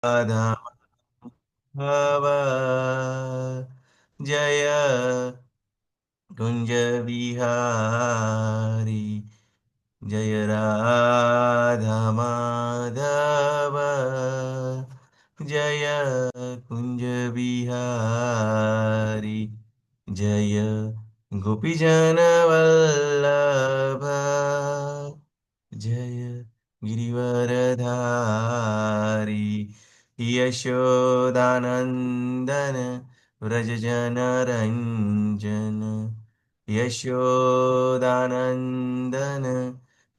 राधा भव जय कुञ्ज विहारी जय राधा माधव जय कुञ्ज विहारी जय गोपीजन वल्लभ जय गिरिवरधारी यशोदानन्दन व्रजजनरञ्जन यशोदानन्दन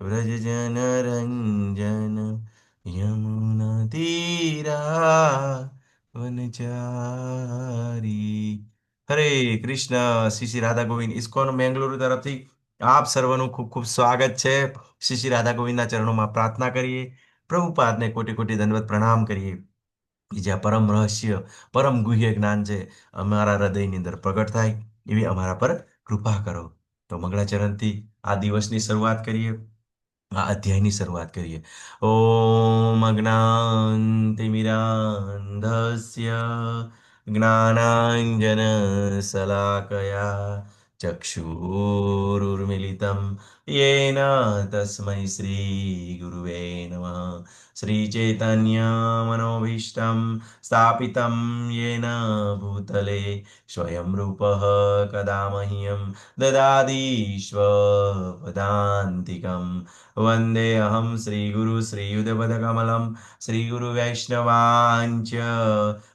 व्रजजनरञ्जन यमुनातीरा વનચારી હરે કૃષ્ણ શ્રી શ્રી રાધા ગોવિંદ ઇસ્કોન બેંગલુરુ તરફથી આપ સર્વનું ખૂબ ખૂબ સ્વાગત છે. શ્રી શ્રી રાધા ગોવિંદના ચરણોમાં પ્રાર્થના કરીએ, પ્રભુપાદને કોટી કોટી દંડવત પ્રણામ કરીએ કે જ્યાં પરમ રહસ્ય, પરમ ગુહ્ય જ્ઞાન છે અમારા હૃદયની અંદર પ્રગટ થાય એવી અમારા પર કૃપા કરો. તો મંગળાચરણથી આ દિવસની શરૂઆત કરીએ, આ અધ્યાયની શરૂઆત કરીએ. ઓમ અજ્ઞાનતિમિરાન્ધસ્ય જ્ઞાનાંજન શલાકયા ચક્ષુરુર્મિલિતમ येन तस्मै श्रीगुरुवे नमः. श्रीचैतन्यमनोभीष्टं स्थापितं येन भूतले स्वयं रूपः कदा मह्यं ददाति स्वपदान्तिकम्. वन्देऽहं श्रीगुरु श्रीयुतपदकमलं श्रीगुरुवैष्णवाञ्च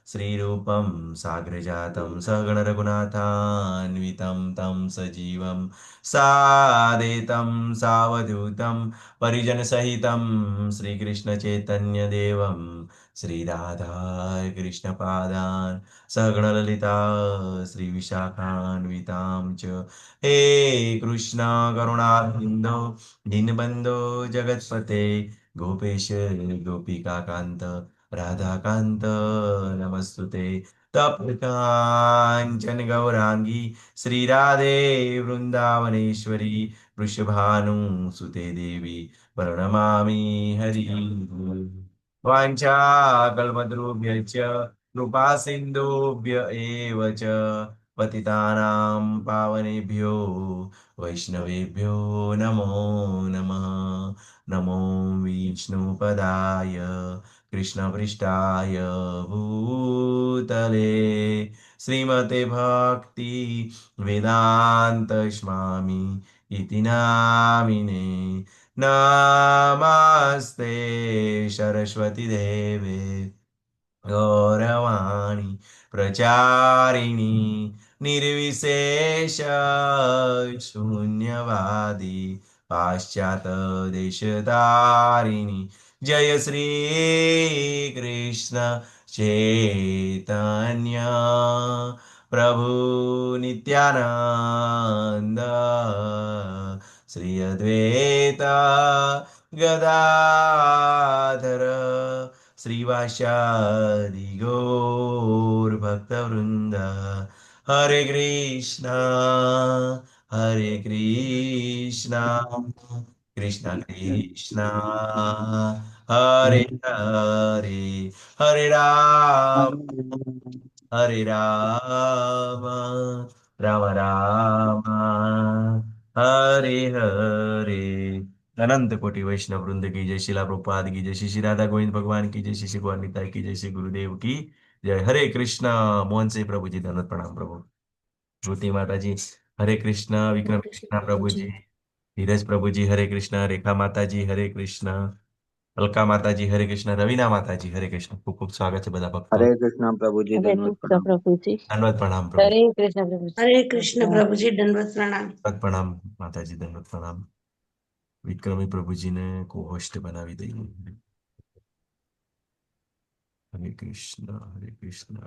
श्रीरूपं साग्रजातं सहगणरघुनाथान्वितं तं सजीवं सादेतं सावधूतं परिजनसहितं श्रीकृष्णचैतन्यदेवं श्रीराधा कृष्णपादान् सहगणललिता श्रीविशाखान्वितां च हे कृष्ण करुणासिन्धो दीनबन्धो जगत्पते गोपेश गोपिकान्त राधाकान्त नमस्तुते. तप्तकाञ्चन गौराङ्गी श्रीराधे वृन्दावनेश्वरी वृषभानुसुते देवी प्रणमामि हरि. वाञ्छाकल्पतरुभ्यश्च कृपा सिन्धुभ्य एव च पतितानां पावनेभ्यो वैष्णवेभ्यो नमो नमः. नमो विष्णुपदाय कृष्णपृष्ठाय भूतले श्रीमते भक्ति वेदांत स्वामी इति नामिने. नमस्ते सरस्वती देवे गौरवाणी प्रचारिणी निर्विशेष शून्यवादी पाश्चात देशतारिणी. जय श्री कृष्ण चैतन्य प्रभु नित्यानंद श्री अद्वैत गदाधर श्रीवासादि गौर भक्तवृंद. हरे कृष्णा कृष्णा कृष्णा हरे हरे हरे राम हरे राम राम राम हरे हरे. अनंत कोटि वैष्णव वृंद की जय, शिला प्रभुपाद की जय, श्री श्री राधा गोविंद भगवान की जय, श्री श्री गौर निताई की जय, श्री गुरुदेव की जय. हरे कृष्ण. मोहन से प्रभु जी धन्यवाद प्रणाम प्रभु. ज्योति माता जी हरे कृष्ण. विक्रम हरे कृष्ण प्रभु जी, प्रभु धीरज प्रभु जी हरे कृष्ण. रेखा माता जी हरे कृष्ण. अलका माता जी हरे कृष्ण. रवीना माता जी हरे कृष्ण. खूब खूब स्वागत है બધા ભક્તો. हरे कृष्णा प्रभु जी दंडवत प्रणाम। धन्यवाद प्रणाम प्रभु. हरे कृष्ण प्रभु जी। हरे कृष्ण प्रभु जी दंडवत प्रणाम। ધન્યવાદ પ્રણામ માતાજી. ધન્યવાદ પ્રણામ. વિક્રમી પ્રભુજીને કો હોસ્ટ બનાવી દઈએ. હરે કૃષ્ણ હરે કૃષ્ણ.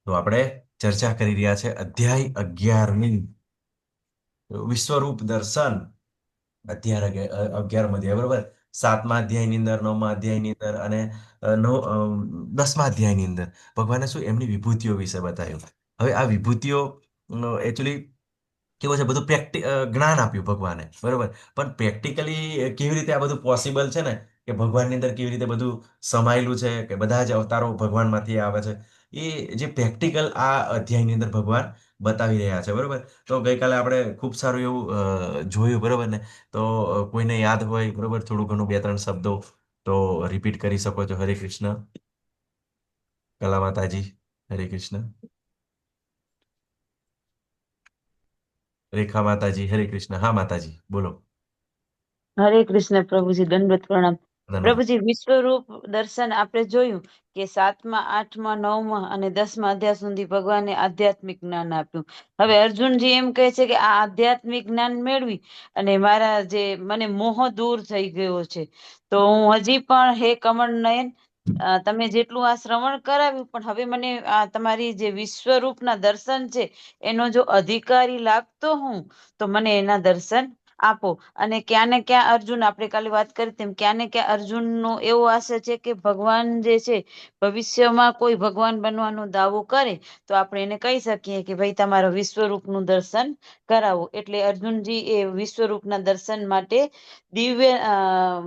તો આપણે ચર્ચા કરી રહ્યા છે અધ્યાય 11ની વિશ્વરૂપ દર્શન. અધ્યાય 11 અધ્યાય બરોબર. 7મા અધ્યાયની અંદર, 9મા અધ્યાયની અંદર અને 10મા અધ્યાયની અંદર ભગવાને શું એમની વિભૂતિઓ વિશે બતાવ્યું. હવે આ વિભૂતિઓ એકચ્યુઅલી કેવું છે, બધું જ્ઞાન આપ્યું ભગવાને બરોબર, પણ પ્રેક્ટિકલી કેવી રીતે આ બધું પોસિબલ છે ને કે ભગવાનની અંદર કેવી રીતે બધું સમાયેલું છે, કે બધા જ અવતારો ભગવાનમાંથી આવે છે. એ જે પ્રેક્ટિકલ આ અધ્યાયની અંદર ભગવાન બતાવી રહ્યા છે. બરોબર. તો ગઈકાલે આપણે ખૂબ સારું એવું જોયું. બરોબર ને. તો કોઈને યાદ હોય, બરોબર, થોડું ઘણું બે ત્રણ શબ્દો તો રિપીટ કરી શકો છો. હરે કૃષ્ણ. કલા માતાજી, હરે કૃષ્ણ. રેખા માતાજી, હરે કૃષ્ણ. હા માતાજી, બોલો. હરે કૃષ્ણ પ્રભુજી, દંડવત પ્રણામ. ધન્યવાદ. પ્રભુજી, વિશ્વરૂપ દર્શન આપણે જોયું કે 7મા, 8મા, 9મા અને 10મા અધ્યાય સુધી ભગવાને આધ્યાત્મિક જ્ઞાન આપ્યું. હવે અર્જુનજી એમ કહે છે કે આ આધ્યાત્મિક જ્ઞાન મેળવી અને મારા જે મને મોહ દૂર થઈ ગયો છે, તો હું હજી પણ હે કમળ નયન, તમે જેટલું આ શ્રવણ કરાવ્યું, પણ હવે મને તમારી જે વિશ્વરૂપના દર્શન છે એનો જો અધિકારી લાગતો હું, તો મને એના દર્શન આપો. અને ક્યાં ને ક્યાં અર્જુન, આપણે કાલે વાત કરી તેમ, ક્યાં ને ક્યાં અર્જુનનો એવો આશય છે કે ભગવાન જે છે ભવિષ્યમાં કોઈ ભગવાન બનવાનો દાવો કરે તો આપણે એને કહી શકીએ કે ભાઈ તમારો વિશ્વરૂપનું દર્શન કરાવો. એટલે અર્જુનજી એ વિશ્વરૂપના દર્શન માટે દિવ્ય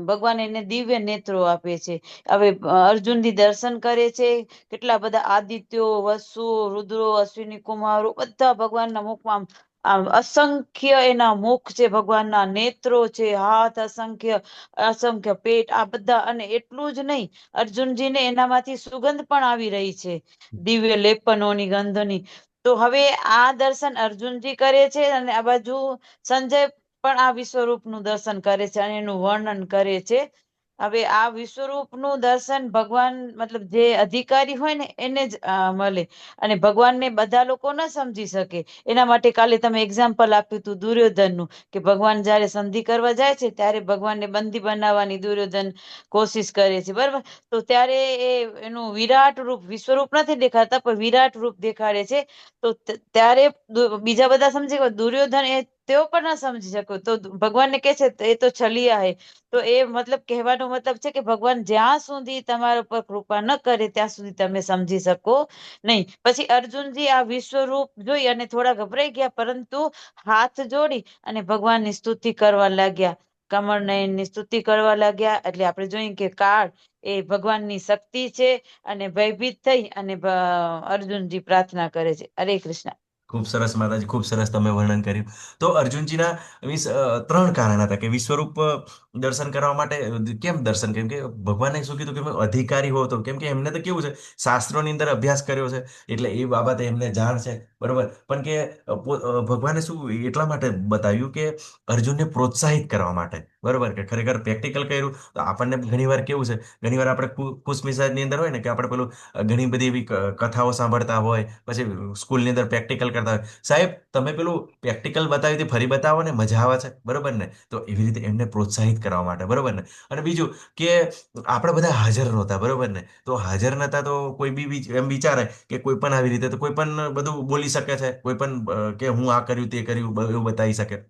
ભગવાન એને દિવ્ય નેત્રો આપે છે. હવે અર્જુનજી દર્શન કરે છે. કેટલા બધા આદિત્યો, વસુઓ, રુદ્રો, અશ્વિની કુમારો બધા ભગવાનના મુખમાં આમ અસંખ્ય એના મુખ છે, ભગવાનના નેત્રો છે, હાથ અસંખ્ય, અસંખ્ય પેટ, આ બધા. અને એટલું જ નહીં, અર્જુનજીને એનામાંથી સુગંધ પણ આવી રહી છે, દિવ્ય લેપનોની, ગંધની. તો હવે આ દર્શન અર્જુનજી કરે છે અને આ બાજુ સંજય પણ આ વિશ્વરૂપનું દર્શન કરે છે અને એનું વર્ણન કરે છે. હવે આ વિશ્વરૂપનું દર્શન ભગવાન, મતલબ જે અધિકારી હોય ને એને જ મળે, અને ભગવાનને બધા લોકો ન સમજી શકે. એના માટે કાલે તમે એક્ઝામ્પલ આપ્યું હતું દુર્યોધનનું, કે ભગવાન જયારે સંધિ કરવા જાય છે ત્યારે ભગવાનને બંદી બનાવવાની દુર્યોધન કોશિશ કરે છે. બરાબર. તો ત્યારે એનું વિરાટ રૂપ, વિશ્વરૂપ નથી દેખાતા પણ વિરાટ રૂપ દેખાડે છે. તો ત્યારે બીજા બધા સમજી ગયા, દુર્યોધન તેઓ પણ ના સમજી શકો. તો ભગવાનને કહે છે એ તો છલિયા હે. તો એ મતલબ કહેવાનો મતલબ છે કે ભગવાન જ્યાં સુધી તમારા પર કૃપા ન કરે ત્યાં સુધી તમે સમજી શકો નહીં. પછી અર્જુનજી આ વિશ્વરૂપ જોઈ અને થોડા ગભરાઈ ગયા, પરંતુ હાથ જોડી અને ભગવાનની સ્તુતિ કરવા લાગ્યા, કમળનયનની સ્તુતિ કરવા લાગ્યા. એટલે આપણે જોઈએ કે કાળ એ ભગવાનની શક્તિ છે, અને ભયભીત થઈ અને અર્જુનજી પ્રાર્થના કરે છે. હરે કૃષ્ણ. ખૂબ સરસ માતાજી, ખૂબ સરસ તમે વર્ણન કર્યું. તો અર્જુનજીના મીન્સ ત્રણ કારણ હતા કે વિશ્વરૂપ દર્શન કરવા માટે કેમ દર્શન, કેમ કે ભગવાને શું કીધું કે અધિકારી હો, તો કેમ કે એમને તો કેવું છે, શાસ્ત્રોની અંદર અભ્યાસ કર્યો છે, એટલે એ બાબતે એમને જાણ છે. બરોબર. પણ કે ભગવાને શું એટલા માટે બતાવ્યું કે અર્જુનને પ્રોત્સાહિત કરવા માટે. બરોબર. કે ખરેખર પ્રેક્ટિકલ કર્યું તો આપણને ઘણીવાર કેવું છે, ઘણીવાર આપણે ખુશમિજાજની અંદર હોય ને, કે આપણે પેલું ઘણી બધી એવી કથાઓ સાંભળતા હોય, પછી સ્કૂલની અંદર પ્રેક્ટિકલ કરતા હોય, સાહેબ તમે પેલું પ્રેક્ટિકલ બતાવી હતી ફરી બતાવો ને, મજા આવે છે. બરોબર ને. તો એવી રીતે એમને પ્રોત્સાહિત કરવા માટે. બરોબર ને. અને બીજું કે આપણે બધા હાજર નહોતા. બરોબર ને. તો હાજર નહોતા તો કોઈ બી એમ વિચારે કે કોઈ પણ આવી રીતે તો કોઈ પણ બધું બોલી શકે છે, કોઈ પણ કે હું આ કર્યું તે કર્યું એવું બતાવી શકે.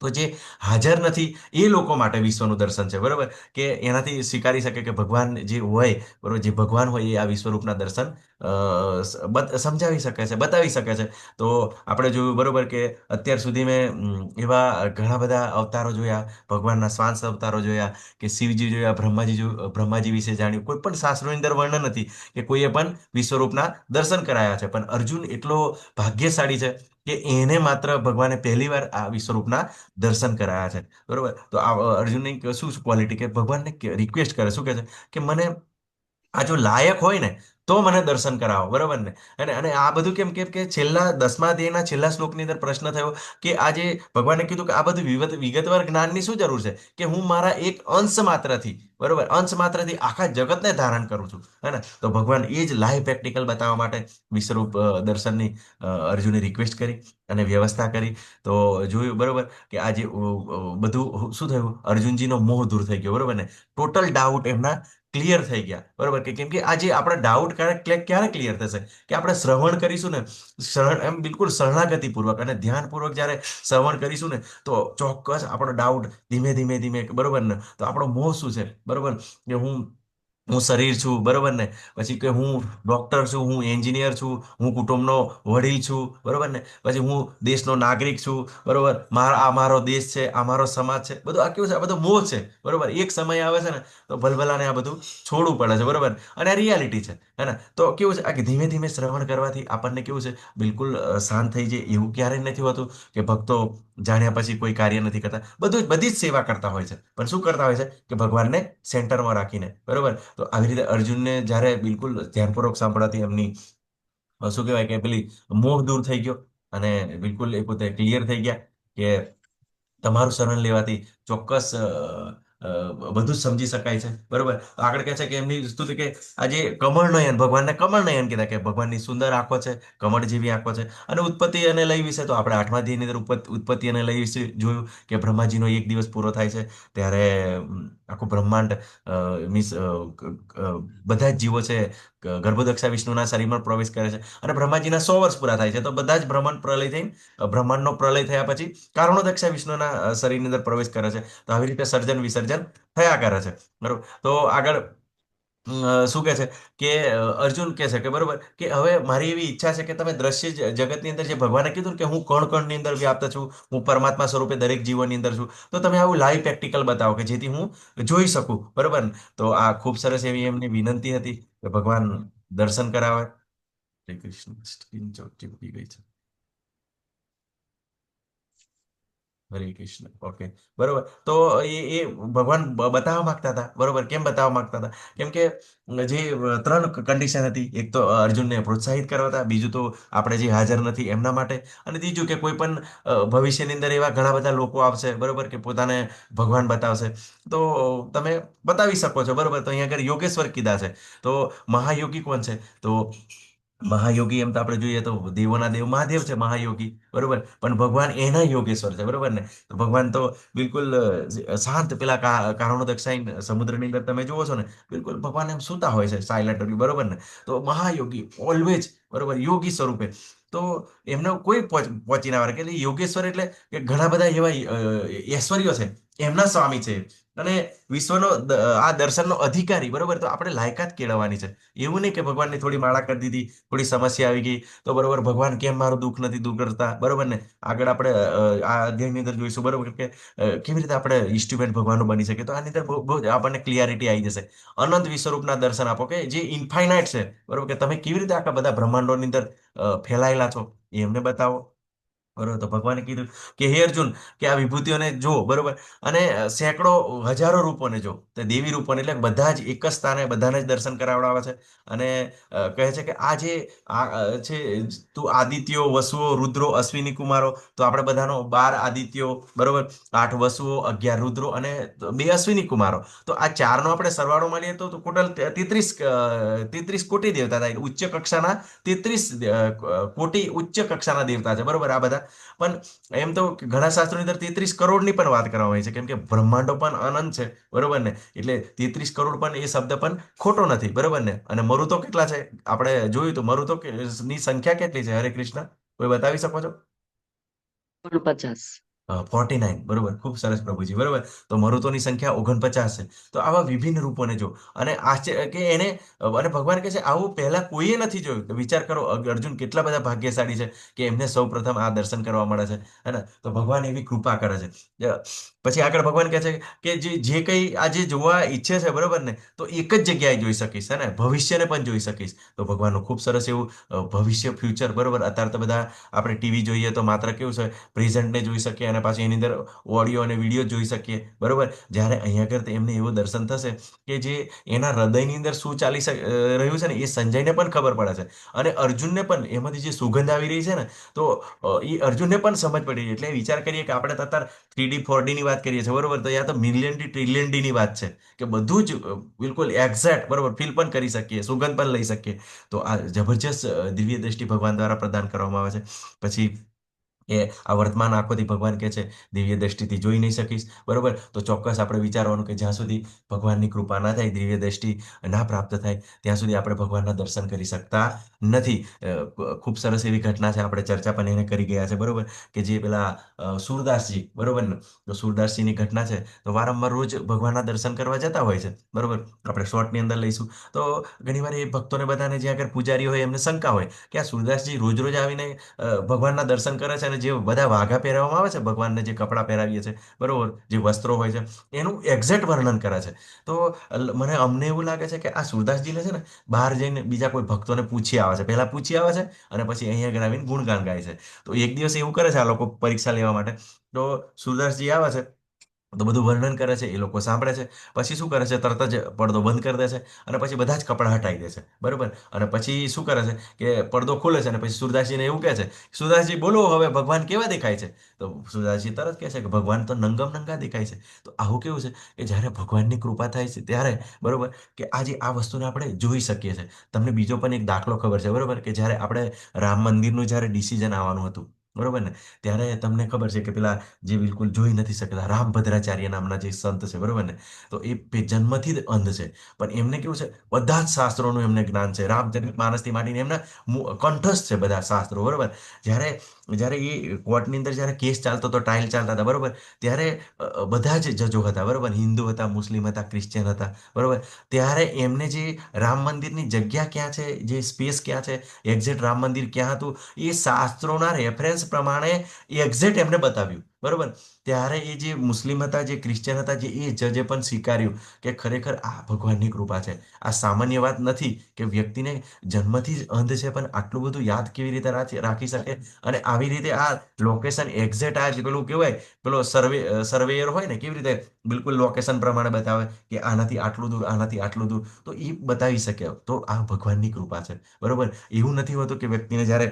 તો જે હાજર નથી એ લોકો માટે વિશ્વનું દર્શન છે. બરોબર. કે એનાથી સ્વીકારી શકે કે ભગવાન જે હોય, બરોબર, જે ભગવાન હોય એ આ વિશ્વરૂપના દર્શન સમજાવી શકે છે, બતાવી શકે છે. તો આપણે જોયું. બરોબર. કે અત્યાર સુધી મેં એવા ઘણા બધા અવતારો જોયા, ભગવાનના શ્વાસ અવતારો જોયા, કે શિવજી જોયા, બ્રહ્માજી જોયું, બ્રહ્માજી વિશે જાણ્યું. કોઈ પણ શાસ્ત્રોની અંદર વર્ણન નથી કે કોઈએ પણ વિશ્વરૂપના દર્શન કરાયા છે. પણ અર્જુન એટલો ભાગ્યશાળી છે કે એને માત્ર ભગવાને પહેલીવાર આ વિશ્વરૂપના દર્શન કરાયા છે. બરોબર. તો આ અર્જુનની શું ક્વોલિટી, કે ભગવાનને રિક્વેસ્ટ કરે, શું કહે છે કે મને આ જો લાયક હોય ને તો મને દર્શન કરાવો. બરોબર ને. અને અને આ બધું કેમ કેમ કે છેલ્લા 10મા અધ્યાયના છેલ્લા શ્લોકની અંદર પ્રશ્ન થયો કે આજે ભગવાને કીધું કે આ બધું વિગતવાર જ્ઞાનની શું જરૂર છે, કે હું મારા એક અંશ માત્રથી, બરોબર, અંશ માત્રથી આખા જગતને ધારણ કરું છું. હે ને. તો ભગવાન એ જ લાઈવ પ્રેક્ટિકલ બતાવવા માટે વિશ્વરૂપ દર્શનની અર્જુને રિક્વેસ્ટ કરી અને વ્યવસ્થા કરી. તો જોયું. બરોબર. કે આજે બધું શું થયું, અર્જુનજીનો મોહ દૂર થઈ ગયો. બરોબર ને. ટોટલ ડાઉટ એમના ક્લિયર થઈ ગયા. બરોબર. કે કેમ કે આજે આપણે ડાઉટ ક્યારે ક્લિયર થશે, કે આપણે શ્રવણ કરીશું ને, એમ બિલકુલ શરણાગતિપૂર્વક અને ધ્યાનપૂર્વક જ્યારે શ્રવણ કરીશું ને, તો ચોક્કસ આપણો ડાઉટ ધીમે ધીમે ધીમે, બરોબર ને, તો આપણો મોહ શું છે, બરોબર, કે હું હું શરીર છું, બરોબર ને? પછી કે હું ડોક્ટર છું, હું એન્જિનિયર છું, હું કુટુંબનો વડીલ છું, બરોબર ને? પછી હું દેશનો નાગરિક છું, બરોબર? આ મારો દેશ છે, આ મારો સમાજ છે, બધું આ કેવું છે? આ બધું મોહ છે, બરોબર? એક સમય આવે છે ને તો ભલભલાને આ બધું છોડવું પડે છે, બરોબર? અને આ રિયાલિટી છે, હે ને? તો કેવું છે? આ ધીમે ધીમે શ્રવણ કરવાથી આપણને કેવું છે? બિલકુલ શાંત થઈ જાય એવું ક્યારેય નથી હોતું કે ભક્તો જાણ્યા પછી કોઈ કાર્ય નથી કરતા. બધી જ સેવા કરતા હોય છે, પણ શું કરતા હોય છે કે ભગવાનને સેન્ટરમાં રાખીને, બરોબર? તો આવી રીતે અર્જુનને જ્યારે બિલકુલ ધ્યાનપૂર્વક સાંભળવાથી એમની શું કહેવાય કે પેલી મોહ દૂર થઈ ગયો, અને બિલકુલ એ પોતે ક્લિયર થઈ ગયા કે તમારું શરણ લેવાથી ચોક્કસ બધું જ સમજી શકાય છે, બરોબર? તો આગળ કહે છે કે એમની સ્તુતિ કે આજે કમળ નયન, ભગવાનને કમળ નયન કીધા કે ભગવાનની સુંદર આંખો છે, કમળ જેવી આંખો છે. અને ઉત્પત્તિ અને લય વિશે તો આપણે 8મા અધ્યાયની અંદર ઉત્પત્તિ અને લય વિશે જોયું કે બ્રહ્માજીનો એક દિવસ પૂરો થાય છે ત્યારે આખું બ્રહ્માંડ મીન્સ બધા જ જીવો છે ગર્ભોદક્ષા વિષ્ણુના શરીરમાં પ્રવેશ કરે છે, અને બ્રહ્માજીના 100 વર્ષ પૂરા થાય છે તો બધા જ બ્રહ્માંડ પ્રલય થઈ બ્રહ્માંડનો પ્રલય થયા પછી કારણોદક્ષા વિષ્ણુના શરીરની અંદર પ્રવેશ કરે છે. તો આવી રીતે સર્જન વિસર્જન થયા કરે છે, બરોબર? તો આગળ શું કહે છે કે અર્જુન કહે છે કે બરોબર કે હવે મારી એવી ઈચ્છા છે કે તમે દ્રશ્ય જગતની અંદર જે ભગવાને કીધું ને કે હું કણ કણની અંદર વ્યાપ્ત છું, હું પરમાત્મા સ્વરૂપે દરેક જીવોની અંદર છું, તો તમે આવું લાઈવ પ્રેક્ટિકલ બતાવો કે જેથી હું જોઈ શકું, બરોબર ને? તો આ ખૂબ સરસ એવી એમની વિનંતી હતી કે ભગવાન દર્શન કરાવે. શ્રી કૃષ્ણ, સ્ક્રીન ચોટી ગઈ છે. હરે કૃષ્ણ. ઓકે, બરોબર. તો એ ભગવાન બતાવવા માંગતા હતા, બરોબર? કેમ બતાવવા માંગતા હતા? કેમ કે જે 3 કન્ડિશન હતી, એક તો અર્જુનને પ્રોત્સાહિત કરવા હતા, બીજું તો આપણે જે હાજર નથી એમના માટે, અને ત્રીજું કે કોઈ પણ ભવિષ્યની અંદર એવા ઘણા બધા લોકો આવશે, બરોબર, કે પોતાને ભગવાન બતાવશે, તો તમે બતાવી શકો છો, બરોબર? તો અહીંયા આગળ યોગેશ્વર કીધા છે. તો મહાયોગી કોણ છે? તો મહાયોગી એમ તો આપણે જોઈએ તો દેવોના દેવ મહાદેવ છે મહાયોગી, બરોબર? પણ ભગવાન એના યોગેશ્વર છે, બરોબર ને? તો ભગવાન તો બિલકુલ શાંત પેલા કારણો દક્ષાઈ સમુદ્રની અંદર તમે જુઓ છો ને, બિલકુલ ભગવાન એમ સૂતા હોય છે સાયલેન્ટ, બરોબર ને? તો મહાયોગી ઓલવેજ, બરોબર, યોગી સ્વરૂપે. તો એમને કોઈ પહોંચી ના વળે કે યોગેશ્વર એટલે કે ઘણા બધા એવા ઐશ્વર્યો છે, એમના સ્વામી છે, અને વિશ્વનો આ દર્શનનો અધિકારી, બરોબર? તો આપણે લાયકાત કેળવવાની છે. એવું નહીં કે ભગવાનની થોડી માળા કરી દીધી, થોડી સમસ્યા આવી ગઈ તો બરોબર ભગવાન કેમ મારું દુઃખ નથી દૂર કરતા, બરોબર ને? આગળ આપણે આ અધ્યાયની અંદર જોઈશું, બરોબર, કે કેવી રીતે આપણે ઇન્સ્ટ્રુમેન્ટ ભગવાનનું બની શકે. તો આની અંદર બહુ આપણને ક્લિયરિટી આવી જશે. અનંત વિશ્વરૂપના દર્શન આપો કે જે ઇન્ફાઇનાઇટ છે, બરોબર, કે તમે કેવી રીતે આખા બધા બ્રહ્માંડોની અંદર ફેલાયેલા છો એ એમને બતાવો, બરોબર? તો ભગવાને કીધું કે હે અર્જુન, કે આ વિભૂતિઓને જો, બરોબર, અને સેંકડો હજારો રૂપોને જો, તે દેવી રૂપોને, એટલે બધા જ એક જ સ્થાને બધાને જ દર્શન કરાવડાવે છે. અને કહે છે કે આ જે છે તું આદિત્યો, વસુઓ, રુદ્રો, અશ્વિની કુમારો, તો આપણે બધાનો 12 આદિત્યો, બરોબર, 8 વસુઓ, 11 રુદ્રો અને 2 અશ્વિની કુમારો, તો આ ચારનો આપણે સરવાળો મળીએ તો ટોટલ 33 કોટી દેવતા થાય, ઉચ્ચ કક્ષાના 33 કોટી ઉચ્ચ કક્ષાના દેવતા છે, બરોબર? આ બધા પણ એમ તો ઘણા શાસ્ત્રોની અંદર 33 કરોડની પણ વાત કરવામાં આવી છે, કેમ કે બ્રહ્માંડો પણ અનંત છે, બરોબર ને? એટલે 33 કરોડ પણ એ શબ્દ પણ ખોટો નથી, બરોબર ને? અને મરુતો કેટલા છે આપણે જોયું તો મરુતો ની સંખ્યા કેટલી છે? હરે કૃષ્ણ, કોઈ બતાવી શકો છો? 49. 49, બરોબર, ખૂબ સરસ પ્રભુજી, બરોબર. તો મરુતોની સંખ્યા 49 છે. તો આવા વિભિન્ન રૂપોને જો, અને આશ્ચર્ય કે એને, અને ભગવાન કહે છે આવું પહેલા કોઈએ નથી જોયું. તો વિચાર કરો અર્જુન કેટલા બધા ભાગ્યશાળી છે કે એમને સૌ પ્રથમ આ દર્શન કરવા મળે છે, હે ને? તો ભગવાન એવી કૃપા કરે છે. પછી આગળ ભગવાન કહે છે કે જે કંઈ આજે જોવા ઈચ્છે છે, બરોબર ને, તો એક જ જગ્યાએ જોઈ શકીશ, હે ને? ભવિષ્યને પણ જોઈ શકીશ. તો ભગવાનનું ખૂબ સરસ એવું ભવિષ્ય, ફ્યુચર, બરોબર. અત્યારે તો બધા આપણે ટીવી જોઈએ તો માત્ર કેવું છે, પ્રેઝન્ટને જોઈ શકીએ અને પાછી એની અંદર ઓડિયો અને વિડીયો જોઈ શકીએ, બરોબર. જ્યારે અહીંયા આગળ એમને એવું દર્શન થશે કે જે એના હૃદયની અંદર શું ચાલી રહ્યું છે ને એ સંજયને પણ ખબર પડે છે, અને અર્જુનને પણ એમાંથી જે સુગંધ આવી રહી છે ને, તો એ અર્જુનને પણ સમજ પડી રહી. એટલે વિચાર કરીએ કે આપણે તો અત્યારે 3D 4D ની વાત કરીએ છીએ, બરોબર, તો યા તો મિલિયન થી ટ્રિલિયન ડી ની વાત છે, કે બધું જ બિલકુલ એક્ઝેક્ટ, બરોબર, ફીલ પણ કરી શકીએ, સુગંધ પણ લઈ શકીએ. તો આ જબરજસ્ત દિવ્ય દ્રષ્ટિ ભગવાન દ્વારા પ્રદાન કરવામાં આવે છે. પછી કે આ વર્તમાન આંખોથી ભગવાન કહે છે દિવ્ય દ્રષ્ટિથી જોઈ નહીં શકીશ, બરોબર. તો ચોક્કસ આપણે વિચારવાનું કે જ્યાં સુધી ભગવાનની કૃપા ના થાય, દિવ્ય દ્રષ્ટિ ના પ્રાપ્ત થાય, ત્યાં સુધી આપણે ભગવાનના દર્શન કરી શકતા નથી. ખૂબ સરસ એવી ઘટના છે, આપણે ચર્ચા પણ એને કરી ગયા છે, બરોબર. કે જે પેલા સુરદાસજી, બરોબર ને, તો સુરદાસજીની ઘટના છે, તો વારંવાર રોજ ભગવાનના દર્શન કરવા જતા હોય છે, બરોબર. આપણે શોર્ટની અંદર લઈશું તો ઘણીવાર એ ભક્તોને બધાને જે આગળ પૂજારી હોય એમને શંકા હોય કે આ સુરદાસજી રોજ રોજ આવીને ભગવાનના દર્શન કરે છે, અને જે બધા વાઘા પહેરવામાં આવે છે ભગવાનને, જે કપડાં પહેરાવીએ છે, બરોબર, જે વસ્ત્રો હોય છે, એનું એક્ઝેક્ટ વર્ણન કરે છે. તો અમને એવું લાગે છે કે આ સુરદાસજીને છે ને બહાર જઈને બીજા કોઈ ભક્તોને પૂછી આવે છે, પહેલા પૂછી આવે છે અને પછી અહીંયા આગળ આવીને ગુણગાન ગાય છે. તો એક દિવસ એવું કરે છે આ લોકો પરીક્ષા લેવા માટે. તો સુરદાસજી આવે છે તો બધું વર્ણન કરે છે, એ લોકો સાંભળે છે. પછી શું કરે છે, તરત જ પડદો બંધ કરી દે છે અને પછી બધા જ કપડાં હટાવી દે છે, બરોબર. અને પછી શું કરે છે કે પડદો ખુલે છે અને પછી સુરદાસજીને એવું કહે છે, સુરદાસજી બોલો હવે ભગવાન કેવા દેખાય છે? તો સુરદાસજી તરત કહે છે કે ભગવાન તો નંગમ નંગા દેખાય છે. તો આવું કેવું છે કે જ્યારે ભગવાનની કૃપા થાય છે ત્યારે, બરોબર, કે આજે આ વસ્તુને આપણે જોઈ શકીએ છીએ. તમને બીજો પણ એક દાખલો ખબર છે, બરોબર, કે જ્યારે આપણે રામ મંદિરનું જ્યારે ડિસિઝન આવવાનું હતું, બરોબર ને, ત્યારે તમને ખબર છે કે પેલા જે બિલકુલ જોઈ નથી શકતા રામભદ્રાચાર્ય નામના જે સંત છે, બરોબર ને, તો એ જન્મથી જ અંધ છે. પણ એમને કેવું છે, બધા જ શાસ્ત્રોનું એમને જ્ઞાન છે, રામચરિત માનસથી માંડીને એમના કંઠસ્થ છે બધા શાસ્ત્રો, બરોબર. જ્યારે જ્યારે એ કોર્ટની અંદર જ્યારે કેસ ચાલતો હતો, ટ્રાયલ ચાલતા હતા, બરોબર, ત્યારે બધા જ જજો હતા, બરોબર, હિન્દુ હતા, મુસ્લિમ હતા, ક્રિશ્ચિયન હતા, બરોબર. ત્યારે એમને જે રામ મંદિરની જગ્યા ક્યાં છે, જે સ્પેસ ક્યાં છે, એક્ઝેક્ટ રામ મંદિર ક્યાં હતું, એ શાસ્ત્રોના રેફરન્સ પ્રમાણે એક્ઝેક્ટ એમને બતાવ્યું, બરોબર. ત્યારે એ જે મુસ્લિમ હતા, જે ક્રિશ્ચિયન હતા, જે એ જજે પણ સ્વીકાર્યું કે ખરેખર આ ભગવાનની કૃપા છે. આ સામાન્ય વાત નથી કે વ્યક્તિને જન્મથી જ અંધ છે પણ આટલું બધું યાદ કેવી રીતે રાખી શકે, અને આવી રીતે આ લોકેશન એક્ઝેક્ટ, આ જે પેલું કહેવાય, પેલો સર્વેયર હોય ને, કેવી રીતે બિલકુલ લોકેશન પ્રમાણે બતાવે કે આનાથી આટલું દૂર, આનાથી આટલું દૂર, તો એ બતાવી શકે. તો આ ભગવાનની કૃપા છે, બરોબર. એવું નથી હોતું કે વ્યક્તિને જ્યારે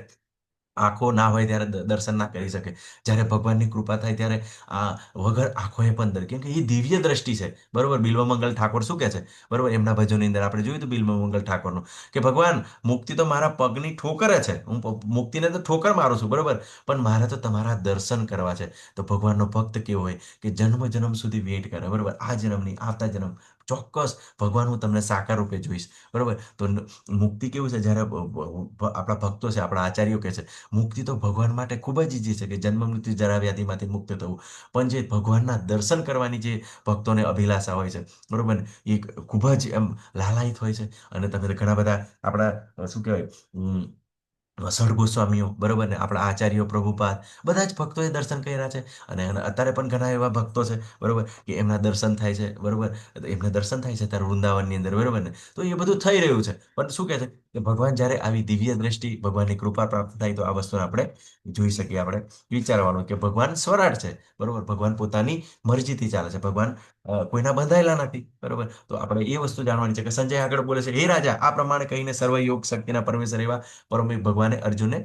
આંખો ના હોય ત્યારે દર્શન ના કરી શકે. જ્યારે ભગવાનની કૃપા થાય ત્યારે આ વગર આંખોએ પણ કેમ કે એ દિવ્ય દ્રષ્ટિ છે, બરોબર. બિલ્વમંગલ ઠાકોર શું કહે છે, બરોબર, એમના ભજનની અંદર આપણે જોયું હતું બિલ્વમંગલ ઠાકોરનું, કે ભગવાન મુક્તિ તો મારા પગની ઠોકર જ છે, હું મુક્તિને તો ઠોકર મારું છું, બરોબર, પણ મારે તો તમારા દર્શન કરવા છે. તો ભગવાનનો ભક્ત કેવો હોય કે જન્મ જન્મ સુધી વેઇટ કરે, બરોબર, આ જન્મની, આવતા જન્મ, ચોક્કસ ભગવાન હું તમને સાકાર રૂપે જોઈશ, બરોબર. તો મુક્તિ કેવું છે, જ્યારે આપણા ભક્તો છે, આપણા આચાર્યો કહે છે મુક્તિ તો ભગવાન માટે ખૂબ જ ઈજી છે, કે જન્મ મૃત્યુ જરા વ્યાધિમાંથી મુક્ત થવું. પણ જે ભગવાનના દર્શન કરવાની જે ભક્તોને અભિલાષા હોય છે, બરોબર ને, એ ખૂબ જ એમ લાલાયિત હોય છે. અને તમે ઘણા બધા આપણા શું કહેવાય, સળગોસ્વામીઓ, બરોબર ને, આપણા આચાર્યો, પ્રભુપાદ, બધા જ ભક્તોએ દર્શન કર્યા છે. અને અત્યારે પણ ઘણા એવા ભક્તો છે, બરોબર, કે એમના દર્શન થાય છે, બરોબર. તો એમને દર્શન થાય છે ત્યારે વૃંદાવનની અંદર, બરોબર ને. તો એ બધું થઈ રહ્યું છે, પણ શું કહે છે કે ભગવાન જ્યારે આવી દિવ્ય દ્રષ્ટિ, ભગવાનની કૃપા પ્રાપ્ત થાય તો આ વસ્તુને આપણે જોઈ શકીએ. આપણે વિચારવાનું કે ભગવાન સ્વરાટ છે, બરોબર, ભગવાન પોતાની મરજીથી ચાલે છે, ભગવાન કોઈના બંધાયેલા નથી, બરોબર. તો આપણે એ વસ્તુ જાણવાની છે કે સંજય આગળ બોલે છે, હે રાજા, આ પ્રમાણે કહીને સર્વયોગ શક્તિના પરમેશ્વર એવા પરમ ભગવાને અર્જુનને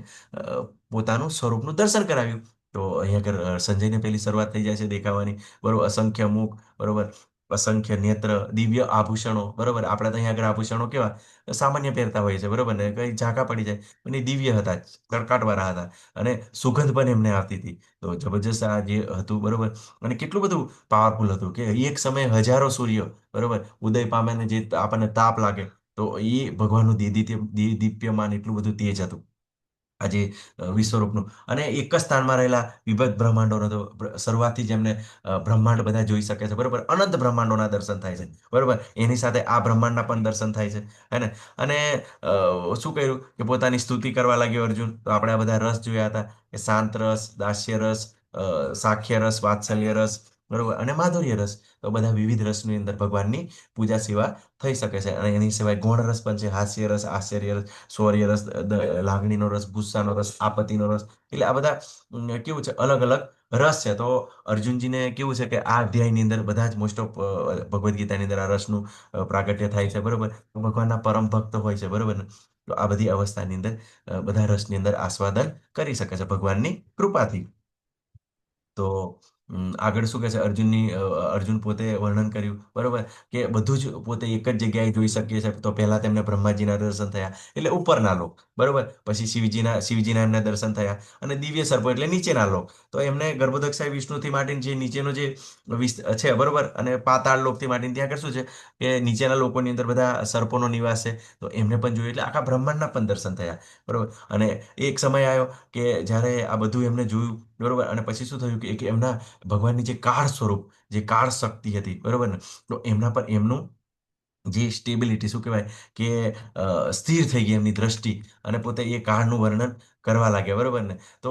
પોતાનું સ્વરૂપનું દર્શન કરાવ્યું. તો અહીંયા આગળ સંજયને પેલી શરૂઆત થઈ જાય છે દેખાવાની, બરોબર. અસંખ્ય મુખ, બરોબર, અસંખ્ય નેત્ર, દિવ્ય આભૂષણો, બરોબર. આપણે તો અહીંયા આગળ આભૂષણો કેવા સામાન્ય પહેરતા હોઈએ છે, બરોબર ને, કઈ ઝાંકા પડી જાય, પણ એ દિવ્ય હતા, કડકાટવાળા હતા, અને સુગંધ પણ એમને આવતી હતી. તો જબરજસ્ત આ જે હતું, બરોબર. અને કેટલું બધું પાવરફુલ હતું કે એક સમયે હજારો સૂર્ય, બરોબર, ઉદય પામે ને જે આપણને તાપ લાગે, તો એ ભગવાનનું દીપ્યમાન એટલું બધું તેજ હતું. આજે વિશ્વરૂપનું, અને એક જ સ્થાનમાં રહેલા વિવિધ બ્રહ્માંડોનો, તો શરૂઆતથી જ એમને બ્રહ્માંડ બધા જોઈ શકે છે, બરોબર. અનંત બ્રહ્માંડોના દર્શન થાય છે, બરોબર. એની સાથે આ બ્રહ્માંડના પણ દર્શન થાય છે, હે ને. અને શું કર્યું કે પોતાની સ્તુતિ કરવા લાગ્યો અર્જુન. તો આપણે આ બધા રસ જોયા હતા કે શાંત રસ, દાસ્ય રસ, સાખ્ય રસ, વાત્સલ્ય રસ, બરોબર, અને માધુર્ય રસ. તો બધા વિવિધ રસની અંદર ભગવાનની પૂજા સેવા થઈ શકે છે. અને એની સિવાય ગૌણ રસ પણ છે, હાસ્ય રસ, આશ્ચર્ય રસ, શૌર્ય રસ, લાગણીનો રસ, ગુસ્સાનો રસ, આપત્તિનો રસ. એટલે આ બધા કેવું છે, અલગ અલગ રસ છે. તો અર્જુનજીને કેવું છે કે આ અધ્યાયની અંદર બધા જ મોસ્ટ ઓફ ભગવદ્ ગીતાની અંદર આ રસનું પ્રાગટ્ય થાય છે, બરોબર. ભગવાનના પરમ ભક્ત હોય છે, બરોબર ને. તો આ બધી અવસ્થાની અંદર બધા રસની અંદર આસ્વાદન કરી શકે છે ભગવાનની કૃપાથી. તો આગળ શું કહે છે અર્જુન પોતે વર્ણન કર્યું બરોબર કે બધું જ પોતે એક જ જગ્યાએ જોઈ શકીએ છે. તો પહેલા તેમને બ્રહ્માજીના દર્શન થયા એટલે ઉપરના લોક બરોબર, પછી શિવજીના એમને દર્શન થયા અને દિવ્ય સર્પો એટલે નીચેના લોક. તો એમને ગર્ભોદક્ષાય વિષ્ણુથી માંડીને જે નીચેનો જે છે બરોબર, અને પાતાળ લોકથી માંડીને ત્યાં આગળ શું છે કે નીચેના લોકોની અંદર બધા સર્પોનો નિવાસ છે. તો એમને પણ જોયું એટલે આખા બ્રહ્માંડના પણ દર્શન થયા બરોબર. અને એક સમય આવ્યો કે જ્યારે આ બધું એમને જોયું બરોબર, અને પછી શું થયું કે એમના ભગવાનની જે કાળ સ્વરૂપ જે કાળ શક્તિ હતી બરોબર ને, તો એમના પર એમનું જે સ્ટેબિલિટી શું કહેવાય કે સ્થિર થઈ ગઈ એમની દ્રષ્ટિ, અને પોતે એ કાળનું વર્ણન કરવા લાગ્યા બરોબર ને. તો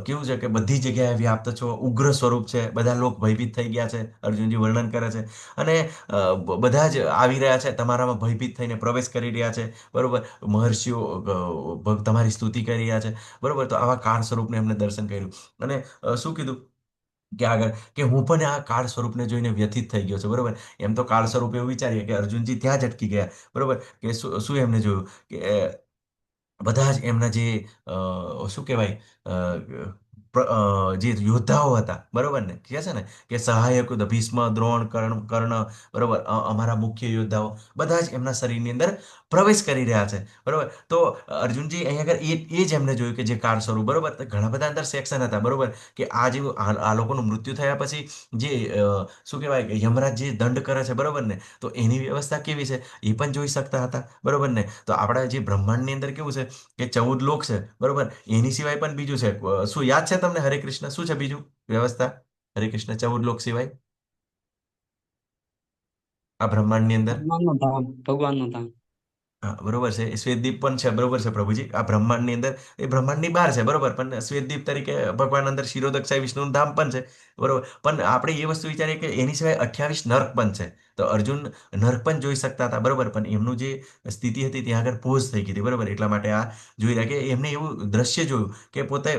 કેવું છે કે બધી જગ્યાએ વ્યાપ્ત છો, ઉગ્ર સ્વરૂપ છે, બધા લોકો ભયભીત થઈ ગયા છે, અર્જુનજી વર્ણન કરે છે. અને બધા જ આવી રહ્યા છે તમારામાં ભયભીત થઈને પ્રવેશ કરી રહ્યા છે બરોબર. મહર્ષિઓ તમારી સ્તુતિ કરી રહ્યા છે બરોબર. તો આવા કાળ સ્વરૂપને એમને દર્શન કર્યું. અને શું કીધું કે આગળ કે હું પણ આ કાળ સ્વરૂપને જોઈને વ્યથિત થઈ ગયો છું બરોબર. એમ તો કાળ સ્વરૂપ એવું વિચારીએ કે અર્જુનજી ત્યાં જ અટકી ગયા બરોબર, કે શું એમને જોયું કે બધા જ એમના જે શું કહેવાય જે યોદ્ધાઓ હતા બરોબર ને, કહે છે ને કે સહાયક ભીષ્મ, દ્રોણ, કર્ણ બરોબર, અમારા મુખ્ય યોદ્ધાઓ બધા જ એમના શરીરની અંદર પ્રવેશ કરી રહ્યા છે બરોબર. તો અર્જુનજી અહીંયા આગળ એ જ એમને જોયું કે જે કાળ સ્વરૂપ બરોબર. તો ઘણા બધા અંદર સેક્શન હતા બરોબર, કે આ જે આ લોકોનું મૃત્યુ થયા પછી જે શું કહેવાય કે યમરાજ જે દંડ કરે છે બરોબર ને, તો એની વ્યવસ્થા કેવી છે એ પણ જોઈ શકતા હતા બરોબર ને. તો આપણા જે બ્રહ્માંડની અંદર કેવું છે કે 14 લોક છે બરોબર, એની સિવાય પણ બીજું છે. શું યાદ છે તમને હરે કૃષ્ણ શું છે બીજું વ્યવસ્થા? હરે કૃષ્ણ 14 લોક સિવાય આ બ્રહ્માંડની અંદર? ભગવાનનું ધામ, ભગવાનનું ધામ. હા બરોબર છે, એ શ્વેતદીપ પણ છે બરોબર છે પ્રભુજી. આ બ્રહ્માંડની અંદર એ બ્રહ્માંડની બહાર છે બરોબર, પણ શ્વેતદીપ તરીકે ભગવાન અંદર ક્ષીરોદક્ષાય વિષ્ણુનું ધામ પણ છે બરોબર. પણ આપણે એ વસ્તુ વિચારીએ કે એની સિવાય 28 નર્ક પણ છે. તો અર્જુન નર્ક પણ જોઈ શકતા હતા બરોબર, પણ એમનું જે સ્થિતિ હતી ત્યાં આગળ પોઝ થઈ ગઈ હતી બરોબર. એટલા માટે આ જોઈ રહ્યા કે એમને એવું દ્રશ્ય જોયું કે પોતે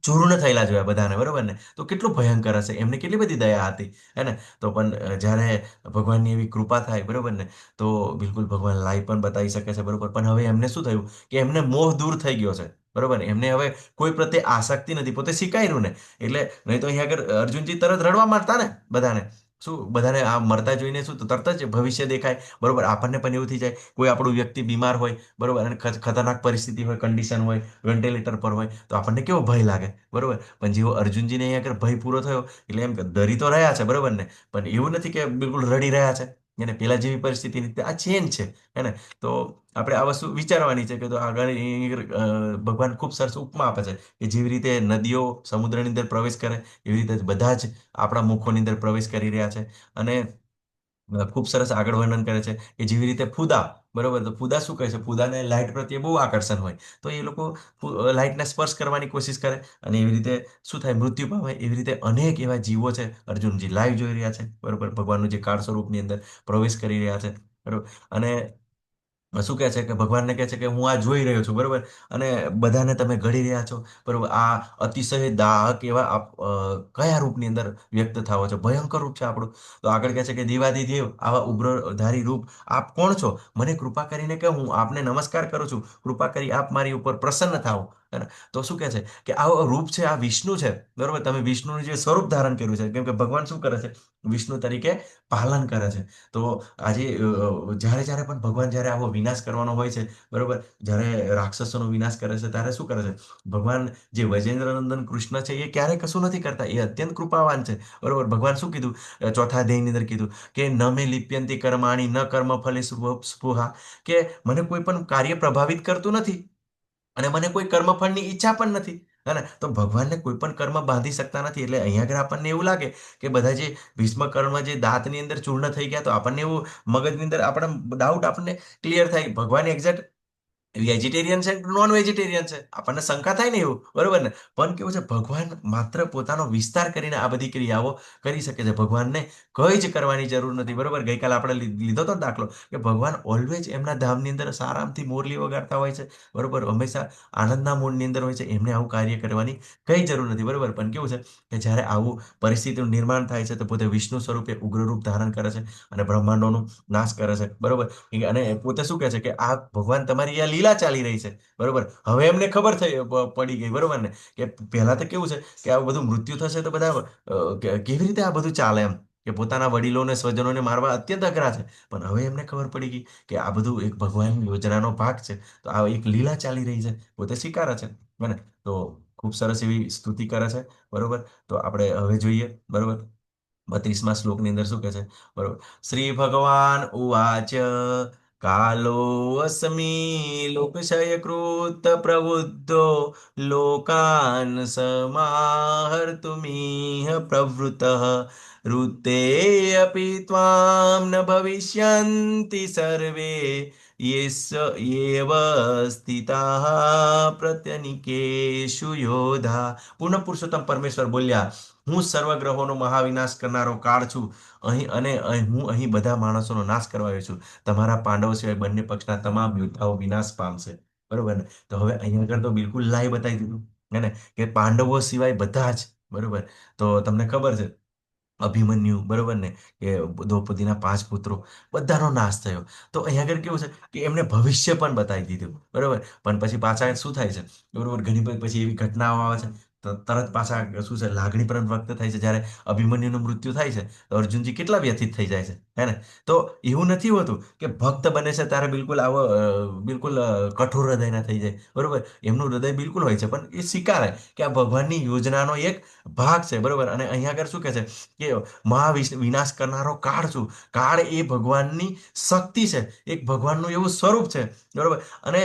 ચૂર્ણ થયેલા જોયા બધાને બરોબર ને. તો કેટલું ભયંકર હશે, એમને કેટલી બધી દયા હતી હે ને. તો પણ જ્યારે ભગવાનની એવી કૃપા થાય બરોબર ને, તો બિલકુલ ભગવાન લાઈવ પણ બતાવી શકે છે બરોબર. પણ હવે એમને શું થયું કે એમને મોહ દૂર થઈ ગયો છે બરોબર ને. એમને હવે કોઈ પ્રત્યે આસક્તિ નથી, પોતે શીખાયું ને. એટલે નહીં તો અહીંયા આગળ અર્જુનજી તરત રડવા માંડતા ને બધાને. શું બધાને આ મરતા જોઈને શું તો તરત જ ભવિષ્ય દેખાય બરોબર. આપણને પણ એવું થઈ જાય, કોઈ આપણું વ્યક્તિ બીમાર હોય બરોબર, અને ખતરનાક પરિસ્થિતિ હોય, કન્ડિશન હોય, વેન્ટિલેટર પર હોય, તો આપણને કેવો ભય લાગે બરોબર. પણ જેવો અર્જુનજીને અહીંયા આગળ ભય પૂરો થયો એટલે એમ કે ડરી તો રહ્યા છે બરોબર ને, પણ એવું નથી કે બિલકુલ રડી રહ્યા છે. એને પેલા જેવી પરિસ્થિતિ નથી, આ ચેન્જ છે હે ને. તો આપણે આ વસ્તુ વિચારવાની છે કે તો આગળ ભગવાન ખૂબ સરસ ઉપમા આપે છે કે જેવી રીતે નદીઓ સમુદ્રની અંદર પ્રવેશ કરે એવી રીતે બધા જ આપણા મુખોની અંદર પ્રવેશ કરી રહ્યા છે. અને ખૂબ સરસ આગળ વર્ણન કરે છે કે જેવી રીતે ફુદા બરોબર. તો ફુદા શું કહે છે, ફુદાને લાઇટ પ્રત્યે બહુ આકર્ષણ હોય, તો એ લોકો લાઇટને સ્પર્શ કરવાની કોશિશ કરે અને એવી રીતે શું થાય મૃત્યુ પામે. એવી રીતે અનેક એવા જીવો છે અર્જુનજી લાઈવ જોઈ રહ્યા છે બરોબર, ભગવાનનું જે કાળ સ્વરૂપની અંદર પ્રવેશ કરી રહ્યા છે બરોબર. અને શું કહે છે કે ભગવાનને કહે છે કે હું આ જોઈ રહ્યો છું બરોબર, અને બધાને તમે ઘડી રહ્યા છો બરોબર. આ અતિશય દાહક એવા કયા રૂપની અંદર વ્યક્ત થાવો છો, ભયંકર રૂપ છે આપણું. તો આગળ કહે છે કે દેવાધિદેવ આવા ઉગ્રધારી રૂપ આપ કોણ છો, મને કૃપા કરીને કે હું આપને નમસ્કાર કરું છું, કૃપા કરી આપ મારી ઉપર પ્રસન્ન થાઓ. હે ને? તો શું કહે છે કે આ રૂપ છે, આ વિષ્ણુ છે બરોબર. તમે વિષ્ણુનું જે સ્વરૂપ ધારણ કર્યું છે, કેમ કે ભગવાન શું કરે છે વિષ્ણુ તરીકે પાલન કરે છે. તો આજે જ્યારે જ્યારે પણ ભગવાન જ્યારે આવો વિનાશ કરવાનો હોય છે બરોબર, જ્યારે રાક્ષસોનો વિનાશ કરે છે ત્યારે શું કરે છે ભગવાન, જે વૈજેન્દ્રનંદન કૃષ્ણ છે એ ક્યારેય કશું નથી કરતા, એ અત્યંત કૃપાવાન છે બરોબર. ભગવાન શું કીધું ચોથા અધ્યાયની અંદર કીધું કે ન મે લિપ્યંતી કર્માણી ન કર્મ ફલે સ્પૃહા, કે મને કોઈ પણ કાર્ય પ્રભાવિત કરતું નથી અને મને કોઈ કર્મફળની ઈચ્છા પણ નથી હે ને. તો ભગવાનને કોઈ પણ કર્મ બાંધી શકતા નથી. એટલે અહીંયા આગળ આપણને એવું લાગે કે બધા જે ભીષ્મ કર્મ જે દાંતની અંદર ચૂર્ણ થઈ ગયા, તો આપણને એવું મગજની અંદર આપણે ડાઉટ આપણને ક્લિયર થાય ભગવાન એક્ઝેક્ટ વેજીટેરિયન છે નોન વેજીટેરિયન છે, આપણને શંકા થાય ને એવું બરોબર ને. પણ કેવું છે ભગવાન માત્ર પોતાનો વિસ્તાર કરીને આ બધી ક્રિયાઓ કરી શકે છે, ભગવાનને કઈ જ કરવાની જરૂર નથી બરોબર. ગઈકાલે આપણે લીધો તો દાખલો કે ભગવાન ઓલવેજ એમના ધામની અંદર આરામથી મોરલી વગાડતા હોય છે બરોબર, હંમેશા આનંદના મૂડની અંદર હોય છે, એમને આવું કાર્ય કરવાની કઈ જરૂર નથી બરોબર. પણ કેવું છે કે જ્યારે આવું પરિસ્થિતિનું નિર્માણ થાય છે તો પોતે વિષ્ણુ સ્વરૂપે ઉગ્ર રૂપ ધારણ કરે છે અને બ્રહ્માંડોનું નાશ કરે છે બરોબર. અને પોતે શું કહે છે કે આ ભગવાન તમારી આ લીલા લીલા ચાલી રહી છે, બરોબર. હવે એમને ખબર પડી ગઈ, બરોબર ને, કે પહેલા તો કેવું છે કે આ બધું મૃત્યુ થશે તો બધા કેવી રીતે આ બધું ચાલે એમ, કે પોતાના વડીલોને સ્વજનોને મારવા અત્યંત અઘરા છે. પણ હવે એમને ખબર પડી ગઈ કે આ બધું એક ભગવાનની યોજનાનો ભાગ છે. તો આ એક લીલા ચાલી રહી છે, પોતે સ્વીકારે છે, બને. તો ખૂબ સરસ એવી સ્તુતિ કરે છે, બરોબર. તો આપણે હવે જોઈએ, બરોબર. 32મા શ્લોકની અંદર શું કહે છે, બરોબર. શ્રી ભગવાન ઉવાચ કાલો અસ્મિ લોકક્ષયકૃત પ્રબુદ્ધો લોકાન સમાહર્તુમિહ પ્રવૃતઃ ऋते अपि त्वां न भविष्यन्ति सर्वे येव સ્થિતાઃ પ્રત્યનિકેષુ યોધા. પૂર્ણ પુરુષોત્તમ પરમેશ્વર બોલ્યા, હું સર્વગ્રહોનો મહાવિનાશ કરનારો કાળ છું. હું અહીં બધા માણસોનો નાશ કરવા આવ્યો છું. તમારા પાંડવો સિવાય બંને પક્ષના તમામ યોદ્ધાઓ વિનાશ પામશે, બરોબર ને. તો હવે અહીંયા આગળ તો બિલકુલ લાઈ બતાવી દીધું, હે ને, કે પાંડવો સિવાય બધા જ, બરોબર. તો તમને ખબર છે અભિમન્યુ, બરોબર ને, કે દ્રૌપદીના 5 પુત્રો બધાનો નાશ થયો. તો અહીંયા આગળ કેવું છે કે એમને ભવિષ્ય પણ બતાવી દીધું, બરોબર. પણ પછી પાછા શું થાય છે, બરોબર, ઘણી બધી પછી એવી ઘટનાઓ આવે છે, તો તરત પાછા શું છે, લાગણી પણ વ્યક્ત થાય છે. જ્યારે અભિમન્યુનું મૃત્યુ થાય છે તો અર્જુનજી કેટલા વ્યથિત થઈ જાય છે, હે ને. તો એવું નથી હોતું કે ભક્ત બને છે ત્યારે બિલકુલ આવો બિલકુલ કઠોર હૃદયના થઈ જાય, બરોબર. એમનું હૃદય બિલકુલ હોય છે, પણ એ સ્વીકારે કે આ ભગવાનની યોજનાનો એક ભાગ છે, બરોબર. અને અહીંયા આગળ શું કહે છે કે વિનાશ કરનારો કાળ છું. કાળ એ ભગવાનની શક્તિ છે, એક ભગવાનનું એવું સ્વરૂપ છે, બરોબર. અને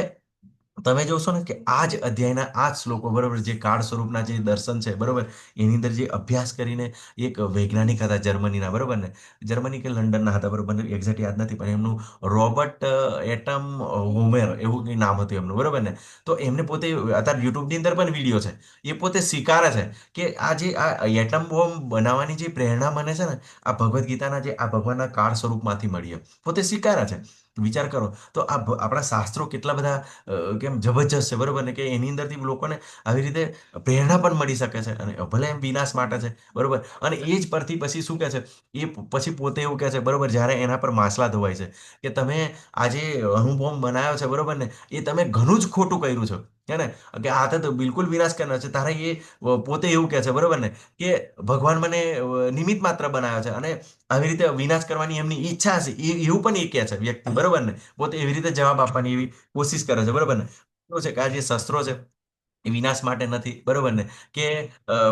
તમે જોશો ને કે આ જ અધ્યાયના આ જ શ્લોકો, બરોબર, જે કાળ સ્વરૂપના જે દર્શન છે, બરોબર, એની અંદર જે અભ્યાસ કરીને એક વૈજ્ઞાનિક હતા જર્મનીના, બરોબર ને, જર્મની કે લંડનના હતા, બરોબર, એક્ઝેક્ટ યાદ નથી, પણ એમનું રોબર્ટ એટમ હોમેર એવું કંઈ નામ હતું એમનું, બરોબર ને. તો એમને પોતે અત્યારે યુટ્યુબની અંદર પણ વિડીયો છે, એ પોતે સ્વીકારે છે કે આ એટમ બોમ્બ બનાવવાની જે પ્રેરણા મને છે ને, આ ભગવદ્ ગીતાના જે આ ભગવાનના કાળ સ્વરૂપમાંથી મળી એમ પોતે સ્વીકારે છે. વિચાર કરો તો આપણા શાસ્ત્રો કેટલા બધા કેમ જબરજસ્ત છે, બરોબર ને, કે એની અંદરથી લોકોને આવી રીતે પ્રેરણા પણ મળી શકે છે, અને ભલે એમ વિનાશ માટે છે, બરોબર. અને એ જ પરથી પછી શું કહે છે, એ પછી પોતે એવું કહે છે, બરોબર, જ્યારે એના પર માસલા ધોવાય છે, કે તમે આજે અણુબોમ્બ બનાવ્યો છે, બરોબર ને, એ તમે ઘણું જ ખોટું કર્યું છે, હે ને, કે આ તો બિલકુલ વિનાશ કરનાર છે. તારે એ પોતે એવું કહે છે, બરોબર ને, કે ભગવાન મને નિમિત્ત માત્ર બનાવ્યો છે, અને આવી રીતે વિનાશ કરવાની એમની ઈચ્છા છે, એવું પણ એ કહે છે વ્યક્તિ, બરોબર ને. પોતે એવી રીતે જવાબ આપવાની એવી કોશિશ કરે છે, બરોબર ને. શું છે કે આ જે શસ્ત્રો છે એ વિનાશ માટે નથી, બરોબર ને, કે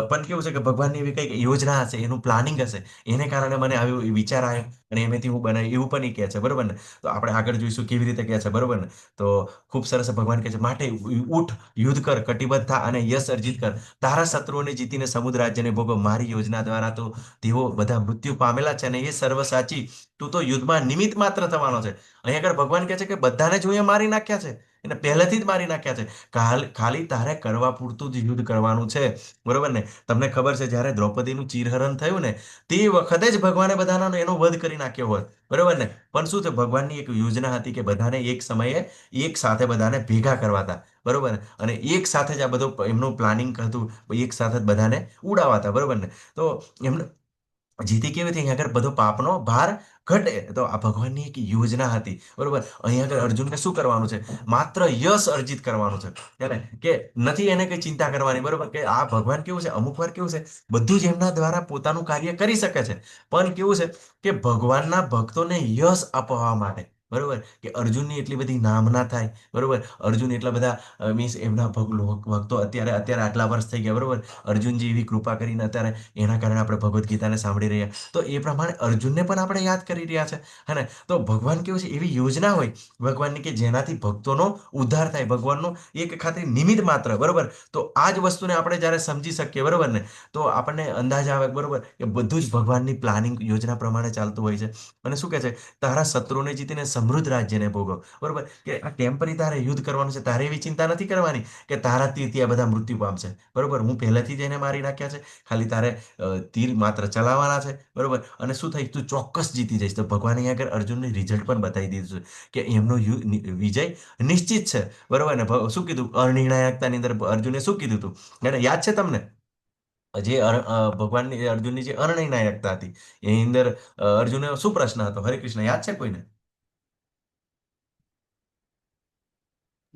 પણ કેવું છે કે ભગવાનની એવી કંઈક યોજના હશે, એનું પ્લાનિંગ હશે, એને કારણે મને આવ્યો વિચાર આવ્યો અને એમાંથી હું બનાવી, એવું પણ એ કહે છે, બરોબર ને. તો આપણે આગળ જોઈશું કેવી રીતે કહે છે, બરોબર ને. તો ખૂબ સરસ ભગવાન કહે છે, માટે ઉઠ, યુદ્ધ કર, કટિબદ્ધ થા અને યશ અર્જિત કર. તારા શત્રુઓને જીતીને સમુદ્ર રાજ્યને ભોગવ. મારી યોજના દ્વારા તો તેઓ બધા મૃત્યુ પામેલા છે, અને એ સર્વ સાચી. તું તો યુદ્ધમાં નિમિત્ત માત્ર થવાનો છે. અહીં આગળ ભગવાન કહે છે કે બધાને જ હું એ મારી નાખ્યા છે, એને પહેલેથી જ મારી નાખ્યા છે. ખાલી તારે કરવા પૂરતું જ યુદ્ધ કરવાનું છે, બરોબર ને. તમને ખબર છે જ્યારે દ્રૌપદીનું ચીરહરણ થયું ને, તે વખતે જ ભગવાને બધાનો એનો વધ કરી નાખ્યો હોત, બરોબર ને. પણ શું છે, ભગવાનની એક યોજના હતી કે બધાને એક સમયે એક સાથે બધાને ભેગા કરવા હતા, બરોબર ને. અને એક સાથે જ આ બધું એમનું પ્લાનિંગ હતું, એક સાથે જ બધાને ઉડાવાતા, બરોબર ને. તો એમને જીતી કેવી હતી, અહીંયા આગળ બધો પાપનો ભાર ઘટે. તો આ ભગવાનની એક યોજના હતી, બરોબર. અહીંયા આગળ અર્જુનને શું કરવાનું છે, માત્ર યશ અર્જિત કરવાનું છે, ત્યારે કે નથી એને કઈ ચિંતા કરવાની, બરોબર. કે આ ભગવાન કેવું છે, અમુક વાર કેવું છે, બધું જ એમના દ્વારા પોતાનું કાર્ય કરી શકે છે, પણ કેવું છે કે ભગવાનના ભક્તોને યશ અપાવવા માટે, બરોબર, કે અર્જુનની એટલી બધી નામના થાય, બરોબર. અર્જુન એટલા બધા મીન્સ એમના ભક્તો અત્યારે અત્યારે આટલા વર્ષ થઈ ગયા, બરોબર. અર્જુનજી એવી કૃપા કરીને અત્યારે એના કારણે આપણે ભગવદ્ ગીતાને સાંભળી રહ્યા, તો એ પ્રમાણે અર્જુનને પણ આપણે યાદ કરી રહ્યા છે, હે ને. તો ભગવાન કેવું છે, એવી યોજના હોય ભગવાનની કે જેનાથી ભક્તોનો ઉદ્ધાર થાય, ભગવાનનું એક ખાतिर નિમિત્ત માત્ર, બરોબર. તો આ જ વસ્તુને આપણે જ્યારે સમજી શકીએ, બરોબર ને, તો આપણને અંદાજ આવે, બરોબર, કે બધું જ ભગવાનની પ્લાનિંગ યોજના પ્રમાણે ચાલતું હોય છે. અને શું કહે છે, તારા શત્રુને જીતીને સમૃદ્ધ રાજ્યને ભોગવ, બરોબર. કે આ ટેમ્પરરી તારે યુદ્ધ કરવાનું છે, તારે એવી ચિંતા નથી કરવાની કે તારા તીરથી આ બધા મૃત્યુ પામશે, બરોબર. હું પહેલેથી જ એને મારી નાખ્યા છે, ખાલી તારે તીર માત્ર ચલાવવાના છે, બરોબર. અને શું થાય, તું ચોક્કસ જીતી જઈશ. તો ભગવાને અહીંયા આગળ અર્જુનને રિઝલ્ટ પણ બતાવી દીધું છે કે એમનો વિજય નિશ્ચિત છે, બરોબર ને. શું કીધું, અનિર્ણાયકતાની અંદર અર્જુને શું કીધું હતું, એને યાદ છે તમને? જે ભગવાનની અર્જુનની જે અનિર્ણાયકતા હતી એની અંદર અર્જુને શું પ્રશ્ન હતો, હરે કૃષ્ણ, યાદ છે કોઈને?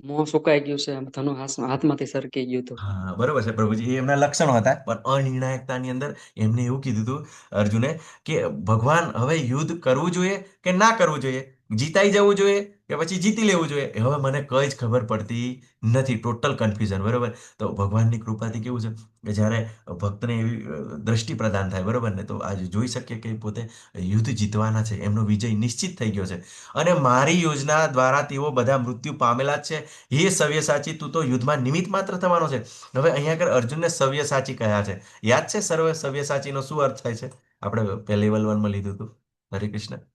મોં સુકાઈ ગયું છે, ધનુ હાથમાંથી સરકી ગયું હતું. હા બરોબર છે પ્રભુજી, એ એમના લક્ષણો હતા. પણ અનિર્ણાયકતાની અંદર એમને એવું કીધું હતું અર્જુને કે ભગવાન હવે યુદ્ધ કરવું જોઈએ કે ના કરવું જોઈએ, જીતાઈ જવું જોઈએ કે પછી જીતી લેવું જોઈએ, એ હવે મને કઈ જ ખબર પડતી નથી. Total confusion. બરોબર. તો ભગવાનની કૃપાથી કેવું છે કે જ્યારે ભક્તને એવી દ્રષ્ટિ પ્રદાન થાય, બરોબર ને, તો આજે જોઈ શકીએ કે પોતે યુદ્ધ જીતવાના છે, એમનો વિજય નિશ્ચિત થઈ ગયો છે. અને મારી યોજના દ્વારા તેઓ બધા મૃત્યુ પામેલા જ છે. હે સવ્યસાચી, તું તો યુદ્ધમાં નિમિત્ત માત્ર થવાનો છે. હવે અહીંયા આગળ અર્જુનને સવ્યસાચી કહ્યા છે. યાદ છે સવ્યસાચીનો શું અર્થ થાય છે? આપણે પહેલી વલવનમાં લીધું હતું. હરે કૃષ્ણ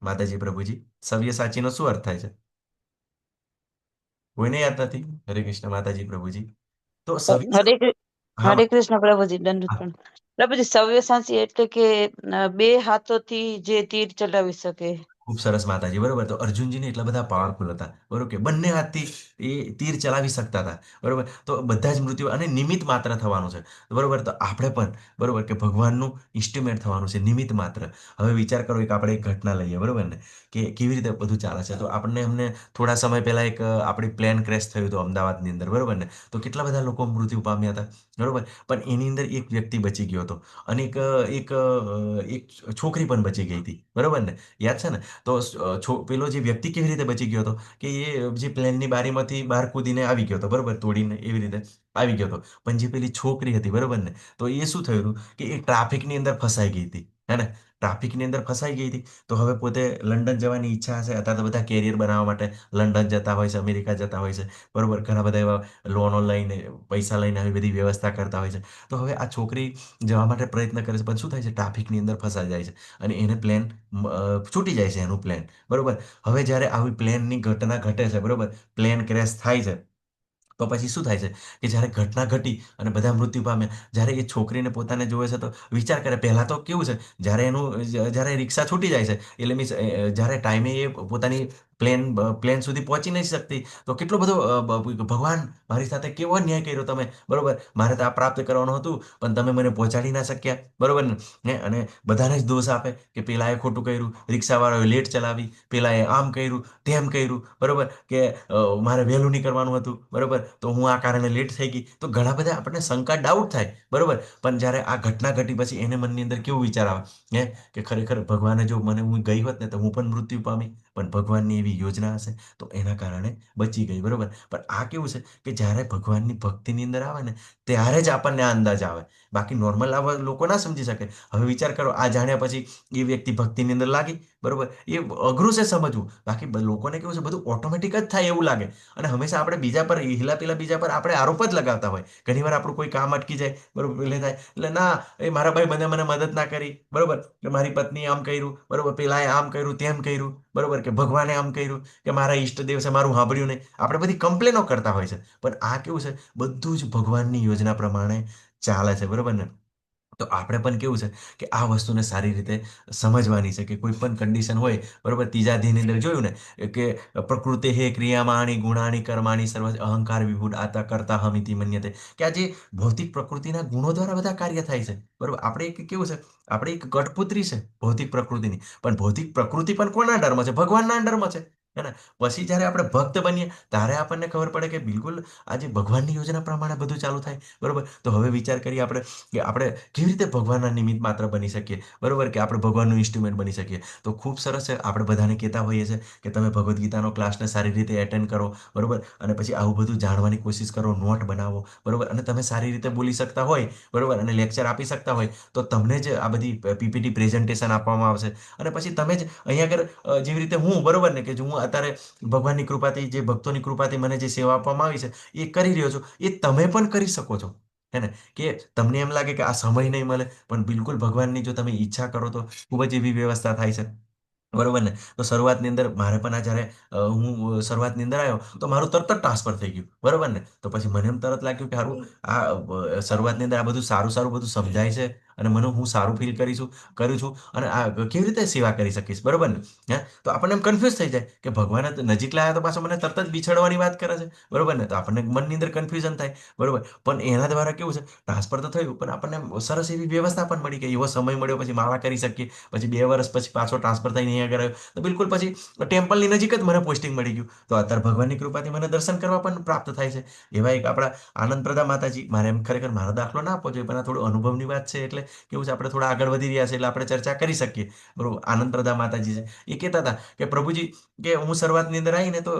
માતાજી પ્રભુજી, સવ્યસાચીનો શું અર્થ થાય છે? કોઈને યાદ નથી? હરે કૃષ્ણ માતાજી પ્રભુજી. તો સવ્ય હરે કૃ- હા હરે કૃષ્ણ પ્રભુજી, દંડ હા, પ્રણામ. પ્રભુજી, સવ્યસાચી એટલે કે બે હાથોથી જે તીર ચલાવી શકે. ખૂબ સરસ માતાજી. બરોબર. તો અર્જુનજીને એટલા બધા પાવરફુલ હતા, બરોબર, કે બંને હાથથી એ તીર ચલાવી શકતા હતા. બરોબર. તો બધા જ મૃત્યુ અને નિમિત્ત માત્ર થવાનું છે. બરોબર. તો આપણે પણ બરોબર કે ભગવાનનું ઇન્સ્ટ્રુમેન્ટ થવાનું છે, નિમિત્ત માત્ર. હવે વિચાર કરો, એક આપણે એક ઘટના લઈએ, બરોબર ને, કે કેવી રીતે બધું ચાલે છે. તો આપણને અમને થોડા સમય પહેલા એક આપણી પ્લેન ક્રેશ થયું હતું અમદાવાદની અંદર, બરોબર ને. તો કેટલા બધા લોકો મૃત્યુ પામ્યા હતા, બરોબર. પણ એની અંદર એક વ્યક્તિ બચી ગયો હતો અને એક છોકરી પણ બચી ગઈ હતી, બરોબર ને. યાદ છે ને? તો પેલો જે વ્યક્તિ કેવી રીતે બચી ગયો હતો કે એ જે પ્લેનની બારીમાંથી બહાર કૂદીને આવી ગયો હતો, બરોબર, તોડીને એવી રીતે આવી ગયો હતો. પણ જે પેલી છોકરી હતી, બરોબર ને, તો એ શું થયું હતું કે એ ટ્રાફિકની અંદર ફસાઈ ગઈ હતી, હે ને. ટ્રાફિકની અંદર ફસાઈ ગઈ હતી. તો હવે પોતે લંડન જવાની ઈચ્છા હશે, અત્યારે તો બધા કેરિયર બનાવવા માટે લંડન જતા હોય છે, અમેરિકા જતા હોય છે, બરોબર. ઘણા બધા એવા લોનો લઈને, પૈસા લઈને આવી બધી વ્યવસ્થા કરતા હોય છે. તો હવે આ છોકરી જવા માટે પ્રયત્ન કરે છે, પણ શું થાય છે, ટ્રાફિકની અંદર ફસાઈ જાય છે અને એને પ્લેન છૂટી જાય છે, એનું પ્લેન. બરોબર. હવે જ્યારે આવી પ્લેનની ઘટના ઘટે છે, બરોબર, પ્લેન ક્રેશ થાય છે, તો પછી શું થાય છે કે જ્યારે ઘટના ઘટી અને બધા મૃત્યુ પામ્યા, જ્યારે એ છોકરીને પોતાને જોવે છે, તો વિચાર કરે. પહેલા તો કેવું છે, જ્યારે રિક્ષા છૂટી જાય છે, એટલે મીન્સ જ્યારે ટાઈમે એ પોતાની પ્લેન સુધી પહોંચી નહીં શકતી, તો કેટલો બધો ભગવાન મારી સાથે કેવો ન્યાય કર્યો તમે, બરોબર. મારે તો આ પ્રાપ્ત કરવાનું હતું, પણ તમે મને પહોંચાડી ના શક્યા, બરોબર ને. અને બધાને જ દોષ આપે કે પેલાએ ખોટું કર્યું, રિક્ષાવાળાએ લેટ ચલાવી, પેલાએ આમ કર્યું, તેમ કર્યું, બરોબર, કે મારે વહેલું નહીં કરવાનું હતું, બરોબર, તો હું આ કારણે લેટ થઈ ગઈ. તો ઘણા બધા આપણને શંકા, ડાઉટ થાય, બરોબર. પણ જ્યારે આ ઘટના ઘટી પછી એને મનની અંદર કેવું વિચાર આવે, હે, કે ખરેખર ભગવાને જો મને, હું ગઈ હોત ને તો હું પણ મૃત્યુ પામી, પણ ભગવાનની એવી યોજના હશે તો એના કારણે બચી ગઈ, બરોબર. પણ આ કેવું છે કે જ્યારે ભગવાનની ભક્તિની અંદર આવે ને, ત્યારે જ આપણને આ અંદાજ આવે. બાકી નોર્મલ આવા લોકો ના સમજી શકે. હવે વિચાર કરો, આ જાણ્યા પછી એ વ્યક્તિ ભક્તિની અંદર લાગી, બરોબર. એ અઘરું છે સમજવું. બાકી લોકોને કેવું છે, બધું ઓટોમેટિક જ થાય એવું લાગે. અને હંમેશા આપણે બીજા પર, હિલા પેલા બીજા પર આપણે આરોપ જ લગાવતા હોય. ઘણીવાર આપણું કોઈ કામ અટકી જાય, બરોબર, એટલે થાય એટલે ના, એ મારા ભાઈ બંને મને મદદ ના કરી, બરોબર, કે મારી પત્નીએ આમ કર્યું, બરોબર, પેલાએ આમ કર્યું, તેમ કર્યું, બરોબર, કે ભગવાને આમ કર્યું, કે મારા ઈષ્ટદેવ છે, મારું સાંભળ્યું નહીં. આપણે બધી કમ્પ્લેનો કરતા હોય છે. પણ આ કેવું છે, બધું જ ભગવાનની યોજના પ્રમાણે ચાલે છે, બરોબર ને. તો આપણે પણ કેવું છે કે આ વસ્તુને સારી રીતે સમજવાની છે કે કોઈ પણ કન્ડિશન હોય, બરોબર. ત્રીજા અધ્યાયની અંદર જોયું ને કે પ્રકૃતે હે ક્રિયામાણી ગુણાણી કર્માણી સર્વ અહંકાર વિભૂત આતા કરતા હમિતિ મન્યતે, કે આ જે ભૌતિક પ્રકૃતિના ગુણો દ્વારા બધા કાર્ય થાય છે, બરોબર. આપણે એક કેવું છે, આપણે એક કઠપુત્રી છે ભૌતિક પ્રકૃતિની, પણ ભૌતિક પ્રકૃતિ પણ કોના અંડરમાં છે? ભગવાનના અંડરમાં છે, હે ને. પછી જ્યારે આપણે ભક્ત બનીએ ત્યારે આપણને ખબર પડે કે બિલકુલ આજે ભગવાનની યોજના પ્રમાણે બધું ચાલુ થાય, બરોબર. તો હવે વિચાર કરીએ આપણે કે આપણે કેવી રીતે ભગવાનના નિમિત્ત માત્ર બની શકીએ, બરોબર, કે આપણે ભગવાનનું ઇન્સ્ટ્રુમેન્ટ બની શકીએ. તો ખૂબ સરસ છે. આપણે બધાને કહેતા હોઈએ છીએ કે તમે ભગવદ્ ગીતાનો ક્લાસને સારી રીતે એટેન્ડ કરો, બરોબર, અને પછી આવું બધું જાણવાની કોશિશ કરો, નોટ બનાવો, બરોબર. અને તમે સારી રીતે બોલી શકતા હોય, બરોબર, અને લેક્ચર આપી શકતા હોય, તો તમને જ આ બધી પીપીટી પ્રેઝન્ટેશન આપવામાં આવશે. અને પછી તમે જ અહીંયા આગળ જેવી રીતે હું, બરોબર ને, કે જો હું અત્યારે ભગવાનની કૃપાથી, જે ભક્તોની કૃપાથી મને જે સેવા આપવામાં આવી છે એ કરી રહ્યો છું, એ તમે પણ કરી શકો છો, હે ને. કે તમને એમ લાગે કે આ સમય નહીં મળે, પણ બિલકુલ ભગવાનની જો તમે ઈચ્છા કરો તો ખૂબ જ એવી વ્યવસ્થા થાય છે, બરોબર ને. તો શરૂઆતની અંદર મારે પણ આ જ્યારે હું શરૂઆતની અંદર આવ્યો તો મારું તરત જ ટ્રાન્સફર થઈ ગયું, બરોબર ને. તો પછી મને એમ તરત લાગ્યું કે સારું, આ શરૂઆતની અંદર આ બધું સારું સારું બધું સમજાય છે અને મને હું સારું ફીલ કરું છું અને આ કેવી રીતે સેવા કરી શકીશ, બરોબર ને? હે, તો આપણને એમ કન્ફ્યુઝ થઈ જાય કે ભગવાને તો નજીક લાયા તો પાછો મને તરત જ બિછડવાની વાત કરે છે, બરોબર ને? તો આપણને મનની અંદર કન્ફ્યુઝન થાય, બરોબર. પણ એના દ્વારા કેવું છે, ટ્રાન્સફર તો થયું, પણ આપણને સરસ એવી વ્યવસ્થા પણ મળી કે એવો સમય મળ્યો પછી માળા કરી શકીએ, પછી 2 વર્ષ પછી પાછો ટ્રાન્સફર થઈને અહીંયા આગળ આવ્યો, તો બિલકુલ પછી ટેમ્પલની નજીક જ મને પોસ્ટિંગ મળી ગયું. તો અત્યારે ભગવાનની કૃપાથી મને દર્શન કરવા પણ પ્રાપ્ત થાય છે. એવા એક આપણા આનંદપ્રદા માતાજી, મારે એમ ખરેખર મારો દાખલો ના આપવો જોઈએ, પણ આ થોડું અનુભવની વાત છે એટલે કેવું છે, આપણે થોડા આગળ વધી રહ્યા છે એટલે આપણે ચર્ચા કરી શકીએ, બરોબર. આનંદપ્રદા માતાજી છે, એ કહેતા હતા કે પ્રભુજી, કે હું શરૂઆતની અંદર આવીને તો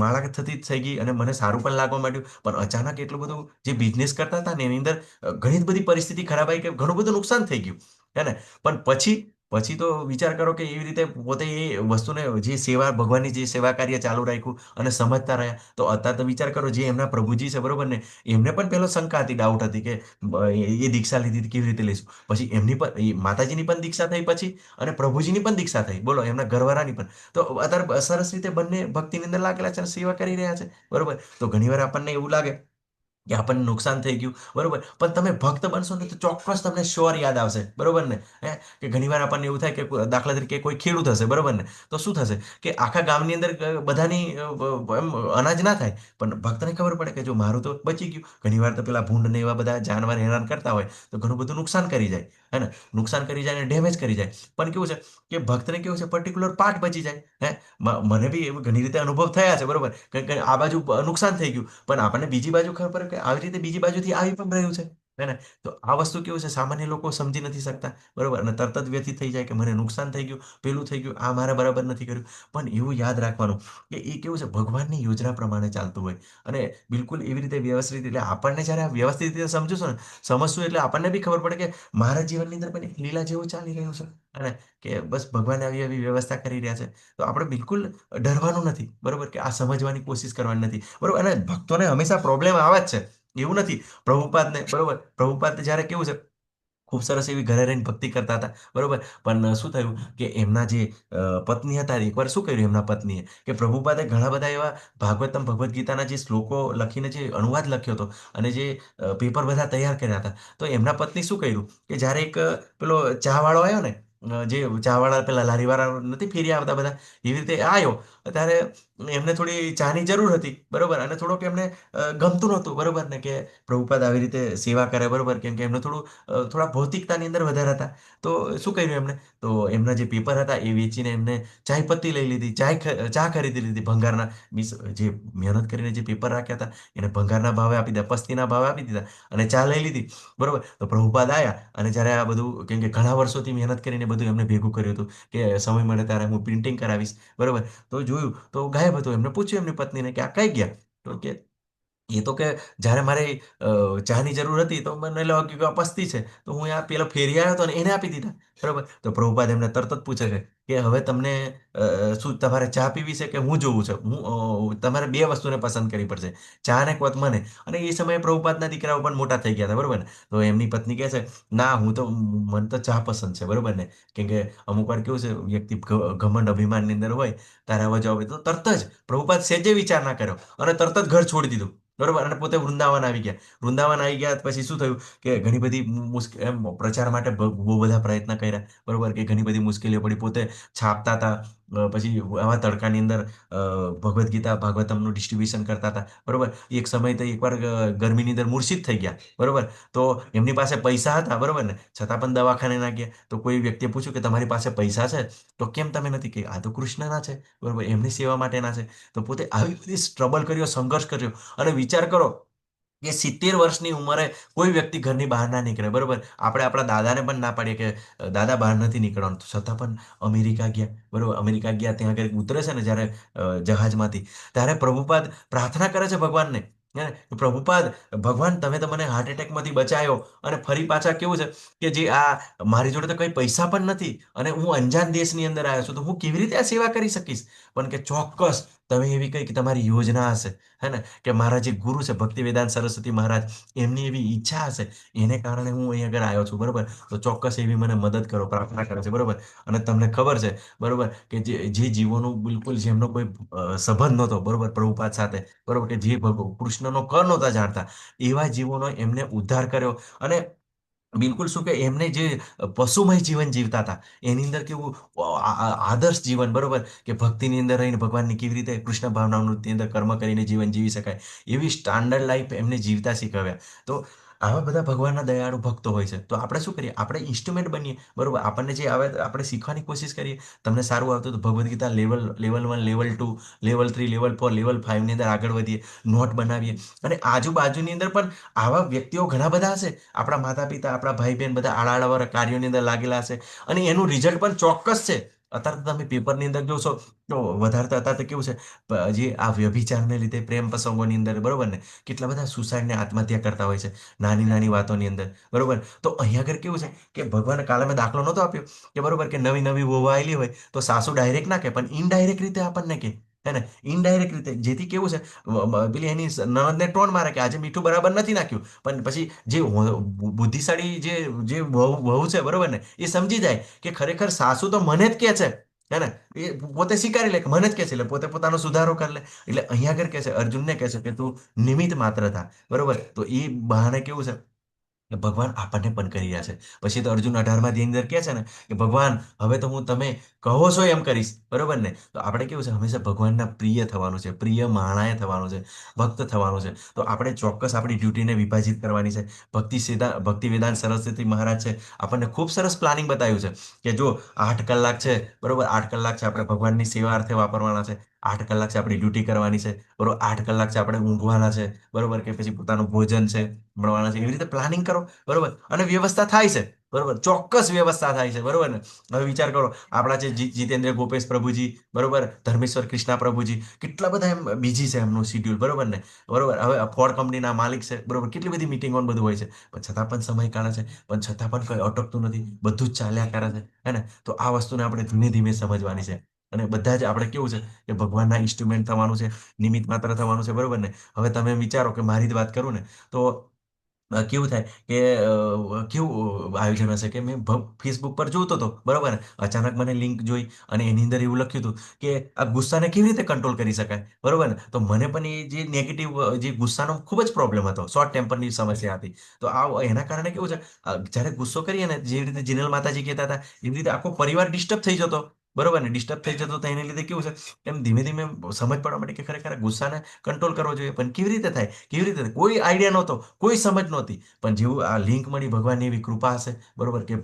માળા થતી જ થઈ ગઈ અને મને સારું પણ લાગવા માંડ્યું, પણ અચાનક એટલું બધું જે બિઝનેસ કરતા હતા ને એની અંદર ઘણી જ બધી પરિસ્થિતિ ખરાબ આવી કે ઘણું બધું નુકસાન થઈ ગયું, હે ને? પણ પછી પછી તો વિચાર કરો કે એવી રીતે પોતે એ વસ્તુને જે સેવા, ભગવાનની જે સેવા કાર્ય ચાલુ રાખ્યું અને સમજતા રહ્યા, તો અત્યારે તો વિચાર કરો જે એમના પ્રભુજી છે, બરોબર ને? એમને પણ પહેલો શંકા હતી, ડાઉટ હતી કે એ દીક્ષા લીધી કેવી રીતે લઈશું. પછી એમની પણ, એ માતાજીની પણ દીક્ષા થઈ પછી, અને પ્રભુજીની પણ દીક્ષા થઈ, બોલો, એમના ઘરવાળાની પણ. તો અત્યારે સરસ રીતે બંને ભક્તિની અંદર લાગેલા છે અને સેવા કરી રહ્યા છે, બરોબર. તો ઘણીવાર આપણને એવું લાગે કે આપણને નુકસાન થઈ ગયું, બરોબર, પણ તમે ભક્ત બનશો ને તો ચોક્કસ તમને શ્યોર યાદ આવશે, બરોબર ને? હે, કે ઘણીવાર આપણને એવું થાય કે દાખલા તરીકે કોઈ ખેડૂત હશે, બરોબર ને? તો શું થશે કે આખા ગામની અંદર બધાની એમ અનાજ ના થાય, પણ ભક્તને ખબર પડે કે જો મારું તો બચી ગયું. ઘણીવાર તો પેલા ભૂંડ ને એવા બધા જાનવર હેરાન કરતા હોય તો ઘણું બધું નુકસાન કરી જાય, હે ને? નુકસાન કરી જાય અને ડેમેજ કરી જાય. પણ કેવું છે કે ભક્તને કેવું છે, પર્ટિક્યુલર પાર્ટ બચી જાય. હે, મને બી એવી ઘણી રીતે અનુભવ થયા છે, બરોબર, કે આ બાજુ નુકસાન થઈ ગયું, પણ આપણને બીજી બાજુ ખબર પડે કે આવી રીતે બીજી બાજુથી આવી પણ રહ્યું છે, હે ને? તો આ વસ્તુ કેવું છે, સામાન્ય લોકો સમજી નથી શકતા, બરોબર, અને તરત જ વ્યથિત થઈ જાય કે મને નુકસાન થઈ ગયું, પેલું થઈ ગયું, આ મારે બરાબર નથી કર્યું. પણ એવું યાદ રાખવાનું કે એ કેવું છે, ભગવાનની યોજના પ્રમાણે ચાલતું હોય, અને બિલકુલ એવી રીતે વ્યવસ્થિત, એટલે આપણને જ્યારે આ વ્યવસ્થિત રીતે સમજશું ને, સમજશું, એટલે આપણને બી ખબર પડે કે મારા જીવનની અંદર પણ એક લીલા જેવું ચાલી રહ્યું છે, અને કે બસ ભગવાન આવી આવી વ્યવસ્થા કરી રહ્યા છે. તો આપણે બિલકુલ ડરવાનું નથી, બરોબર, કે આ સમજવાની કોશિશ કરવાની નથી, બરોબર. અને ભક્તોને હંમેશા પ્રોબ્લેમ આવે જ છે, એવું નથી. પ્રભુપાદને, બરોબર, પ્રભુપાદ જ્યારે કેવું છે, ખૂબ સરસ એવી ઘરે રહીને ભક્તિ કરતા હતા, બરોબર. પણ શું થયું કે એમના જે પત્ની હતા, એકવાર શું કર્યું એમના પત્નીએ, કે પ્રભુપાદે ઘણા બધા એવા ભાગવતમ, ભગવદ્ ગીતાના જે શ્લોકો લખીને જે અનુવાદ લખ્યો હતો, અને જે પેપર બધા તૈયાર કર્યા હતા, તો એમના પત્ની શું કર્યું કે જ્યારે એક પેલો ચા વાળો આવ્યો ને, જે ચા વાળા પેલા લારીવાળા નથી ફેરી આવતા બધા, એવી રીતે આવ્યો, ત્યારે એમને થોડી ચાની જરૂર હતી, બરોબર, અને થોડોક એમને ગમતું નહોતું, બરોબર ને, કે પ્રભુપાદ આવી રીતે સેવા કરે, બરોબર, કેમ કે એમને થોડા ભૌતિકતાની અંદર વધારે હતા. તો શું કર્યું એમને, તો એમના જે પેપર હતા એ વેચીને એમને ચાય પત્તી લઈ લીધી, ચા ખરીદી લીધી ભંગારના, મીન્સ જે મહેનત કરીને જે પેપર રાખ્યા હતા એને ભંગારના ભાવે આપી દીધા, પસ્તીના ભાવે આપી દીધા, અને ચા લઈ લીધી, બરોબર. તો પ્રભુપાદ આવ્યા, અને જ્યારે આ બધું, કેમ કે ઘણા વર્ષોથી મહેનત કરીને બધું એમને ભેગું કર્યું હતું કે સમય મળે ત્યારે હું પ્રિન્ટિંગ કરાવીશ, બરોબર. તો જોયું તો ગાયબ હતું. એમને પૂછ્યું એમની પત્નીને કે આ કઈ ગયા, તો કે એ તો કે જ્યારે મારે ચાની જરૂર હતી તો મને લાગ્યું કે આ પસ્તી છે, તો હું આ પેલો ફેરી આવ્યો હતો ને એને આપી દીધા, બરોબર. તો પ્રભુપાદ એમને તરત જ પૂછે છે કે હવે તમને શું તમારે ચા પીવી છે કે હું જોવું છે? તમારે બે વસ્તુને પસંદ કરવી પડશે, ચા ને કોત મને. અને એ સમયે પ્રભુપાદના દીકરાઓ પણ મોટા થઈ ગયા હતા, બરોબર ને. તો એમની પત્ની કહે છે, ના, મને તો ચા પસંદ છે, બરોબર ને. કેમ કે અમુક વાર કેવું છે, વ્યક્તિ ઘમંડ અભિમાનની અંદર હોય, તારે અવાજ આવે તો તરત જ પ્રભુપાદ સેજે વિચાર ના કર્યો અને તરત જ ઘર છોડી દીધું, બરોબર, અને પોતે વૃંદાવન આવી ગયા. વૃંદાવન આવી ગયા પછી શું થયું કે ઘણી બધી મુશ્કેલ, એમ પ્રચાર માટે બહુ બધા પ્રયત્ન કર્યા, બરોબર, કે ઘણી બધી મુશ્કેલીઓ પડી, પોતે છાપતા હતા, પછી આવા તડકાની અંદર ભગવદ્ ગીતા, ભાગવતમનું ડિસ્ટ્રીબ્યુશન કરતા હતા, બરોબર. એક સમય તો એકવાર ગરમીની અંદર મૂર્છિત થઈ ગયા, બરોબર. તો એમની પાસે પૈસા હતા, બરોબર ને, છતાં પણ દવાખાને ના ગયા. તો કોઈ વ્યક્તિએ પૂછ્યું કે તમારી પાસે પૈસા છે તો કેમ તમે નથી, કે આ તો કૃષ્ણના છે, બરોબર, એમની સેવા માટેના છે. તો પોતે આવી બધી સ્ટ્રગલ કર્યો, સંઘર્ષ કર્યો, અને વિચાર કરો કે 70 વર્ષની ઉંમરે કોઈ વ્યક્તિ ઘરની બહાર ના નીકળે, બરોબર. આપણે આપણા દાદાને પણ ના પાડીએ કે દાદા બહાર નથી નીકળવાનું, તો છતાં પણ અમેરિકા ગયા, બરોબર. અમેરિકા ગયા, ત્યાં આગળ ઉતરે છે ને જ્યારે જહાજમાંથી, ત્યારે પ્રભુપાદ પ્રાર્થના કરે છે ભગવાનને, હે ને, કે પ્રભુપાદ, ભગવાન, તમે તો મને હાર્ટ એટેકમાંથી બચાયો, અને ફરી પાછા કેવું છે કે જે આ મારી જોડે તો કંઈ પૈસા પણ નથી, અને હું અંજાન દેશની અંદર આવ્યો છું, તો હું કેવી રીતે આ સેવા કરી શકીશ? પણ કે ચોક્કસ તમે એવી કંઈક તમારી યોજના હશે, હે ને, કે મારા જે ગુરુ છે ભક્તિ વેદાંત સરસ્વતી મહારાજ, એમની એવી ઈચ્છા હશે, એને કારણે હું અહીં આગળ આવ્યો છું, બરોબર. તો ચોક્કસ એવી મને મદદ કરો, પ્રાર્થના કરે છે, બરોબર. અને તમને ખબર છે, બરોબર, કે જે જીવોનું બિલકુલ, જેમનો કોઈ સંબંધ નહોતો, બરોબર, પ્રભુપાદ સાથે, બરોબર, કે જે કૃષ્ણનો કર નહોતા જાણતા, એવા જીવોનો એમને ઉદ્ધાર કર્યો. અને બિલકુલ શું કે એમને જે પશુમય જીવન જીવતા હતા એની અંદર કેવું આદર્શ જીવન, બરોબર, કે ભક્તિની અંદર રહીને ભગવાનની કેવી રીતે કૃષ્ણ ભાવનાની અંદર કર્મ કરીને જીવન જીવી શકાય એવી સ્ટાન્ડર્ડ લાઈફ એમને જીવતા શીખવ્યા. તો આવા બધા ભગવાનના દયાળુ ભક્તો હોય છે. તો આપણે શું કરીએ? આપણે ઇન્સ્ટ્રુમેન્ટ બનીએ, બરોબર. આપણને જે આવે આપણે શીખવાની કોશિશ કરીએ. તમને સારું આવતું તો Bhagavad Gita level 1, level 2, level 3, level 4, level 5 ની અંદર આગળ વધીએ, નોટ બનાવીએ. અને આજુબાજુની અંદર પણ આવા વ્યક્તિઓ ઘણા બધા હશે. આપણા માતા પિતા, આપણા ભાઈ બહેન બધા આડા કાર્યોની અંદર લાગેલા હશે અને એનું રિઝલ્ટ પણ ચોક્કસ છે. અત્યારે તો તમે પેપરની અંદર જોશો તો વધારે અત્યારે તો કેવું છે, જે આ વ્યભિચારને લીધે પ્રેમ પ્રસંગોની અંદર, બરોબર ને, કેટલા બધા સુસાઇડને આત્મહત્યા કરતા હોય છે નાની નાની વાતોની અંદર, બરોબર. તો અહીંયા આગળ કેવું છે કે ભગવાન, કાલે મેં દાખલો નહોતો આપ્યો કે બરોબર કે નવી નવી વહુ આવેલી હોય તો સાસુ ડાયરેક્ટ ના કે, પણ ઇનડાયરેક્ટ રીતે આપણને કે, હે ને, ઇનડાયરેક્ટ રીતે, જેથી કેવું છે પેલી એની નણંદને ટોન મારે કે આજે મીઠું બરાબર નથી નાખ્યું, પણ પછી જે બુદ્ધિશાળી જે વહુ છે, બરોબર ને, એ સમજી જાય કે ખરેખર સાસુ તો મને જ કે છે, હે ને, એ પોતે સ્વીકારી લે કે મને જ કે છે, એટલે પોતે પોતાનો સુધારો કરી લે. એટલે અહીંયા આગળ કે છે, અર્જુનને કહે છે કે તું નિમિત્ત માત્ર થા, બરોબર. તો એ બહાને કેવું છે કે ભગવાન આપણને પણ કરી રહ્યા છે. પછી તો અર્જુન 18મા અધ્યાયની અંદર કહે છે ને કે ભગવાન હવે તો હું તમે કહો છો એમ કરીશ, બરોબર ને. તો આપણે કેવું છે, હંમેશા ભગવાનના પ્રિય થવાનું છે, પ્રિય માણાએ થવાનું છે, ભક્ત થવાનું છે. તો આપણે ચોક્કસ આપણી ડ્યુટીને વિભાજિત કરવાની છે. ભક્તિ વેદાંત સરસ્વતી મહારાજ છે, આપણને ખૂબ સરસ પ્લાનિંગ બતાવ્યું છે કે જો 8 કલાક છે, બરોબર, 8 કલાક છે આપણે ભગવાનની સેવા અર્થે વાપરવાના છે, 8 કલાક છે આપણી ડ્યુટી કરવાની છે, બરોબર, 8 કલાક છે આપણે ઊંઘવાના છે, બરોબર, કે પછી પોતાનું ભોજન છે મળવાના છે. એવી રીતે પ્લાનિંગ કરો, બરોબર, અને વ્યવસ્થા થાય છે, બરોબર, ચોક્કસ વ્યવસ્થા થાય છે, બરોબર ને. હવે વિચાર કરો, આપણા જે જીતેન્દ્ર ગોપેશ પ્રભુજી, બરોબર, ધર્મેશ્વર કૃષ્ણા પ્રભુજી, કેટલા બધા એમ બીજી છે એમનું શિડ્યુલ, બરોબર ને, બરોબર. હવે ફોર્ડ કંપનીના માલિક છે, બરોબર, કેટલી બધી મિટિંગો બધું હોય છે, પણ છતાં પણ સમય કાઢે છે, પણ છતાં પણ કંઈ અટકતું નથી, બધું જ ચાલ્યા કરે છે, હે ને. તો આ વસ્તુને આપણે ધીમે ધીમે સમજવાની છે. અને બધા જ આપણે કેવું છે કે ભગવાનના ઇન્સ્ટ્રુમેન્ટ થવાનું છે, નિમિત્ત માત્ર થવાનું છે, બરોબર ને. હવે તમે વિચારો કે મારી જ વાત કરું ને તો કેવું થાય કે કેવું આયોજન હશે કે મેં ફેસબુક પર જોતો હતો, બરોબર ને, અચાનક મને લિંક જોઈ અને એની અંદર એવું લખ્યું હતું કે આ ગુસ્સાને કેવી રીતે કંટ્રોલ કરી શકાય, બરોબર ને. તો મને પણ એ જે નેગેટિવ, જે ગુસ્સાનો ખૂબ જ પ્રોબ્લેમ હતો, શોર્ટ ટેમ્પરની સમસ્યા હતી. તો આ એના કારણે કેવું છે, જ્યારે ગુસ્સો કરીએ ને, જેવી રીતે જીનલ માતાજી કહેતા હતા એવી રીતે આખો પરિવાર ડિસ્ટર્બ થઈ જતો, બરોબર ને, ડિસ્ટર્બ થઈ જતો. તો એને લીધે કેવું છે, એમ ધીમે ધીમે સમજ પડવા માંડી કે ખરેખર ગુસ્સાને કંટ્રોલ કરવો જોઈએ. પણ કેવી રીતે થાય, કેવી રીતે થાય? કોઈ આઈડિયા નહોતો, કોઈ સમજ નહોતી. પણ જેવું આ લિંક મળી, ભગવાનની એવી કૃપા હશે, બરોબર, કે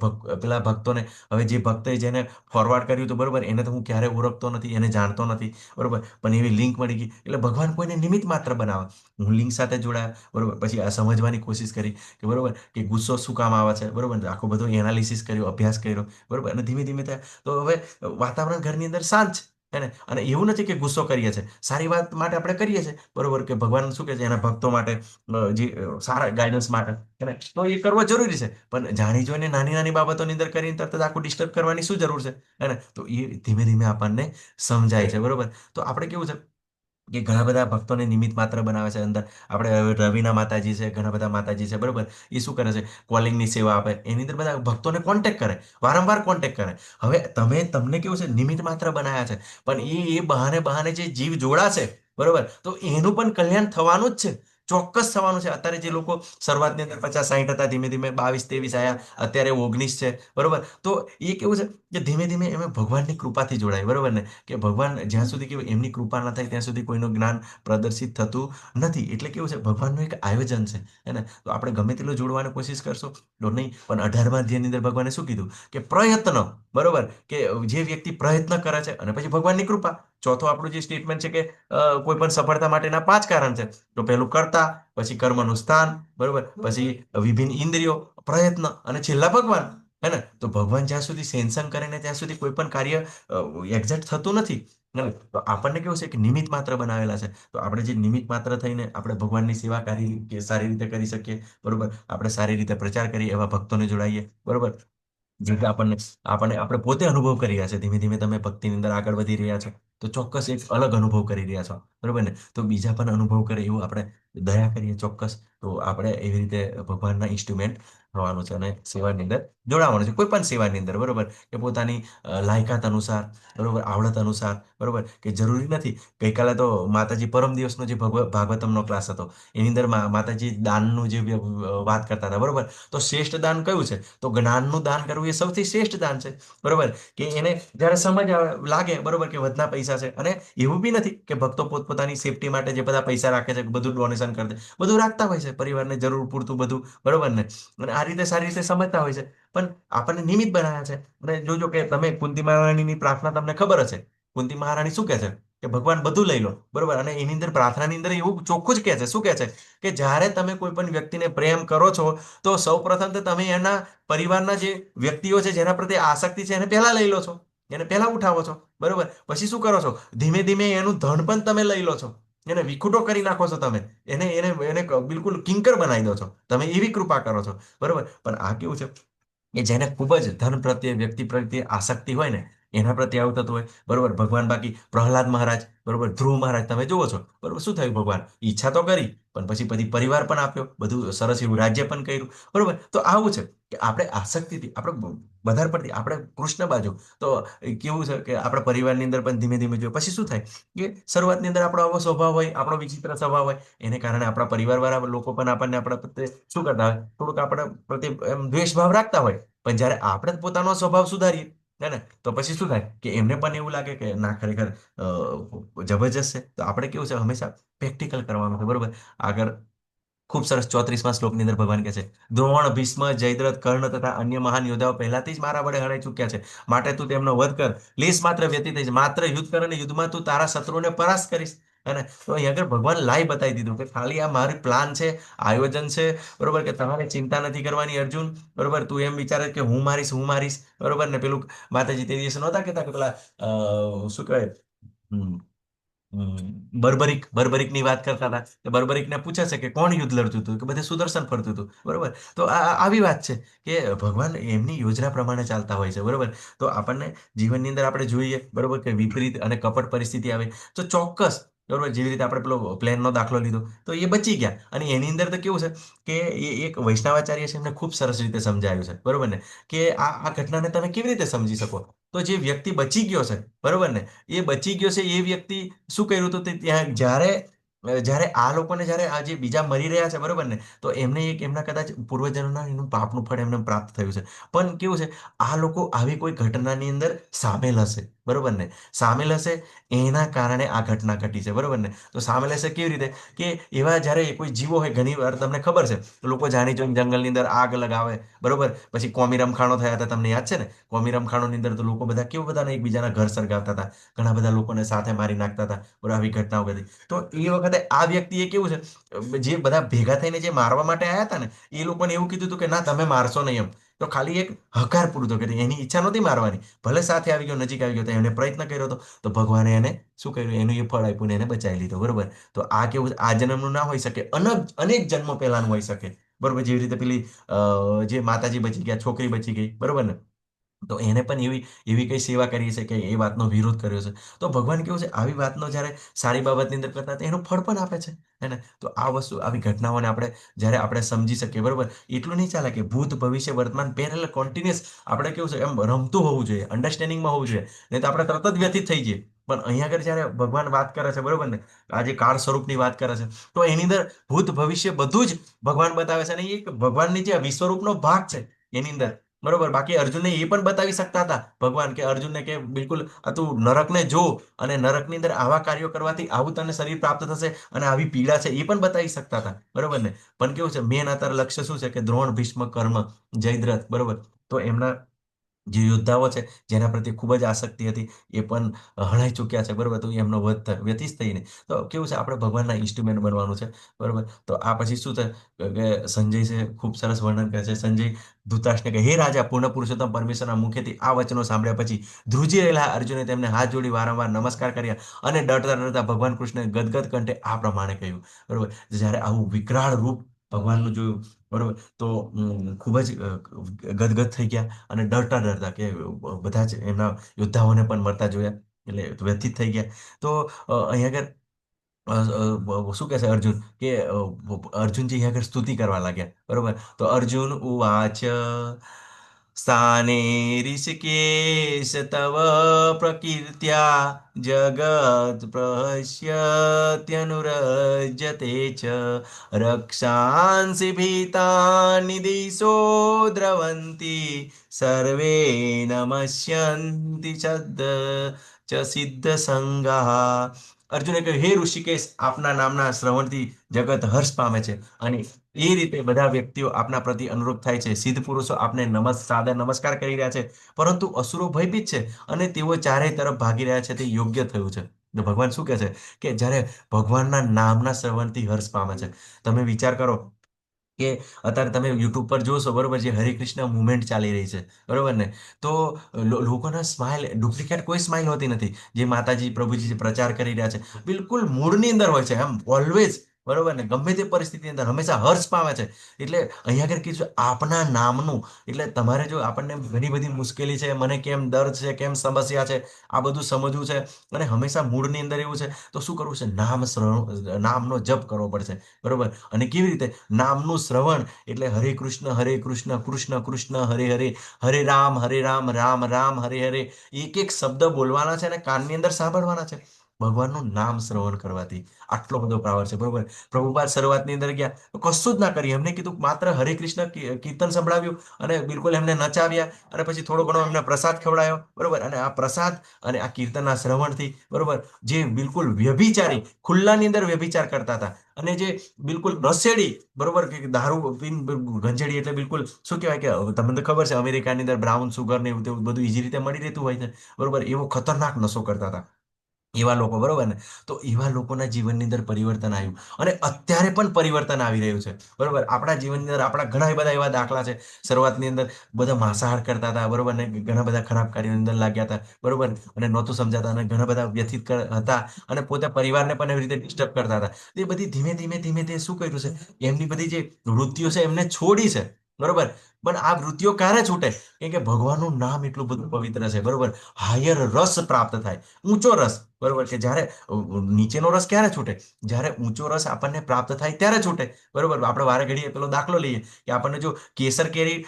પેલા ભક્તોને, હવે જે ભક્તએ જેને ફોરવર્ડ કર્યું હતું, બરોબર, એને તો હું ક્યારેય ઓળખતો નથી, એને જાણતો નથી, બરોબર, પણ એવી લિંક મળી ગઈ એટલે ભગવાન કોઈને નિમિત્ત માત્ર બનાવે. હું લિંક સાથે જોડાયા, બરોબર, પછી આ સમજવાની કોશિશ કરી કે બરોબર કે ગુસ્સો શું કામ આવે છે, બરોબર, આખો બધો એનાલિસિસ કર્યો, અભ્યાસ કર્યો, બરોબર, અને ધીમે ધીમે થાય. તો હવે વાતાવરણ ઘરની અંદર શાંત છે, હે ને. અને એવું નથી કે ગુસ્સો કરીએ છીએ, સારી વાત માટે આપણે કરીએ છીએ, બરોબર, કે ભગવાન શું કહે છે એના ભક્તો માટે, જે સારા ગાઈડન્સ માટે, હે ને, તો એ કરવો જરૂરી છે. પણ જાણી જોઈને નાની નાની બાબતોની અંદર કરીને તરત જ આખું ડિસ્ટર્બ કરવાની શું જરૂર છે, હે ને. તો એ ધીમે ધીમે આપણને સમજાય છે, બરોબર. તો આપણે કેવું છે કે ઘણા બધા ભક્તોને નિમિત્ત માત્ર બનાવે છે અંદર. આપણે હવે રવિના માતાજી છે, ઘણા બધા માતાજી છે, બરોબર, એ શું કરે છે, કોલિંગની સેવા આપે, એની અંદર બધા ભક્તોને કોન્ટેક્ટ કરે, વારંવાર કોન્ટેક્ટ કરે. હવે તમને કેવું છે, નિમિત્ત માત્ર બનાવ્યા છે, પણ એ બહાને બહાને જે જીવ જોડાશે, બરોબર, તો એનું પણ કલ્યાણ થવાનું જ છે, ચોક્કસ થવાનું છે. અત્યારે જે લોકો શરૂઆતની અંદર 50-60 હતા, ધીમે ધીમે 22-23 આયા, અત્યારે 19 છે, બરોબર. તો એ કેવું છે કે ધીમે ધીમે એમાં ભગવાનની કૃપાથી જોડાય, બરોબર ને, કે ભગવાન જ્યાં સુધી કેવું એમની કૃપા ન થાય ત્યાં સુધી કોઈનું જ્ઞાન પ્રદર્શિત થતું નથી. એટલે કેવું છે, ભગવાનનું એક આયોજન છે, હે ને. તો આપણે ગમે તેટલું જોડવાની કોશિશ કરશો તો નહીં. પણ 18મા અધ્યાયની અંદર ભગવાને શું કીધું કે પ્રયત્ન, બરોબર, કે જે વ્યક્તિ પ્રયત્ન કરે છે અને પછી ભગવાનની કૃપા. ચોથું આપણું જે સ્ટેટમેન્ટ છે કે કોઈ પણ સફળતા માટેના 5 કારણ છે. તો પહેલું કર્તા, પછી કર્મનું સ્થાન, બરોબર, પછી વિભિન્ન ઇન્દ્રિયો, પ્રયત્ન અને છેલ્લા ભગવાન, હે ને. તો ભગવાન જ્યાં સુધી સેન્સન કરે ને ત્યાં સુધી કોઈ પણ કાર્ય એક્ઝેક્ટ થતું નથી. તો આપણને કેવું છે કે નિમિત્ત માત્ર બનાવેલા છે. તો આપણે જે નિમિત્ત માત્ર થઈને આપણે ભગવાનની સેવા સારી રીતે કરી શકીએ, બરોબર, આપણે સારી રીતે પ્રચાર કરીએ, એવા ભક્તોને જોડાઈએ, બરોબર. જે કે આપણને આપણે પોતે અનુભવ કરી રહ્યા છે, ધીમે ધીમે તમે ભક્તિની અંદર આગળ વધી રહ્યા છો, તો ચોક્કસ એક અલગ અનુભવ કરી રહ્યા છો, બરોબર ને? તો બીજા પણ અનુભવ કરે એવું આપણે દયા કરીએ ચોક્કસ. તો આપણે એવી રીતે ભગવાનના ઇન્સ્ટ્રુમેન્ટ થવાનું છે અને સેવાની અંદર જોડાવાનું છે, કોઈ પણ સેવાની અંદર, બરોબર? કે પોતાની લાયકાત અનુસાર, બરોબર, આવડત અનુસાર, બરોબર, કે જરૂરી નથી. ગઈકાલે તો માતાજી પરમ દિવસનો જે ભાગવતમનો ક્લાસ હતો એની અંદર માતાજી દાનનું જે વાત કરતા હતા, બરોબર? તો શ્રેષ્ઠ દાન કયું છે? તો જ્ઞાનનું દાન કરવું એ સૌથી શ્રેષ્ઠ દાન છે, બરોબર? કે એને જ્યારે સમજ લાગે, બરોબર, કે વધના પૈસા છે, અને એવું બી નથી કે ભક્તો પોતપોતાની સેફટી માટે જે બધા પૈસા રાખે છે બધું ડોનેશન કરી દે, બધું રાખતા હોય છે પરિવારને જરૂર પૂરતું બધું, બરોબર ને? અને આ રીતે સારી રીતે સમજતા હોય છે, પણ આપણને નિમિત્ત બનાવ્યા છે. અને જોજો કે તમે કુંતી મહારાણીની પ્રાર્થના તમને ખબર હશે. કુંતી મહારાણી શું કહે છે? કે ભગવાન બધું લઈ લો, બરોબર? અને એની અંદર પ્રાર્થનાની અંદર એવું ચોખ્ખું જ કહે છે, શું કહે છે? કે જ્યારે તમે કોઈ પણ વ્યક્તિને પ્રેમ કરો છો તો સૌ પ્રથમ તો તમે એના પરિવારના જે વ્યક્તિઓ છે જેના પ્રત્યે આસક્તિ છે એને પહેલા લઈ લો છો, એને પહેલા ઉઠાવો છો, બરોબર? પછી શું કરો છો? ધીમે ધીમે એનું ધન પણ તમે લઈ લો છો, એને વિખૂટો કરી નાખો છો તમે, એને એને એને બિલકુલ કિંકર બનાવી દો છો, તમે એવી કૃપા કરો છો, બરોબર? પણ આ કેવું છે કે જેને ખૂબ જ ધન પ્રત્યે, વ્યક્તિ પ્રત્યે આસક્તિ હોય ને એના પ્રત્યે આવું થતું હોય, બરોબર? ભગવાન બાકી પ્રહલાદ મહારાજ, બરોબર, ધ્રુવ મહારાજ તમે જુઓ છો, બરોબર? શું થયું? ભગવાન ઈચ્છા તો કરી પણ પછી પરિવાર પણ આપ્યો, બધું સરસ એવું રાજ્ય પણ કર્યું, બરોબર? તો આવું છે કે આપણે આસક્તિથી આપણે વધારે પડતી આપણે કૃષ્ણ બાજુ, તો કેવું છે કે આપણા પરિવારની અંદર પણ ધીમે ધીમે જોઈએ પછી શું થાય કે શરૂઆતની અંદર આપણો આવો સ્વભાવ હોય, આપણો વિચિત્ર સ્વભાવ હોય, એને કારણે આપણા પરિવારવાળા લોકો પણ આપણને આપણા પ્રત્યે શું કરતા હોય? થોડુંક આપણા પ્રત્યે એમ દ્વેષભાવ રાખતા હોય. પણ જ્યારે આપણે જ પોતાનો સ્વભાવ સુધારીએ, હે ને, તો પછી શું થાય કે એમને પણ એવું લાગે કે ના, ખરેખર જબરજસ્ત છે. તો આપણે કેવું છે હંમેશા પ્રેક્ટિકલ કરવાનું છે, બરોબર? આગળ ખૂબ સરસ 34મા શ્લોકની અંદર ભગવાન કહે છે, દ્રોણ, ભીષ્મ, જયદ્રથ, કર્ણ તથા અન્ય મહાન યોદ્ધાઓ પહેલાથી જ મારા વડે હરાઈ ચૂક્યા છે. માટે તું તેમનો વધ કર, લેશ માત્ર વ્યતીત થઈ, માત્ર યુદ્ધ કર અને યુદ્ધમાં તું તારા શત્રુને પરાસ્ત કરીશ. અને તો અહીં આગળ ભગવાન લાઈ બતાવી દીધું કે ખાલી આ મારી પ્લાન છે, આયોજન છે, બરોબર? કે તમારે ચિંતા નથી કરવાની અર્જુન, બરોબર? તું એમ વિચારે કે હું મારીશ, હું મારીશ, બરોબર ને? પેલું માતાજી તે દિવસે નહોતા કહેતા કે પેલા શું કહેવાય, બર્બરિકની વાત કરતા હતા, કે બર્બરિકને પૂછે છે કે કોણ યુદ્ધ લડતું હતું, કે બધે સુદર્શન ફરતું હતું, બરોબર? તો આવી વાત છે કે ભગવાન એમની યોજના પ્રમાણે ચાલતા હોય છે, બરોબર? તો આપણને જીવનની અંદર આપણે જોઈએ, બરોબર, કે વિપરીત અને કપટ પરિસ્થિતિ આવે તો ચોક્કસ, બરોબર, જેવી રીતે આપણે પેલો પ્લેનનો દાખલો લીધો તો એ બચી ગયા. અને એની અંદર તો કેવું છે કે એ એક વૈષ્ણવાચાર્ય છે એમને ખૂબ સરસ રીતે સમજાવ્યું છે, બરોબર ને? કે આ ઘટનાને તમે કેવી રીતે સમજી શકો? તો જે વ્યક્તિ બચી ગયો છે, બરોબર ને, એ બચી ગયો છે એ વ્યક્તિ શું કર્યું હતું? તે ત્યાં જ્યારે આ લોકોને જ્યારે આ જે બીજા મરી રહ્યા છે, બરોબર ને, તો એમને એક એમના કદાચ પૂર્વજન્મના એનું પાપનું ફળ એમને પ્રાપ્ત થયું છે. પણ કેવું છે, આ લોકો આવી કોઈ ઘટનાની અંદર સામેલ હશે, બરોબર ને? સામેલ હશે, એના કારણે આ ઘટના ઘટી છે, બરોબર ને? તો સામેલ હશે કેવી રીતે? કે એવા જ્યારે કોઈ જીવો હોય, ઘણી વાર તમને ખબર છે લોકો જાણી જોઈને જંગલની અંદર આગ લગાવે, બરોબર? પછી કોમી રમખાણો થયા હતા, તમને યાદ છે ને? કોમી રમખાણોની અંદર તો લોકો બધા કેવું બધાને એકબીજાના ઘર સળગાવતા હતા, ઘણા બધા લોકોને સાથે મારી નાખતા હતા, બરાબર? આવી ઘટનાઓ બધી. તો એ વખતે આ વ્યક્તિએ કેવું છે, જે બધા ભેગા થઈને જે મારવા માટે આવ્યા હતા ને એ લોકોને એવું કીધું હતું કે ના, તમે મારશો નહીં એમ. તો ખાલી એક હકાર પૂરતો કે એની ઈચ્છા નહોતી મારવાની, ભલે સાથે આવી ગયો, નજીક આવી ગયો, તો એમને પ્રયત્ન કર્યો હતો, તો ભગવાને એને શું કર્યું? એનું એ ફળ આપ્યું ને એને બચાવી લીધો, બરોબર? તો આ કેવું આ જન્મનું ના હોઈ શકે, અનેક જન્મો પહેલાનું હોઈ શકે, બરોબર? જેવી રીતે પેલી જે માતાજી બચી ગયા, છોકરી બચી ગઈ, બરોબર ને? તો એને પણ એવી એવી કઈ સેવા કરી છે કે એ વાતનો વિરોધ કર્યો છે. તો ભગવાન કેવું છે, આવી વાતનો જ્યારે સારી બાબતની અંદર કરતા એનું ફળ પણ આપે છે, હે ને? તો આ વસ્તુ, આવી ઘટનાઓને આપણે જ્યારે આપણે સમજી શકીએ, બરોબર? એટલું નહીં ચાલે કે ભૂત, ભવિષ્ય, વર્તમાન પેરેલલ કોન્ટિન્યુઅસ આપણે કેવું છે એમ રમતું હોવું જોઈએ, અન્ડરસ્ટેન્ડિંગમાં હોવું જોઈએ, નહીં તો આપણે તરત જ વ્યથિત થઈ જઈએ. પણ અહીંયા આગળ જ્યારે ભગવાન વાત કરે છે, બરોબર ને, આજે કાળ સ્વરૂપની વાત કરે છે, તો એની અંદર ભૂત, ભવિષ્ય બધું જ ભગવાન બતાવે છે, અને એ એક ભગવાનની જે વિશ્વરૂપનો ભાગ છે એની અંદર, બરોબર? બાકી અર્જુનને એ પણ બતાવી શકતા હતા ભગવાન, કે અર્જુનને કે બિલકુલ આ તું નરકને જો, અને નરકની અંદર આવા કાર્યો કરવાથી આવું તને શરીર પ્રાપ્ત થશે અને આવી પીડા છે, એ પણ બતાવી શકતા હતા, બરોબર ને? પણ કેવું છે, મેન અત્યારે લક્ષ્ય શું છે કે દ્રોણ, ભીષ્મ, કર્મ, જયદ્રથ, બરોબર? તો એમના જે યોદ્ધાઓ છે જેના પ્રત્યે ખૂબ જ આસક્તિ હતી એ પણ હણાઈ ચૂક્યા છે, બરોબર? તો એમનો વધ વ્યતીત થઈને તો કેવું છે, આપણે ભગવાનના ઇન્સ્ટ્રુમેન્ટ બનવાનું છે, બરોબર? તો આ પછી શું થાય કે સંજય છે ખૂબ સરસ વર્ણન કરે છે. સંજય ધૃતરાષ્ટ્રને કહે, હે રાજા, પૂર્ણ પુરુષોત્તમ પરમેશ્વરના મુખેથી આ વચનો સાંભળ્યા પછી ધ્રુજી રહેલા અર્જુને તેમને હાથ જોડી વારંવાર નમસ્કાર કર્યા અને ડરતા ડરતા ભગવાન કૃષ્ણએ ગદગદ કંઠે આ પ્રમાણે કહ્યું, બરોબર? જ્યારે આવું વિકરાળ રૂપ ભગવાનનું જોયું, બરોબર, તો ખૂબ જ ગદગદ થઈ ગયા અને ડરતા ડરતા કે બધા જ એમના યોદ્ધાઓને પણ મરતા જોયા. એટલે વ્યથિત થઈ ગયા. તો અહીંયા આગળ શું કહે છે અર્જુન કે અર્જુનજી અહીંયા આગળ સ્તુતિ કરવા લાગ્યા. બરોબર, તો અર્જુન ઉવાચ સ્થાને ઋષિકેશ તવ પ્રકીર્ત્યા જગત પ્રહસ્યત્યનુરજ્યતે ચ રક્ષાંસि ભીતાनि દિશો દ્રવન્તિ સર્વે નમસ્યન્તિ ચ સિદ્ધ સંગાહ. અર્જુને કહ્યું, હે ઋષિકેશ, આપના નામના શ્રવણથી જગત હર્ષ પામે છે અને એ રીતે બધા વ્યક્તિઓ આપના પ્રતિ અનુરૂપ થાય છે. સિદ્ધ પુરુષો આપને સાદર નમસ્કાર કરી રહ્યા છે, પરંતુ અસુરો ભયભીત છે અને તેઓ ચારે તરફ ભાગી રહ્યા છે. તે યોગ્ય થયું છે. તો ભગવાન શું કહે છે કે જ્યારે ભગવાનના નામના શ્રવણથી હર્ષ પામે છે. તમે વિચાર કરો કે અત્યારે તમે યુટ્યુબ પર જોશો, બરોબર, જે હરે કૃષ્ણ મુવમેન્ટ ચાલી રહી છે, બરોબર ને, તો લોકોના સ્માઇલ ડુપ્લિકેટ કોઈ સ્માઇલ હોતી નથી. જે માતાજી પ્રભુજી જે પ્રચાર કરી રહ્યા છે બિલકુલ મૂળની અંદર હોય છે, એમ ઓલવેઝ, બરોબર ને, ગમે તે પરિસ્થિતિની અંદર હંમેશા હર્ષ પામે છે. એટલે અહીંયા આગળ કીધું આપના નામનું, એટલે તમારે જો આપણને ઘણી બધી મુશ્કેલી છે, મને કેમ દર્દ છે, કેમ સમસ્યા છે, આ બધું સમજવું છે અને હંમેશા મૂળની અંદર એવું છે, તો શું કરવું છે? નામનો જપ કરવો પડશે. બરોબર, અને કેવી રીતે? નામનું શ્રવણ એટલે હરે કૃષ્ણ કૃષ્ણ કૃષ્ણ હરે હરે, હરે રામ રામ રામ હરે હરે. એક એક શબ્દ બોલવાના છે અને કાનની અંદર સાંભળવાના છે. ભગવાનનું નામ શ્રવણ કરવાથી આટલો બધો પાવર છે. બરોબર, પ્રભુપાદ શરૂઆતની અંદર ગયા તો કશું જ ના કર્યું. એમને કીધું માત્ર હરે કૃષ્ણ કીર્તન સંભળાવ્યું અને બિલકુલ એમને નચાવ્યા અને પછી થોડો ઘણો એમને પ્રસાદ ખવડાયો. બરોબર, અને આ પ્રસાદ અને આ કીર્તનના શ્રવણથી, બરોબર, જે બિલકુલ વ્યભિચારી ખુલ્લાની અંદર વ્યભિચાર કરતા હતા અને જે બિલકુલ નશેડી, બરોબર, કે દારૂ પીને ગંજેડી, એટલે બિલકુલ શું કહેવાય કે તમને તો ખબર છે અમેરિકાની અંદર બ્રાઉન સુગર ને એવું તેવું બધું ઈજી રીતે મળી રહેતું હોય છે. બરોબર, એવો ખતરનાક નશો કરતા હતા એવા લોકો. બરોબર ને, તો એવા લોકોના જીવનની અંદર પરિવર્તન આવ્યું અને અત્યારે પણ પરિવર્તન આવી રહ્યું છે. બરોબર, આપણા જીવનની અંદર આપણા ઘણા બધા એવા દાખલા છે. શરૂઆતની અંદર બધા માંસાહાર કરતા હતા, બરોબર ને, ઘણા બધા ખરાબ કાર્યોની અંદર લાગ્યા હતા, બરોબર, અને નહોતું સમજાતા અને ઘણા બધા વ્યથિત હતા અને પોતે પરિવારને પણ એવી રીતે ડિસ્ટર્બ કરતા હતા. એ બધી ધીમે ધીમે ધીમે તે શું કર્યું છે? એમની બધી જે વૃત્તિઓ છે એમને છોડી છે. બરોબર, પણ આ વૃત્તિઓ ક્યારે છૂટે? કેમ કે ભગવાનનું નામ એટલું બધું પવિત્ર છે. બરોબર, હાયર રસ પ્રાપ્ત થાય, ઊંચો રસ. બરોબર, કે જ્યારે નીચેનો રસ ક્યારે છૂટે? જ્યારે ઊંચો રસ આપણને પ્રાપ્ત થાય ત્યારે છૂટે. બરોબર, આપણે વારે ઘડીએ પેલો દાખલો લઈએ કે આપણને જો કેસર કેરી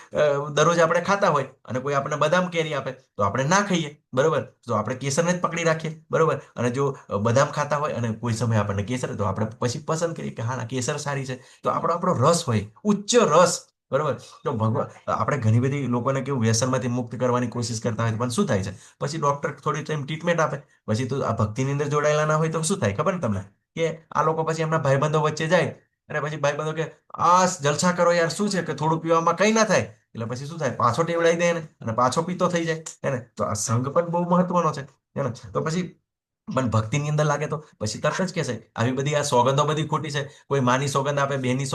દરરોજ આપણે ખાતા હોય અને કોઈ આપણને બદામ કેરી આપે તો આપણે ના ખાઈએ. બરોબર, તો આપણે કેસરને જ પકડી રાખીએ. બરોબર, અને જો બદામ ખાતા હોય અને કોઈ સમય આપણને કેસર, તો આપણે પછી પસંદ કરીએ કે હા, કેસર સારી છે. તો આપણો રસ હોય ઉચ્ચ રસ. બરોબર, તો ભગવાન આપણે ઘણી બધી લોકોને કેવું વ્યસનમાંથી મુક્ત કરવાની કોશિશ કરતા હોય પણ શું થાય છે? પછી ડોક્ટર થોડી ટાઈમ ટ્રીટમેન્ટ આપે, પછી તો આ ભક્તિની અંદર જોડાયેલા ના હોય તો શું થાય ખબર ને તમને? કે આ લોકો પછી એમના ભાઈબંધો વચ્ચે જાય અને પછી ભાઈબંધો કે આ જલસા કરો યાર, શું છે કે થોડું પીવામાં કઈ ના થાય. એટલે પછી શું થાય? પાછો ટેવડાવી દે ને અને પાછો પીતો થઈ જાય. હે ને? તો આ સંઘ પણ બહુ મહત્વનો છે. હે ને? તો પછી પણ ભક્તિની અંદર લાગે તો પછી તરત જ કહેશે આવી બધી આ સોગંદો બધી ખોટી છે. કોઈ માની સોગંદ આપે, બેનની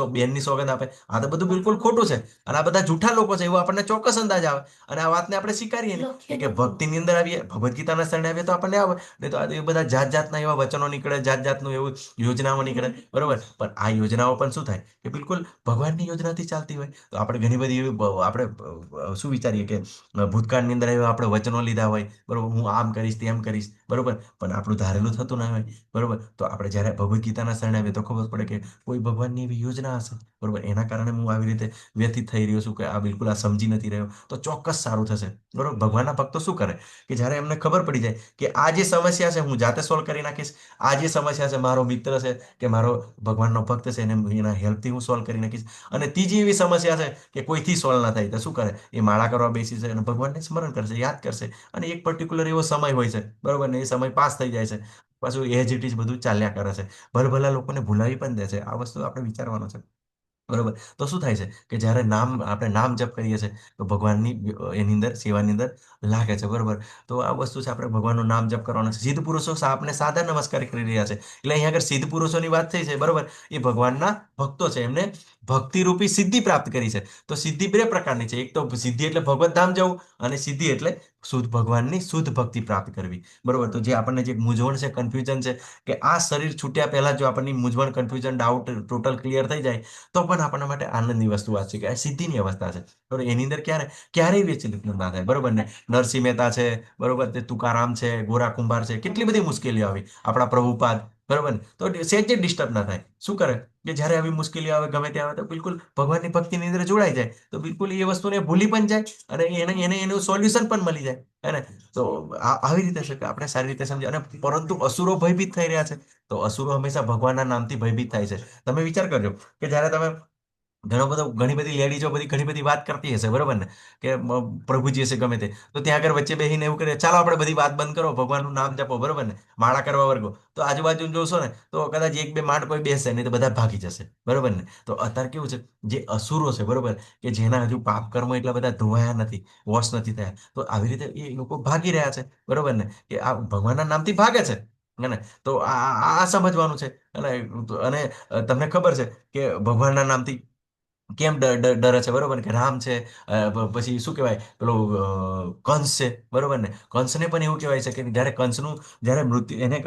સોગંદ આપે, આ તો બધું બિલકુલ ખોટું છે અને આ બધા જૂઠા લોકો છે, એવું આપણને ચોક્કસ અંદાજ આવે અને આ વાતને આપણે સ્વીકારીએ નહીં કે ભક્તિની અંદર આવીએ, ભગવદ્ ગીતાના શરણે આવીએ તો આપણને આવે. નહીં તો એ બધા જાત જાતના એવા વચનો નીકળે, જાત જાતનું એવું યોજનાઓ નીકળે. બરોબર, પણ આ યોજનાઓ પણ શું થાય કે બિલકુલ ભગવાનની યોજનાથી ચાલતી હોય. તો આપણે ઘણી બધી એવી આપણે શું વિચારીએ કે ભૂતકાળની અંદર એવા આપણે વચનો લીધા હોય, બરોબર, હું આમ કરીશ તેમ કરીશ, બરોબર, પણ આપણું ધારેલું થતું ના હોય. બરોબર, તો આપણે જ્યારે ભગવદ્ ગીતાના શરણે આવીએ તો ખબર પડે કે કોઈ ભગવાનની એવી યોજના હશે. બરોબર, એના કારણે હું આવી રીતે વ્યથિત થઈ રહ્યો છું કે આ બિલકુલ આ સમજી નથી રહ્યો, તો ચોક્કસ સારું થશે. બરોબર, ભગવાનના ભક્તો શું કરે કે જ્યારે એમને ખબર પડી જાય કે આ જે સમસ્યા છે હું જાતે સોલ્વ કરી નાખીશ, આ જે સમસ્યા છે મારો મિત્ર છે કે મારો ભગવાનનો ભક્ત છે એને એના હેલ્પથી હું સોલ્વ કરી નાખીશ, અને ત્રીજી એવી સમસ્યા છે કે કોઈથી સોલ્વ ના થાય, તો શું કરે? એ માળા કરવા બેસી છે અને ભગવાનને સ્મરણ કરશે, યાદ કરશે, અને એક પર્ટિક્યુલર એવો સમય હોય છે, બરોબર ને, એ સમય પાસ થઈ જાય છે, પાછું એઝ ઇટ ઇઝ બધું ચાલ્યા કરે છે. ભલભલા લોકોને ભૂલાવી પણ દે છે. આ વસ્તુ આપણે વિચારવાનો છે. બરોબર, તો શું થાય છે કે જ્યારે આપણે નામ જપ કરીએ છીએ તો ભગવાનની એની અંદર સેવાની અંદર લાગે છે. બરોબર, તો આ વસ્તુ છે, આપણે ભગવાનનું નામ જપ કરવાનું છે. સિદ્ધ પુરુષો આપણે સાદા નમસ્કાર કરી રહ્યા છે એટલે અહીંયા આગળ સિદ્ધ પુરુષોની વાત થઈ છે. બરોબર, એ ભગવાનના ભક્તો છે, એમને ભક્તિ રૂપી સિદ્ધિ પ્રાપ્ત કરી છે. તો સિદ્ધિ બે પ્રકારની છે. એક તો સિદ્ધિ એટલે ભગવત ધામ જવું, અને સિદ્ધિ એટલે શુદ્ધ ભગવાનની શુદ્ધ ભક્તિ પ્રાપ્ત કરવી. બરોબર. તો જે આપણને જે મૂંઝવણ છે, કન્ફ્યુઝન છે, કે આ શરીર છૂટ્યા પહેલા જો આપણને મૂંઝવણ, કન્ફ્યુઝન, ડાઉટ ટોટલ ક્લિયર થઈ જાય, તો પણ આપણા માટે આનંદની વસ્તુ આ છે કે આ સિદ્ધિની અવસ્થા છે. બરોબર. એની અંદર ક્યારેય વિચલિત ના થાય. બરોબર ને. નરસિંહ મહેતા છે, બરોબર, તે તુકારામ છે, ગોરા કુંભાર છે, કેટલી બધી મુશ્કેલીઓ આવી. આપણા પ્રભુપાદ, બરોબર ને. તો સહેજે ડિસ્ટર્બ ના થાય. શું કરે કે જ્યારે આવી મુશ્કેલીઓ આવે, ગમે તે આવે, તો બિલકુલ ભગવાનની ભક્તિની અંદર જોડાઈ જાય, તો બિલકુલ એ વસ્તુને ભૂલી પણ જાય, અને એને એનું સોલ્યુશન પણ મળી જાય. હે ને. તો આવી રીતે છે કે આપણે સારી રીતે સમજીએ. અને પરંતુ અસુરો ભયભીત થઈ રહ્યા છે, તો અસુરો હંમેશા ભગવાનના નામથી ભયભીત થાય છે. તમે વિચાર કરજો કે જ્યારે તમે ઘણી બધી લેડીઝો ઘણી બધી વાત કરતી હશે, બરોબર ને, કે પ્રભુજી હશે ગમે તે, તો ત્યાં આગળ વચ્ચે બેસીને એવું કરે, ચાલો આપણે બધી વાત બંધ કરો, ભગવાનનું નામ જપો, બરોબર ને, માળા કરવા વર્ગો, તો આજુબાજુ જોશો ને તો કદાચ એક બે માંડ કોઈ બેસે નહીં, તો બધા ભાગી જશે, બરોબર ને. તો અત્યારે કેવું છે, જે અસુરો છે, બરોબર, કે જેના હજુ પાપ કર્મ એટલા બધા ધોવાયા નથી, વોશ નથી થયા, તો આવી રીતે એ લોકો ભાગી રહ્યા છે, બરોબર ને, કે આ ભગવાનના નામથી ભાગે છે. ને તો આ સમજવાનું છે. અને તમને ખબર છે કે ભગવાનના નામથી કેમ ડરે છે, બરોબર ને, કે રામ છે, પછી શું કહેવાય, પેલો કંસ છે, બરોબર ને. કંસને પણ એવું કહેવાય છે કે જ્યારે મૃત્યુ એને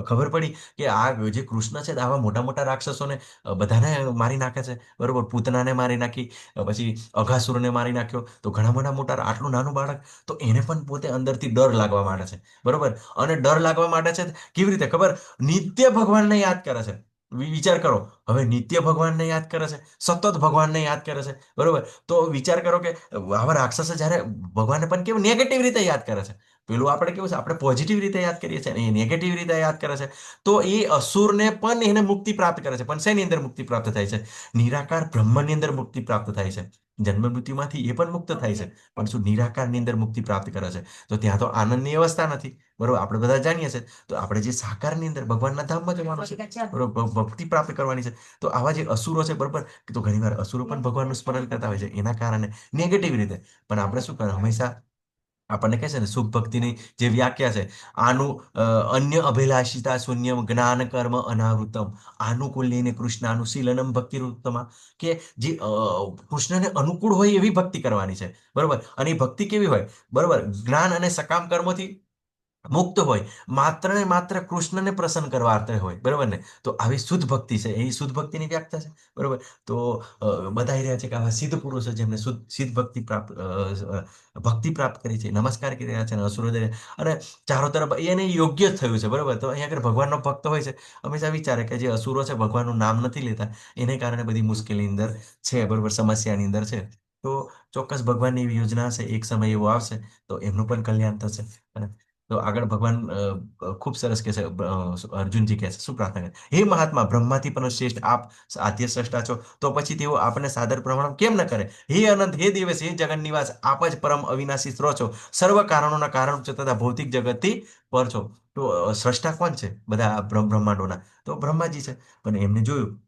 ખબર પડી કે આ જે કૃષ્ણ છે, આવા મોટા મોટા રાક્ષસોને બધાને મારી નાખે છે, બરોબર, પૂતનાને મારી નાખી, પછી અઘાસુરને મારી નાખ્યો, તો ઘણા મોટા મોટા આટલું નાનું બાળક, તો એને પણ પોતે અંદરથી ડર લાગવા માંડે છે, બરોબર. અને ડર લાગવા માંડે છે કેવી રીતે ખબર? નિત્ય ભગવાનને યાદ કરે છે. વિચાર કરો, હવે નિત્ય ભગવાનને યાદ કરે છે, સતત ભગવાનને યાદ કરે છે, બરોબર. તો વિચાર કરો કે આવા રાક્ષસો જ્યારે ભગવાનને પણ કેવું નેગેટિવ રીતે યાદ કરે છે. પેલું આપણે કેવું છે, આપણે પોઝિટિવ રીતે યાદ કરીએ છીએ, અને એ નેગેટિવ રીતે યાદ કરે છે. તો એ અસુરને પણ એને મુક્તિ પ્રાપ્ત કરે છે. પણ શેની અંદર મુક્તિ પ્રાપ્ત થાય છે? નિરાકાર બ્રહ્મની અંદર મુક્તિ પ્રાપ્ત થાય છે. જન્મ મૃત્યુમાંથી એ પણ મુક્ત થાય છે, પણ શું નિરાકારની અંદર મુક્તિ પ્રાપ્ત કરે છે. તો ત્યાં તો આનંદની અવસ્થા નથી, બરોબર. આપણે બધા જાણીએ છીએ. તો આપણે જે સાકારની અંદર ભગવાનના ધામમાં જવાનું છે, બરોબર, ભક્તિ પ્રાપ્ત કરવાની છે. તો આવા જે અસુરો છે, બરોબર, તો ઘણીવાર અસુરો પણ ભગવાનનું સ્મરણ કરતા હોય છે, એના કારણે નેગેટિવ રીતે. પણ આપણે શું કરે, હંમેશા આપણને કહે છે ને, સુખ ભક્તિની જે વ્યાખ્યા છે, આનું અન્ય અભિલાષિતા શૂન્યમ જ્ઞાન કર્મ અનાવૃતમ આનુકૂલ્યને કૃષ્ણાનુશીલનમ ભક્તિરુત્તમા, કે જે કૃષ્ણને અનુકૂળ હોય એવી ભક્તિ કરવાની છે, બરોબર. અને એ ભક્તિ કેવી હોય, બરોબર, જ્ઞાન અને સકામ કર્મોથી મુક્ત હોય, માત્ર ને માત્ર કૃષ્ણને પ્રસન્ન કરવા અર્થે હોય, બરોબર ને. તો આવી શુદ્ધ ભક્તિ છે, એ શુદ્ધ ભક્તિની વ્યાખ્યા છે, બરોબર. તો બતાવી રહ્યા છે કે આવા સિદ્ધ પુરુષો જેમને સિદ્ધ ભક્તિ પ્રાપ્ત કરી છે, નમસ્કાર કરી રહ્યા છે, અને અસુરો અને ચારો તરફ એને યોગ્ય જ થયું છે, બરોબર. તો અહીંયા આગળ ભગવાનનો ભક્ત હોય છે, હંમેશા વિચારે કે જે અસુરો છે, ભગવાનનું નામ નથી લેતા, એને કારણે બધી મુશ્કેલીની અંદર છે, બરોબર, સમસ્યાની અંદર છે. તો ચોક્કસ ભગવાનની એવી યોજના છે, એક સમય એવો આવશે તો એમનું પણ કલ્યાણ થશે. અને તો આગળ ભગવાન ખૂબ સરસ કહે છે, અર્જુનજી કહે છે, શું પ્રાર્થના કરે? હે મહાત્મા, બ્રહ્માથી પણ શ્રેષ્ઠ આપ આદ્ય સ્રષ્ટા છો, તો પછી તેઓ આપણને સાદર પ્રણામ કેમ ન કરે? હે અનંત, હે દેવેશ, હે જગન નિવાસ, આપ જ પરમ અવિનાશી સ્ત્રોત છો, સર્વ કારણોના કારણ છો, તથા ભૌતિક જગતથી પર છો. તો સ્રષ્ટા કોણ છે બધા બ્રહ્માંડોના? તો બ્રહ્માજી છે. પણ એમને જોયું,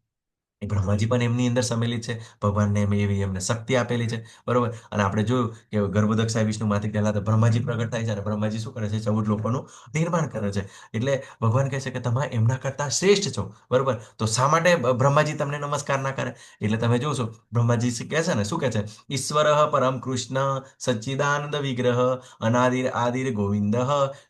એ બ્રહ્માજી પણ એમની અંદર સમેલિત છે. ભગવાનને એવી એમને શક્તિ આપેલી છે, બરોબર. અને આપણે જોયું કે ગર્ભદક્ષા વિષ્ણુમાંથી પહેલા તો બ્રહ્માજી પ્રગટ થાય છે, અને બ્રહ્માજી શું કરે છે? 14 લોકોનું નિર્માણ કરે છે. એટલે ભગવાન કહે છે કે તમે એમના કરતા શ્રેષ્ઠ છો, બરોબર. તો શા માટે બ્રહ્માજી તમને નમસ્કાર ના કરે? એટલે તમે જોશો, બ્રહ્માજી કહે છે ને, શું કહે છે? ઈશ્વર પરમ કૃષ્ણ સચ્ચિદાનંદ વિગ્રહ અનાદિર આદિર ગોવિંદ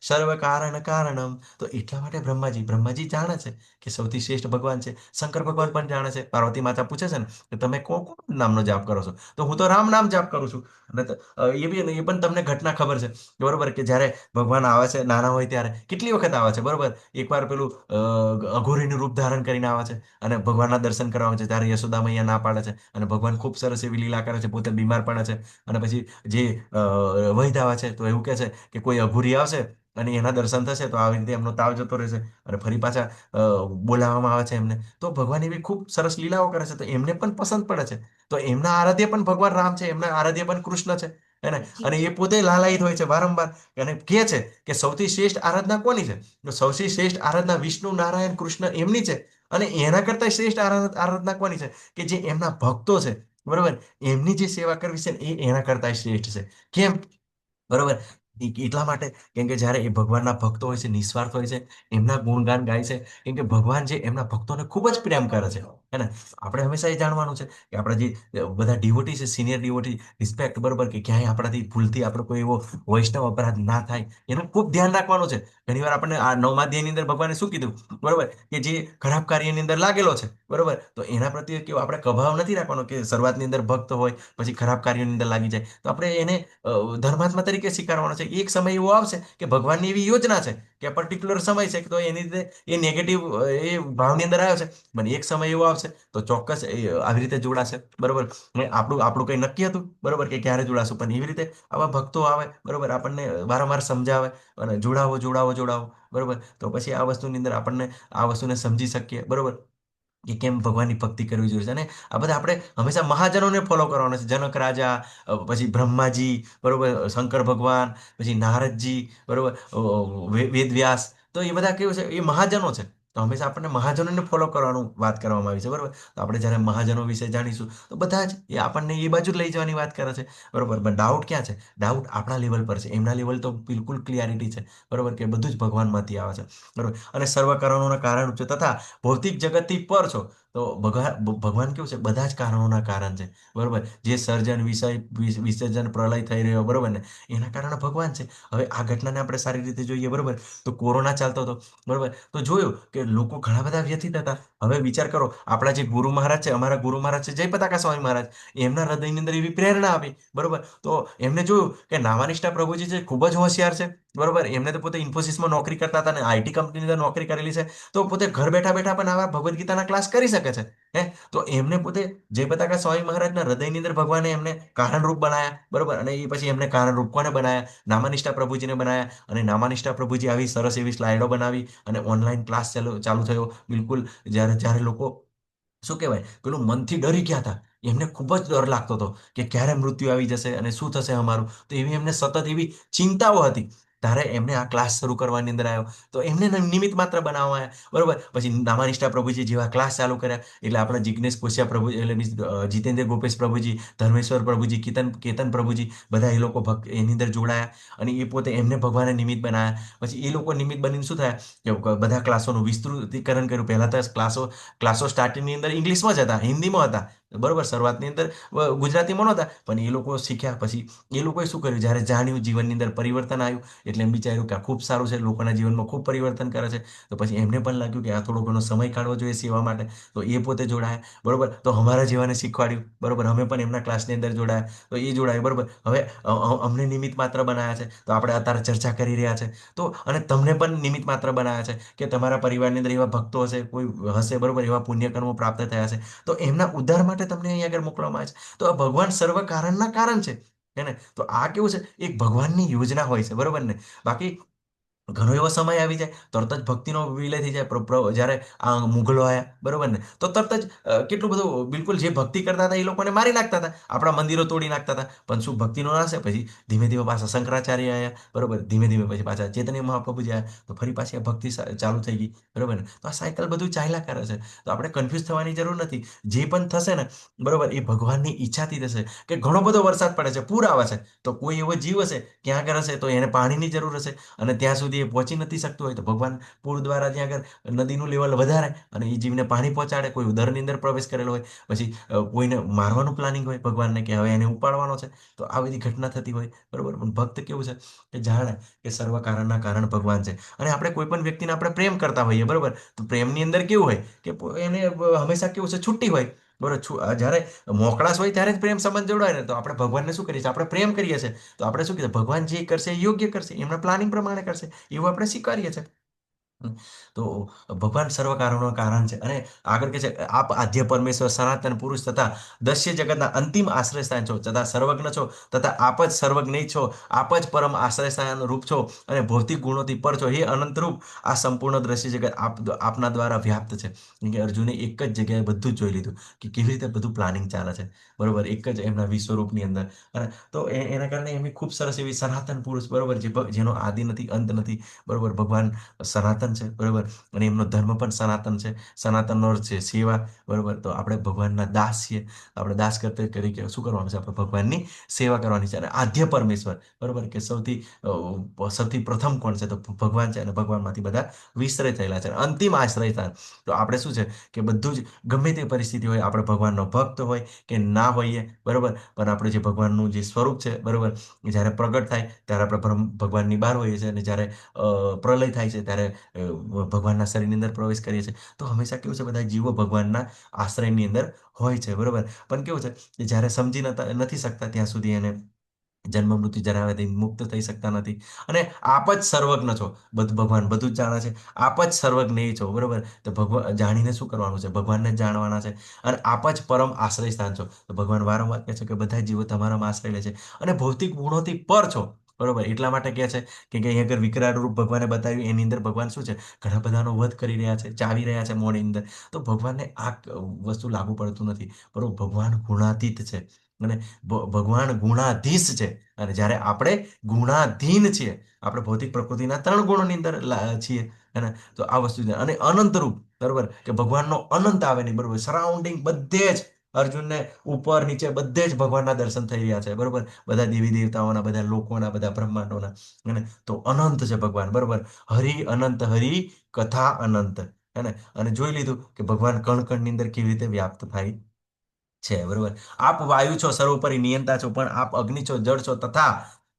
સર્વ કારણ કારણમ. તો એટલા માટે બ્રહ્માજી જાણે છે કે સૌથી શ્રેષ્ઠ ભગવાન છે. શંકર ભગવાન પણ જાણે છે. પાર્વતી માતા પૂછે છે ને કે તમે કોણ કોણ નામનો જાપ કરો છો? તો હું તો રામ નામ જાપ કરું છું. અને એ પણ તમને ઘટના ખબર છે, બરોબર, કે જ્યારે ભગવાન આવે છે નાના હોય ત્યારે કેટલી વખત આવે છે, બરોબર. એકવાર પેલું અઘોરીનું રૂપ ધારણ કરીને આવે છે, અને ભગવાનના દર્શન કરવા આવે છે, ત્યારે યશોદા મૈયા ના પાડે છે, અને ભગવાન ખૂબ સરસ એવી લીલા કરે છે, પોતે બીમાર પડે છે, અને પછી જે વૈદ આવે છે, તો એવું કહે છે કે કોઈ અઘોરી આવશે અને એના દર્શન થશે, તો આવી રીતે એમનો તાવ જતો રહેશે, અને ફરી પાછા બોલાવવામાં આવે છે એમને. તો ભગવાન એવી ખૂબ સરસ લીલાઓ કરે છે, તો એમને પણ પસંદ પડે છે. તો એમના આરાધ્ય પણ ભગવાન રામ છે, એમના આરાધ્ય પણ કૃષ્ણ છે, હે ને. અને એ પોતે લાલાયિત હોય છે વારંવાર, અને કહે છે કે સૌથી શ્રેષ્ઠ આરાધના કોની છે? તો સૌથી શ્રેષ્ઠ આરાધના વિષ્ણુ નારાયણ કૃષ્ણ એમની છે. અને એના કરતા શ્રેષ્ઠ આરાધના કોની છે? કે જે એમના ભક્તો છે, બરોબર, એમની જે સેવા કરવી છે એ એના કરતા શ્રેષ્ઠ છે. કેમ? બરોબર. એટલા માટે કેમ કે જ્યારે એ ભગવાનના ભક્તો હોય છે, નિસ્વાર્થ હોય છે, એમના ગુણગાન ગાય છે, કેમ કે ભગવાન જે એમના ભક્તોને ખૂબ જ પ્રેમ કરે છે. હે ને? આપણે હંમેશા એ જાણવાનું છે કે આપણા જે બધા ડિવોટી છે, સિનિયર ડિવોટી, રિસ્પેક્ટ, બરોબર, કે ક્યાંય આપણાથી ભૂલથી આપણો કોઈ એવો વૈષ્ણવ અપરાધ ના થાય એનું ખૂબ ધ્યાન રાખવાનું છે. ઘણીવાર આપણને આ 9મા અધ્યાયની અંદર ભગવાને શું કીધું, બરોબર, કે જે ખરાબ કાર્યની અંદર લાગેલો છે, બરોબર, તો એના પ્રત્યે કેવો આપણે કભાવ નથી રાખવાનો કે શરૂઆતની અંદર ભક્ત હોય પછી ખરાબ કાર્યોની અંદર લાગી જાય તો આપણે એને ધર્માત્મા તરીકે સ્વીકારવાનો છે. એક સમય એવો આવશે કે ભગવાનની એવી યોજના છે કે પર્ટિક્યુલર સમય છે તો એની રીતે એ નેગેટિવ એ ભાવની અંદર આવ્યો છે, પણ એક સમય એવો આવશે તો ચોક્કસ એ આવી રીતે જોડાશે, બરોબર. ને આપણું આપણું કંઈ નક્કી હતું, બરોબર, કે ક્યારે જોડાશું, પણ એવી રીતે આવા ભક્તો આવે, બરોબર, આપણને વારંવાર સમજાવે અને જોડાવો જોડાવો જોડાવો, બરોબર, તો પછી આ વસ્તુની અંદર આપણને આ વસ્તુને સમજી શકીએ, બરોબર, કે કેમ ભગવાનની ભક્તિ કરવી જોઈએ છે. અને આ બધા આપણે હંમેશા મહાજનોને ફોલો કરવાના છે. જનક રાજા, પછી બ્રહ્માજી, બરોબર, શંકર ભગવાન, પછી નારદજી, બરોબર, વેદ વ્યાસ, તો એ બધા કેવું છે, એ મહાજનો છે. તો હંમેશા આપણને મહાજનોને ફોલો કરવાનું વાત કરવામાં આવી છે, બરોબર. તો આપણે જ્યારે મહાજનો વિશે જાણીશું તો બધા જ એ આપણને એ બાજુ જ લઈ જવાની વાત કરે છે, બરોબર. પણ ડાઉટ ક્યાં છે? ડાઉટ આપણા લેવલ પર છે. એમના લેવલ તો બિલકુલ ક્લિયરિટી છે, બરોબર, કે બધું જ ભગવાનમાંથી આવે છે, બરોબર. અને સર્વ કારણોના કારણ છે તથા ભૌતિક જગતથી પર છો. તો ભગવાન કેવું છે, બધા જ કારણોના કારણ છે, બરોબર. જે સર્જન, વિસર્જન, પ્રલય થઈ રહ્યો, બરોબર ને, એના કારણે ભગવાન છે. હવે આ ઘટનાને આપણે સારી રીતે જોઈએ, બરોબર, તો કોરોના ચાલતો હતો, બરોબર, તો જોયું કે લોકો ઘણા બધા વ્યથિત હતા. હવે વિચાર કરો, આપણા જે ગુરુ મહારાજ છે, અમારા ગુરુ મહારાજ છે જયપતાકા સ્વામી મહારાજ, એમના હૃદયની અંદર એવી પ્રેરણા આવી, બરોબર. તો એમને જોયું કે નામાનિષ્ઠા પ્રભુજી છે ખૂબ જ હોશિયાર છે, બરોબર. એમને તો પોતે ઇન્ફોસિસમાં નોકરી કરતા હતા અને આઈટી કંપનીની અંદર નોકરી કરેલી છે, તો પોતે ઘર બેઠા બેઠા પણ આવા ભગવદ્ ગીતાના ક્લાસ કરી શકે છે. હે, તો એમને પોતે જયપતાકા સ્વામી મહારાજના હૃદયની અંદર ભગવાને એમને કારણરૂપ બનાયા, બરોબર. અને એ પછી એમને કારણરૂપ કોને બનાયા? નામાનિષ્ઠા પ્રભુજીને બનાયા. અને નામાનિષ્ઠા પ્રભુજી આવી સરસ એવી સ્લાઇડો બનાવી અને ઓનલાઈન ક્લાસ ચાલુ ચાલુ થયો. બિલકુલ જ્યારે જ્યારે લોકો શું કહેવાય, પેલું મનથી ડરી ગયા હતા, એમને ખૂબ જ ડર લાગતો હતો કે ક્યારે મૃત્યુ આવી જશે અને શું થશે અમારું, તો એવી એમને સતત એવી ચિંતાઓ હતી. ત્યારે એમને આ ક્લાસ શરૂ કરવાની અંદર આવ્યો, તો એમને નિમિત્ત માત્ર બનાવવા આવ્યા, બરોબર. પછી નામાનિષ્ઠા પ્રભુજી જેવા ક્લાસ ચાલુ કર્યા, એટલે આપણા જિજ્ઞેશ કોશિયા પ્રભુ, એટલે મીન્સ જીતેન્દ્ર ગોપેશ પ્રભુજી, ધર્મેશ્વર પ્રભુજી, કેતન પ્રભુજી, બધા એ લોકો ભક્ત એની અંદર જોડાયા અને એ પોતે એમને ભગવાને નિમિત્ત બનાવ્યા. પછી એ લોકો નિમિત્ત બનીને શું થયા કે બધા ક્લાસોનું વિસ્તૃતિકરણ કર્યું. પહેલા તો ક્લાસો સ્ટાર્ટિંગની અંદર ઇંગ્લિશમાં જ હતા, હિન્દીમાં હતા, બરોબર. શરૂઆતની અંદર ગુજરાતીમાં નહોતા, પણ એ લોકો શીખ્યા. પછી એ લોકોએ શું કર્યું, જ્યારે જાણ્યું, જીવનની અંદર પરિવર્તન આવ્યું, એટલે એમ વિચાર્યું કે આ ખૂબ સારું છે, લોકોના જીવનમાં ખૂબ પરિવર્તન કરે છે. તો પછી એમને પણ લાગ્યું કે આ થોડો ઘણો સમય કાઢવો જોઈએ સેવા માટે, તો એ પોતે જોડાયા, બરોબર. તો અમારા જેવાને શીખવાડ્યું, બરોબર. અમે પણ એમના ક્લાસની અંદર જોડાયા, તો એ જોડાયું, બરોબર. હવે અમને નિમિત્ત માત્ર બનાવ્યા છે, તો આપણે અત્યારે ચર્ચા કરી રહ્યા છે. તો અને તમને પણ નિમિત્ત માત્ર બનાવ્યા છે કે તમારા પરિવારની અંદર એવા ભક્તો હશે, કોઈ હશે, બરોબર, એવા પુણ્યકર્મો પ્રાપ્ત થયા હશે, તો એમના ઉદ્ધાર માટે તમને અહીંયા આગળ મોકલવામાં આવે છે. તો આ ભગવાન સર્વ કારણના કારણ છે. હે ને? તો આ કેવું છે, એક ભગવાનની યોજના હોય છે, બરોબર ને. બાકી ઘણો એવો સમય આવી જાય, તરત જ ભક્તિનો વિલય થઈ જાય. જ્યારે આ મુગલો આવ્યા, બરોબર ને, તો તરત જ કેટલું બધું, બિલકુલ જે ભક્તિ કરતા હતા એ લોકોને મારી નાખતા હતા, આપણા મંદિરો તોડી નાખતા હતા. પણ શું ભક્તિનો નાશ? પછી ધીમે ધીમે પાછા શંકરાચાર્ય આવ્યા, બરોબર. ધીમે ધીમે પછી પાછા ચૈતન્ય મહાપ્રભુજી આવ્યા, તો ફરી પાછી આ ભક્તિ ચાલુ થઈ ગઈ, બરોબર ને. તો આ સાયકલ બધું ચાલ્યા કરે છે, તો આપણે કન્ફ્યુઝ થવાની જરૂર નથી. જે પણ થશે ને, બરોબર, એ ભગવાનની ઈચ્છાથી થશે. કે ઘણો બધો વરસાદ પડે છે, પૂર આવે છે, તો કોઈ એવો જીવ હશે ક્યાં આગળ હશે, તો એને પાણીની જરૂર હશે અને ત્યાં સુધી એ પહોંચી નથી શકતું હોય, તો ભગવાન પૂર દ્વારા ત્યાં આગળ નદીનું લેવલ વધારે અને એ જીવને પાણી પહોંચાડે. કોઈ ઉદરની અંદર પ્રવેશ કરેલો હોય, પછી કોઈને મારવાનું પ્લાનિંગ હોય ભગવાનને કે હવે એને ઉપાડવાનો છે, તો આ બધી ઘટના થતી હોય, બરોબર. પણ ભક્ત કેવું છે કે જાણે કે સર્વ કારણના કારણ ભગવાન છે. અને આપણે કોઈ પણ વ્યક્તિને આપણે પ્રેમ કરતા હોઈએ, બરોબર, તો પ્રેમની અંદર કેવું હોય કે એને હંમેશા કેવું છે, છુટ્ટી હોય, બરોબર. જ્યારે મોકળાશ હોય ત્યારે જ પ્રેમ સંબંધ જોડાય ને. તો આપણે ભગવાનને શું કરીએ છીએ? આપણે પ્રેમ કરીએ છીએ, તો આપણે શું કીધું, ભગવાન જે કરશે એ યોગ્ય કરશે, એમના પ્લાનિંગ પ્રમાણે કરશે, એવું આપણે સ્વીકારીએ છીએ. હમ. તો ભગવાન સર્વ કારણોનું કારણ છે. અને આગળ કે છે, આપ આદ્ય પરમેશ્વર સનાતન પુરુષ તથા દસ્ય જગતના અંતિમ આશ્રય સ્થાન છો, તથા સર્વજ્ઞ છો, તથા આપ જ સર્વજ્ઞ છો, આપ જ પરમ આશ્રય સ્થાન રૂપ છો અને ભૌતિક ગુણોથી પર છો. હે અનંત રૂપ, આ સંપૂર્ણ દ્રશ્ય જગત આપના દ્વારા વ્યાપ્ત છે. કેમ કે અર્જુને એક જ જગ્યાએ બધું જ જોઈ લીધું કે કેવી રીતે બધું પ્લાનિંગ ચાલે છે, બરોબર, એક જ એમના વિશ્વરૂપની અંદર. અને તો એના કારણે એમની ખૂબ સરસ એવી સનાતન પુરુષ, બરોબર, જેનો આદિ નથી, અંત નથી, બરોબર, ભગવાન સનાતન સનાતન છે, બરોબર, અને એમનો ધર્મ પણ સનાતન છે. સનાતનનો અર્થ છે સેવા, બરોબર. તો આપણે ભગવાનના દાસ છીએ. આપણે દાસ કરતે તરીકે શું કરવાનું છે? આપણે ભગવાનની સેવા કરવાની છે. અને આદ્ય પરમેશ્વર, બરોબર, કે સૌથી પ્રથમ કોણ છે? તો ભગવાન છે. અને ભગવાનમાંથી બધા વિશ્રય થયેલા છે. અંતિમ આશ્રય સ્થાન. તો આપણે શું છે કે બધું જ ગમે તે પરિસ્થિતિ હોય, આપણે ભગવાનનો ભક્ત હોય કે ના હોઈએ, બરોબર, પણ આપણે જે ભગવાનનું જે સ્વરૂપ છે, બરોબર, જ્યારે પ્રગટ થાય ત્યારે આપણે ભગવાનની બહાર હોઈએ છીએ, અને જ્યારે પ્રલય થાય છે ત્યારે ભગવાનના શરીરની અંદર પ્રવેશ કરીએ છીએ. તો હંમેશા કેવું છે, બધા જીવો ભગવાનના આશ્રયની અંદર હોય છે, બરોબર. પણ કેવું છે કે જ્યારે સમજી નથી શકતા ત્યાં સુધી એને જન્મ મૃત્યુ જરાવેથી મુક્ત થઈ શકતા નથી. અને આપ જ સર્વજ્ઞ છો. ભગવાન બધું જ જાણે છે. આપ જ સર્વજ્ઞ છો, બરોબર. તો ભગવાન જાણીને શું કરવાનું છે? ભગવાનને જ જાણવાના છે. અને આપ જ પરમ આશ્રય સ્થાન છો. તો ભગવાન વારંવાર કહે છે કે બધા જીવો તમારામાં આશ્રય લે છે અને ભૌતિક ગુણોથી પર છો, બરોબર. એટલા માટે કહે છે કે અહીં આગળ વિકરાળ રૂપ ભગવાને બતાવ્યું, એની અંદર ભગવાન શું છે? ઘણા બધાનો વધ કરી રહ્યા છે, ચાવી રહ્યા છે મોની અંદર. તો ભગવાનને આ વસ્તુ લાગુ પડતું નથી, બરોબર. ભગવાન ગુણાતીત છે અને ભગવાન ગુણાધીશ છે. અને જ્યારે આપણે ગુણાધીન છીએ, આપણે ભૌતિક પ્રકૃતિના 3 ગુણોની અંદર છીએ, હે ને? તો આ વસ્તુ છે. અને અનંત રૂપ, બરોબર, કે ભગવાનનો અનંત આવે નહીં, બરોબર. સરાઉન્ડિંગ બધે જ અર્જુનને ઉપર નીચે બધે જ ભગવાનના દર્શન થઈ રહ્યા છે, બરોબર. બધા દેવી દેવતાઓના, બધા લોકોના, બધા બ્રહ્માંડોના, હે ને? તો અનંત છે ભગવાન, બરોબર. હરિ અનંત, હરિ કથા અનંત, હે ને? અને જોઈ લીધું કે ભગવાન કણ કણની અંદર કેવી રીતે વ્યાપ્ત થાય છે, બરોબર. આપ વાયુ છો, સર્વોપરી નિયંતા છો, પણ આપ અગ્નિ છો, જળ છો, તથા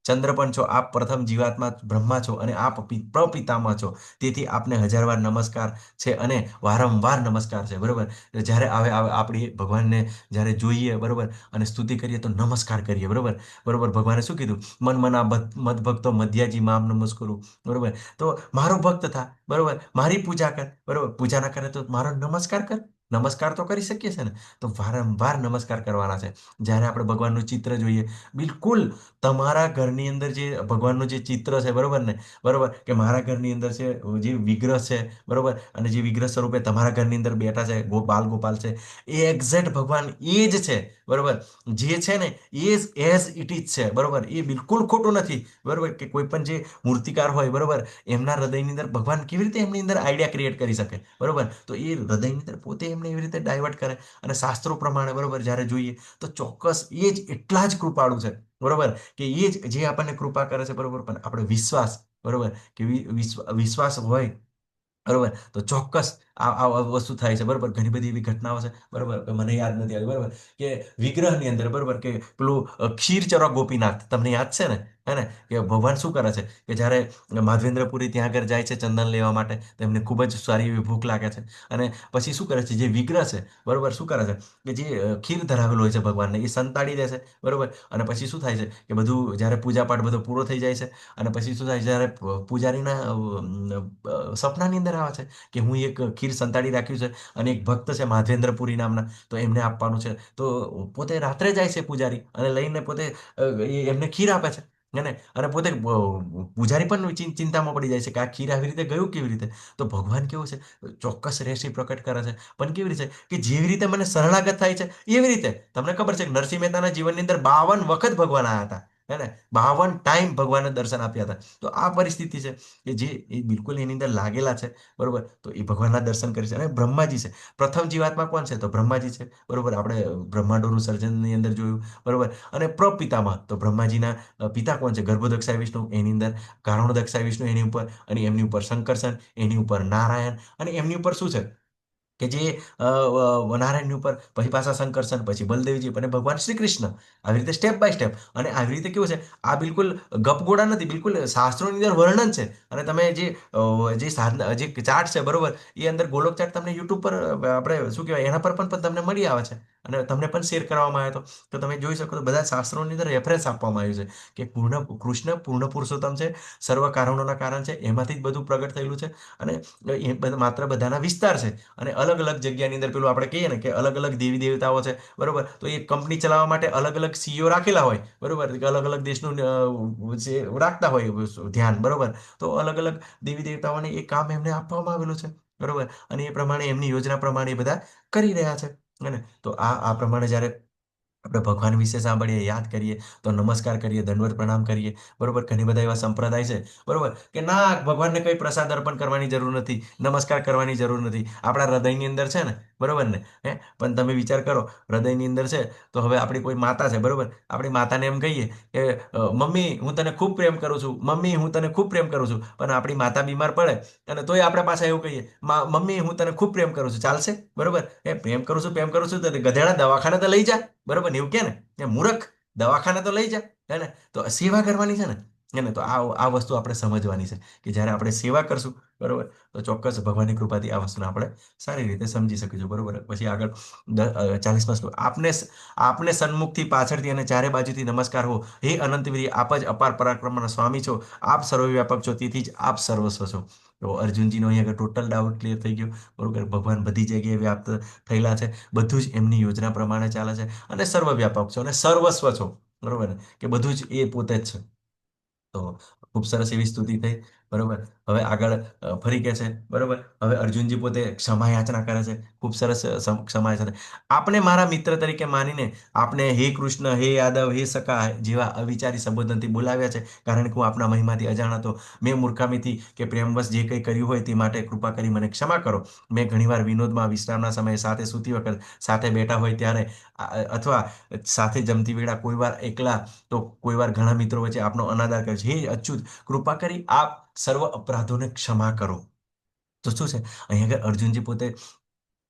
ચંદ્ર પણ છો. આપ પ્રથમ જીવાત્મા બ્રહ્મા છો અને આપ પ્રપિતામહ છો. તેથી આપને 1000 વાર નમસ્કાર છે અને વારંવાર નમસ્કાર છે, બરોબર. જ્યારે આપણી ભગવાનને જ્યારે જોઈએ, બરોબર, અને સ્તુતિ કરીએ તો નમસ્કાર કરીએ, બરોબર. બરોબર. ભગવાને શું કીધું? મન મના મદ ભક્તો મધ્યાજી મામ નમસ્કરું, બરોબર. તો મારો ભક્ત થા, બરોબર, મારી પૂજા કર, બરોબર. પૂજા ના કરે તો મારો નમસ્કાર કર. નમસ્કાર તો કરી શકીએ છે ને? તો વારંવાર નમસ્કાર કરવાના છે. જ્યારે આપણે ભગવાનનું ચિત્ર જોઈએ, બિલકુલ તમારા ઘરની અંદર જે ભગવાનનું જે ચિત્ર છે, બરોબર ને, બરોબર, કે મારા ઘરની અંદર છે જે વિગ્રહ છે, બરોબર, અને જે વિગ્રહ સ્વરૂપે તમારા ઘરની અંદર બેઠા છે બાલ ગોપાલ છે, એ એક્ઝેક્ટ ભગવાન એ જ છે, બરોબર. જે છે ને એ એઝ ઇટ ઇઝ છે, બરોબર. એ બિલકુલ ખોટું નથી, બરોબર. કે કોઈ પણ જે મૂર્તિકાર હોય, બરોબર, એમના હૃદયની અંદર ભગવાન કેવી રીતે એમની અંદર આઈડિયા ક્રિએટ કરી શકે, બરોબર. તો એ હૃદયની અંદર પોતે એમને એવી રીતે ડાયવર્ટ કરે. અને શાસ્ત્રો પ્રમાણે, બરોબર, જ્યારે જોઈએ તો ચોક્કસ એ જ એટલા જ કૃપાળુ છે, બરોબર, કે એ જ જે આપણને કૃપા કરે છે, બરોબર. પણ આપણે વિશ્વાસ, બરોબર, કે વિશ્વાસ હોય, બરોબર, તો ચોક્કસ આ વસ્તુ થાય છે, બરોબર. ઘણી બધી એવી ઘટનાઓ છે, બરોબર, મને યાદ નથી આવી, બરોબર, કે વિગ્રહની અંદર, બરોબર, કે પેલું ક્ષીરચરો ગોપીનાથ તમને યાદ છે ને, હે ને? કે ભગવાન શું કરે છે કે જ્યારે માધવેન્દ્રપુરી ત્યાં આગળ જાય છે ચંદન લેવા માટે, તો એમને ખૂબ જ સારી એવી ભૂખ લાગે છે. અને પછી શું કરે છે? જે વિગ્રહ છે, બરોબર, શું કરે છે કે જે ખીર ધરાવેલું હોય છે ભગવાનને, એ સંતાડી દે છે, બરોબર. અને પછી શું થાય છે કે બધું જ્યારે પૂજાપાઠ બધો પૂરો થઈ જાય છે, અને પછી શું થાય છે? જ્યારે પૂજારીના સપનાની અંદર આવે છે કે હું એક ખીર સંતાડી રાખ્યું છે અને એક ભક્ત છે માધવેન્દ્રપુરી નામના, તો એમને આપવાનું છે. તો પોતે રાત્રે જાય છે પૂજારી અને લઈને પોતે એમને ખીર આપે છે. અને પોતે પૂજારી પણ ચિંતામાં પડી જાય છે કે આ ખીર આવી રીતે ગયું કેવી રીતે? તો ભગવાન કેવું છે? ચોક્કસ રેશી પ્રકટ કરે છે. પણ કેવી રીતે? કે જેવી રીતે મને શરણાગત થાય છે એવી રીતે. તમને ખબર છે કે નરસિંહ મહેતાના જીવનની અંદર 52 વખત ભગવાન આવ્યા હતા, હે ને? 52 ટાઈમ ભગવાનને દર્શન આપ્યા હતા. તો આ પરિસ્થિતિ છે કે જે એ બિલકુલ એની અંદર લાગેલા છે, બરોબર. તો એ ભગવાનના દર્શન કરી છે. અને બ્રહ્માજી છે. પ્રથમ જીવાત્મા કોણ છે? તો બ્રહ્માજી છે, બરોબર. આપણે બ્રહ્માંડોનું સર્જનની અંદર જોયું, બરોબર. અને પ્રપિતામહ, તો બ્રહ્માજીના પિતા કોણ છે? ગર્ભોદક્ષાય વિષ્ણુ, એની અંદર કારણોદક્ષાય વિષ્ણુ એની ઉપર, અને એમની ઉપર શંકરસન, એની ઉપર નારાયણ, અને એમની ઉપર શું છે કે જે નારાયણની ઉપર પછી પાછા શંકરસન, પછી બલદેવજી અને ભગવાન શ્રી કૃષ્ણ, આવી રીતે સ્ટેપ બાય સ્ટેપ. અને આવી રીતે કેવું છે? આ બિલકુલ ગપગોળા નથી, બિલકુલ શાસ્ત્રોની અંદર વર્ણન છે. અને તમે જે સાધના જે ચાર્ટ છે, બરોબર, એ અંદર ગોલોક ચાર્ટ તમને યુટ્યુબ પર આપણે શું કહેવાય એના પર પણ તમને મળી આવે છે. અને તમને પણ શેર કરવામાં આવ્યો હતો, તો તમે જોઈ શકો તો બધા શાસ્ત્રોની અંદર રેફરન્સ આપવામાં આવ્યું છે કે કૃષ્ણ પૂર્ણ પુરુષોત્તમ છે, સર્વ કારણોના કારણ છે, એમાંથી જ બધું પ્રગટ થયેલું છે. અને એ માત્ર બધાના વિસ્તાર છે. અને અલગ અલગ જગ્યાની અંદર પેલું આપણે કહીએ ને કે અલગ અલગ દેવી દેવતાઓ છે, બરોબર. તો એ કંપની ચલાવવા માટે અલગ અલગ સીઈઓ રાખેલા હોય, બરોબર, કે અલગ અલગ દેશનું જે રાખતા હોય ધ્યાન, બરોબર. તો અલગ અલગ દેવી દેવતાઓને એ કામ એમને આપવામાં આવેલું છે, બરોબર. અને એ પ્રમાણે એમની યોજના પ્રમાણે એ બધા કરી રહ્યા છે. અને તો આ પ્રમાણે જ્યારે આપણે ભગવાન વિશે સાંભળીએ, યાદ કરીએ, તો નમસ્કાર કરીએ, દંડવત પ્રણામ કરીએ, બરોબર. ઘણી બધા એવા સંપ્રદાય છે, બરોબર, કે ના ભગવાનને કંઈ પ્રસાદ અર્પણ કરવાની જરૂર નથી, નમસ્કાર કરવાની જરૂર નથી, આપણા હૃદયની અંદર છે ને, બરોબર ને. પણ તમે વિચાર કરો, હૃદયની અંદર છે, તો હવે આપણી કોઈ માતા છે, બરોબર, આપણી માતાને એમ કહીએ કે મમ્મી હું તને ખૂબ પ્રેમ કરું છું, મમ્મી હું તને ખૂબ પ્રેમ કરું છું, પણ આપણી માતા બીમાર પડે અને તોય આપણે પાછા એવું કહીએ મમ્મી હું તને ખૂબ પ્રેમ કરું છું, ચાલશે? બરોબર. પ્રેમ કરું છું તો ગધેડા દવાખાને તો લઈ જા, બરોબર ને, એવું કે ને, એ મૂર્ખ, દવાખાને તો લઈ જા, હે ને. તો સેવા કરવાની છે ને, એને તો આ વસ્તુ આપણે સમજવાની છે કે જ્યારે આપણે સેવા કરશું, બરોબર, તો ચોક્કસ ભગવાનની કૃપાથી આ વસ્તુને આપણે સારી રીતે સમજી શકીશું, બરોબર. પછી આગળ 40મા શ્લોક, આપને સન્મુખથી પાછળથી અને ચારે બાજુથી નમસ્કાર હો, હે અનંતવીર, આપ જ અપાર પરાક્રમના સ્વામી છો, આપ સર્વવ્યાપક છો, તેથી જ આપ સર્વસ્વ છો. તો અર્જુનજીનો અહીં આગળ ટોટલ ડાઉટ ક્લિયર થઈ ગયો, બરોબર. ભગવાન બધી જગ્યાએ વ્યાપ્ત થયેલા છે, બધું જ એમની યોજના પ્રમાણે ચાલે છે, અને સર્વવ્યાપક છો અને સર્વસ્વ છો, બરોબર ને, કે બધું જ એ પોતે જ છે. તો ખૂબ સરસ એવી સ્તુતિ થઈ, બરોબર. હવે આગળ ફરી કે છે, બરોબર. હવે અર્જુનજી પોતે ક્ષમા યાચના કરે છે, ખૂબ સરસ ક્ષમા યાચના. આપણે મારા મિત્ર તરીકે માનીને આપણે હે કૃષ્ણ, હે યાદવ, હે સખા જેવા અવિચારી સંબોધનથી બોલાવ્યા છે, કારણ કે હું આપના મહિમાથી અજાણ હતો. મેં મૂર્ખામીથી કે પ્રેમવશ જે કંઈ કર્યું હોય તે માટે કૃપા કરી મને ક્ષમા કરો. મેં ઘણીવાર વિનોદમાં, વિશ્રામના સમયે, સાથે સૂતી વખત, સાથે બેઠા હોય ત્યારે, અથવા સાથે જમતી વેળા, કોઈ વાર એકલા તો કોઈ વાર ઘણા મિત્રો વચ્ચે આપનો અનાદર કરે છે. હે અચ્યુત, કૃપા કરી આપ સર્વ અપરાધોને ક્ષમા કરો. તો શું છે, અહીં આગળ અર્જુનજી પોતે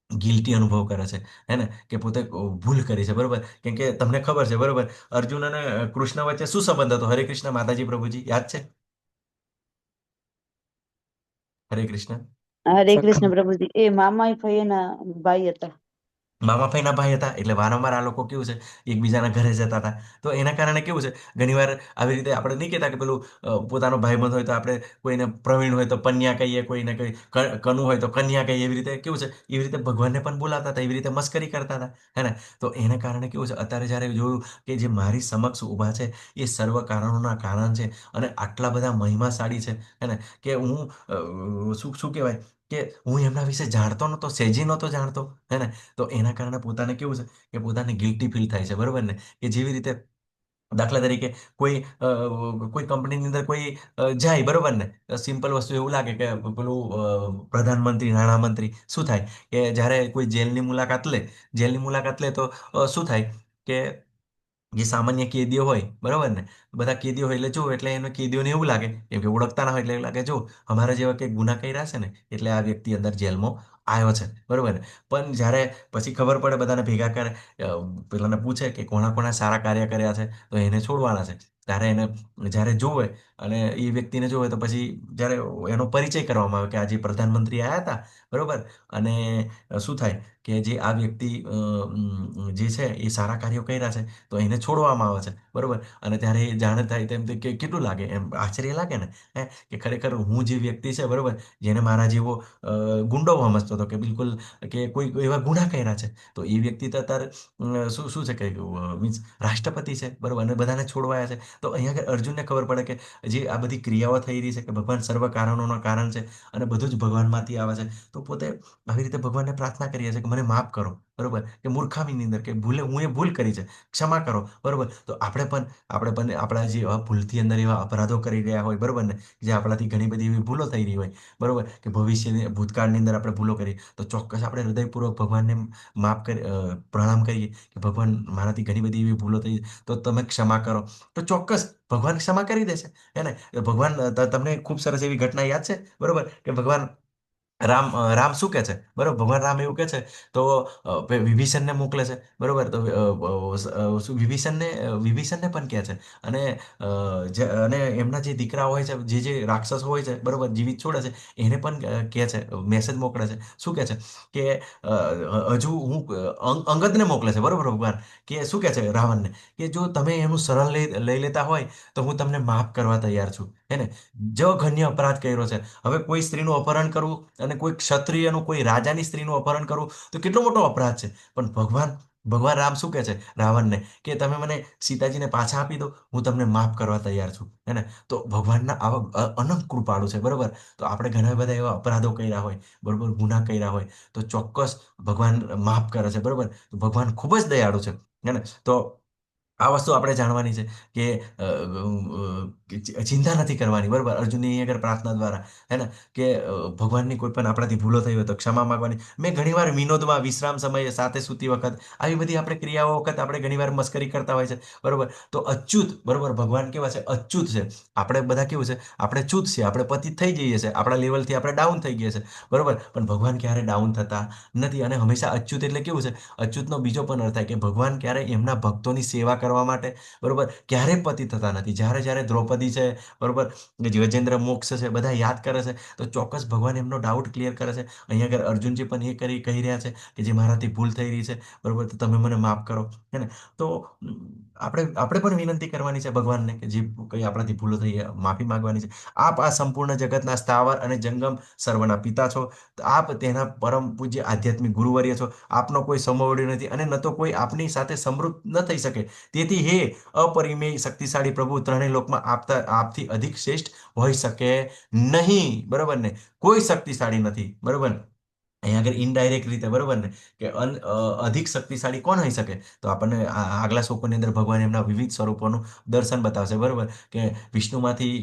ગિલ્ટી અનુભવ કરે છે, હે ને, કે પોતે ભૂલ કરી છે, બરોબર. કેમ કે તમને ખબર છે, બરોબર, અર્જુન અને કૃષ્ણ વચ્ચે શું સંબંધ હતો? હરે કૃષ્ણ માતાજી પ્રભુજી, યાદ છે? હરે કૃષ્ણ. હરે સખા. કૃષ્ણ પ્રભુજી, એ મામા ભાઈ ભાઈ હતા. મામા ફઈના ભાઈ હતા, એટલે વારંવાર આ લોકો કેવું છે, એકબીજાના ઘરે જતા હતા. તો એના કારણે કેવું છે, ઘણીવાર આવી રીતે આપણે નહીં કહેતા કે પેલું પોતાનો ભાઈબંધ હોય તો આપણે કોઈને પ્રવીણ હોય તો પન્યા કહીએ, કોઈને કઈ કનુ હોય તો કન્યા કહીએ, એવી રીતે કેવું છે, એવી રીતે ભગવાનને પણ બોલાવતા હતા, એવી રીતે મસ્કરી કરતા હતા, હે ને. તો એના કારણે કેવું છે, અત્યારે જ્યારે જોયું કે જે મારી સમક્ષ ઊભા છે એ સર્વ કારણોના કારણ છે, અને આટલા બધા મહિમાશાળી છે, હે ને, કે હું શું શું કહેવાય, કે હું એમના વિશે જાણતો નહોતો, સેજી નહોતો જાણતો, હે ને. તો એના કારણે પોતાને કેવું છે, કે પોતાને ગિલ્ટી ફીલ થાય છે, બરોબર ને, કે જેવી રીતે દાખલા તરીકે કોઈ કોઈ કંપનીની અંદર કોઈ જાય, બરોબર ને, સિમ્પલ વસ્તુ એવું લાગે કે પેલું પ્રધાનમંત્રી, નાણામંત્રી શું થાય, કે જ્યારે કોઈ જેલની મુલાકાત લે તો શું થાય, કે જે સામાન્ય કેદીઓ હોય, બરોબર ને, બધા કેદીઓ હોય એટલે જો, એટલે એને કેદીઓને એવું લાગે, કેમ કે ઓળખતા ના હોય, એટલે એવું લાગે જો અમારા જેવા કંઈક ગુના કર્યા છે ને, એટલે આ વ્યક્તિ અંદર જેલમાં આવ્યો છે, બરોબર ને. પણ જ્યારે પછી ખબર પડે, બધાને ભેગા કરે, પેલાને પૂછે કે કોણા કોણા સારા કાર્ય કર્યા છે, તો એને છોડવાના છે. ત્યારે એને જ્યારે જોવે, અને એ વ્યક્તિને જોવે, તો પછી જ્યારે એનો પરિચય કરવામાં આવે કે આજે પ્રધાનમંત્રી આવ્યા હતા, બરોબર, અને શું થાય કે જે આ વ્યક્તિ જે છે એ સારા કાર્યો કર્યા છે, તો એને છોડવામાં આવે છે, બરોબર. અને ત્યારે એ જાણ થાય તેમ કે કેટલું લાગે, એમ આશ્ચર્ય લાગે ને, કે ખરેખર હું જે વ્યક્તિ છે, બરોબર, જેને મારા જેવો ગુંડો સમજતો હતો, કે બિલકુલ કે કોઈ એવા ગુના કર્યા છે, તો એ વ્યક્તિ તો અત્યારે શું શું છે, કે મીન્સ રાષ્ટ્રપતિ છે, બરોબર, અને બધાને છોડવાયા છે. તો અહીંયા આગળ અર્જુનને ખબર પડે કે જે આ બધી ક્રિયાઓ થઈ રહી છે, કે ભગવાન સર્વ કારણોનો કારણ છે, અને બધું જ ભગવાનમાંથી આવે છે. તો પોતે આવી રીતે ભગવાનને પ્રાર્થના કરીએ છીએ કે મને માફ કરો, બરોબર, કે મૂર્ખામીની અંદર કે હું એ ભૂલ કરી છે, ક્ષમા કરો, બરોબર. તો આપણે પણ આપણા જે ભૂલથી અંદર એવા અપરાધો કરી રહ્યા હોય, બરોબર ને, જે આપણાથી ઘણી બધી એવી ભૂલો થઈ રહી હોય, બરોબર, કે ભવિષ્યની ભૂતકાળની અંદર આપણે ભૂલો કરીએ, તો ચોક્કસ આપણે હૃદયપૂર્વક ભગવાનને માફ કરી પ્રણામ કરીએ કે ભગવાન મારાથી ઘણી બધી એવી ભૂલો થઈ, તો તમે ક્ષમા કરો. તો ચોક્કસ ભગવાન ક્ષમા કરી દેશે, હે ને. ભગવાન તમને ખૂબ સરસ એવી ઘટના યાદ છે, બરોબર, કે ભગવાન રામ શું કહે છે, બરોબર, ભગવાન રામ એવું કહે છે, તો વિભીષણને મોકલે છે, બરોબર. તો શું વિભીષણને પણ કહે છે, અને અને એમના જે દીકરા હોય છે, જે રાક્ષસો હોય છે, બરોબર, જીવિત છોડે છે, એને પણ કહે છે, મેસેજ મોકલે છે, શું કહે છે, કે હજુ હું અંગદને મોકલે છે, બરોબર, ભગવાન, કે શું કહે છે રાવણને, કે જો તમે એનું શરણ લઈ લેતા હોય તો હું તમને માફ કરવા તૈયાર છું, હે ને. જઘન્ય અપરાધ કર્યો છે, હવે કોઈ સ્ત્રીનું અપહરણ કરવું, અને કોઈ ક્ષત્રિયનું, કોઈ રાજાની સ્ત્રીનું અપહરણ કરવું, તો કેટલો મોટો અપરાધ છે. પણ ભગવાન રામ શું કહે છે રાવણને, કે તમે મને સીતાજીને પાછા આપી દો, હું તમને માફ કરવા તૈયાર છું, હે ને. તો ભગવાનના આવા અનંત કૃપાળુ છે, બરોબર. તો આપણે ઘણા બધા એવા અપરાધો કર્યા હોય, બરોબર, ગુના કર્યા હોય, તો ચોક્કસ ભગવાન માફ કરે છે, બરોબર. ભગવાન ખૂબ જ દયાળુ છે. હે ને? તો આ વસ્તુ આપણે જાણવાની છે કે ચિંતા નથી કરવાની, બરોબર. અર્જુનની અહીં આગળ પ્રાર્થના દ્વારા, હે ને, કે ભગવાનની કોઈ પણ આપણાથી ભૂલો થઈ હોય તો ક્ષમા માંગવાની. મેં ઘણીવાર વિનોદમાં વિશ્રામ સમયે સાથે સૂતી વખત આવી બધી આપણે ક્રિયાઓ વખત આપણે ઘણીવાર મસ્કરી કરતા હોય છે, બરોબર. તો અચ્યુત, બરોબર, ભગવાન કેવા છે? અચ્યુત છે. આપણે બધા કેવું છે? આપણે ચૂત છીએ, આપણે પતિત થઈ જઈએ છીએ, આપણા લેવલથી આપણે ડાઉન થઈ ગયા છે, બરોબર. પણ ભગવાન ક્યારે ડાઉન થતા નથી. અને હંમેશા અચ્યુત એટલે કેવું છે? અચ્યુતનો બીજો પણ અર્થ થાય કે ભગવાન ક્યારે એમના ભક્તોની સેવા કરવા માટે, બરોબર, ક્યારેય પતિત થતા નથી. જ્યારે જ્યારે દ્રૌપદી છે, બરોબર, ગજેન્દ્ર મોક્ષ છે, બધા યાદ કરે છે તો ચોક્કસ ભગવાન એમનો ડાઉટ ક્લિયર કરે છે. અહીંયા આગળ અર્જુનજી પણ એ કહી રહ્યા છે કે જે મારાથી ભૂલ થઈ રહી છે, બરોબર, તો તમે મને માફ કરો, હે ને. તો આપણે પણ વિનંતી કરવાની છે ભગવાનને કે જે કંઈ આપણાથી ભૂલો થઈ માફી માંગવાની છે. આપ આ સંપૂર્ણ જગતના સ્થાવર અને જંગમ સર્વના પિતા છો. તો આપ તેના પરમ પૂજ્ય આધ્યાત્મિક ગુરુવર્ય છો. આપનો કોઈ સમોવડી નથી અને ન તો કોઈ આપની સાથે સમૃદ્ધ ન થઈ શકે. તેથી હે અપરિમેય શક્તિશાળી પ્રભુ, ત્રણેય લોકમાં આપથી અધિક શ્રેષ્ઠ હોઈ શકે નહીં, બરોબર ને? કોઈ શક્તિશાળી નથી, બરોબર. અહીંયા આગળ ઇનડાયરેક્ટ રીતે, બરોબર ને, કે અધિક શક્તિશાળી કોણ હોઈ શકે? તો આપણને આગલા શ્લોકોની અંદર ભગવાન એમના વિવિધ સ્વરૂપોનું દર્શન બતાવશે, બરોબર. કે વિષ્ણુમાંથી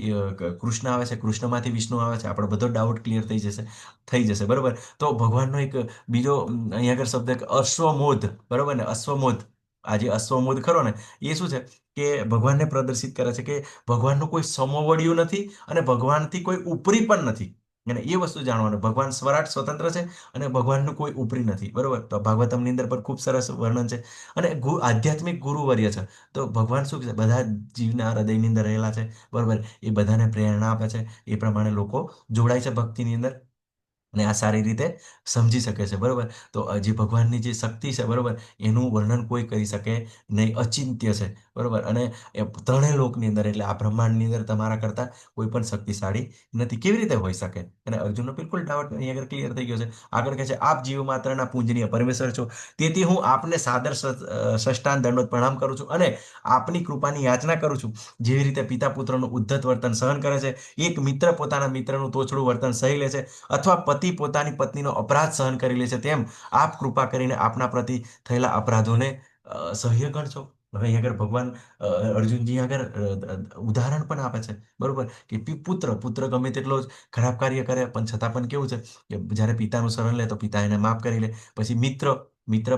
કૃષ્ણ આવે છે, કૃષ્ણમાંથી વિષ્ણુ આવે છે. આપણો બધો ડાઉટ ક્લિયર થઈ જશે, બરોબર. તો ભગવાનનો એક બીજો અહીંયા આગળ શબ્દ કે અશ્વમોધ, બરોબર ને, અશ્વમોધ. આ જે અશ્વમોધ ખરો ને, એ શું છે? કે ભગવાનને પ્રદર્શિત કરે છે કે ભગવાનનું કોઈ સમોવડિયું નથી અને ભગવાનથી કોઈ ઉપરી પણ નથી. અને એ વસ્તુ જાણવાનું, ભગવાન સ્વરાટ સ્વતંત્ર છે અને ભગવાનનું કોઈ ઉપરી નથી, બરોબર. તો ભાગવતમની અંદર પણ ખૂબ સરસ વર્ણન છે. અને આધ્યાત્મિક ગુરુવર્ય છે. તો ભગવાન શું છે? બધા જીવના હૃદયની અંદર રહેલા છે, બરોબર. એ બધાને પ્રેરણા આપે છે. એ પ્રમાણે લોકો જોડાય છે ભક્તિની અંદર અને આ સારી રીતે સમજી શકે છે, બરોબર. તો જે ભગવાનની જે શક્તિ છે, બરોબર, એનું વર્ણન કોઈ કરી શકે નહીં, અચિંત્ય છે, બરોબર. અને એ ત્રણેય લોકની અંદર એટલે આ બ્રહ્માંડની અંદર તમારા કરતા કોઈ પણ શક્તિશાળી નથી. કેવી રીતે હોઈ શકે? અને અર્જુનનો બિલકુલ ડાઉટ અહીં આગળ ક્લિયર થઈ ગયો છે. આગળ કહે છે, આપ જીવ માત્રના પૂજનીય પરમેશ્વર છો. તેથી હું આપને સાદર સષ્ટાંગ દંડોત પ્રણામ કરું છું અને આપની કૃપાની યાચના કરું છું. જેવી રીતે પિતા પુત્રનું ઉદ્ધત વર્તન સહન કરે છે, એક મિત્ર પોતાના મિત્રનું તોછડું વર્તન સહી લે છે, અથવા પતિ પોતાની પત્નીનો અપરાધ સહન કરી લે છે, તેમ આપ કૃપા કરીને આપના પ્રતિ થયેલા અપરાધોને સહ્ય ગણશો. હવે અહીં આગળ ભગવાન અર્જુનજી આગળ ઉદાહરણ પણ આપે છે, બરોબર. કે પુત્ર ગમે તેટલો જ ખરાબ કાર્ય કરે પણ છતાં પણ કેવું છે કે જ્યારે પિતાનું શરણ લે તો પિતા એને માફ કરી લે. પછી મિત્ર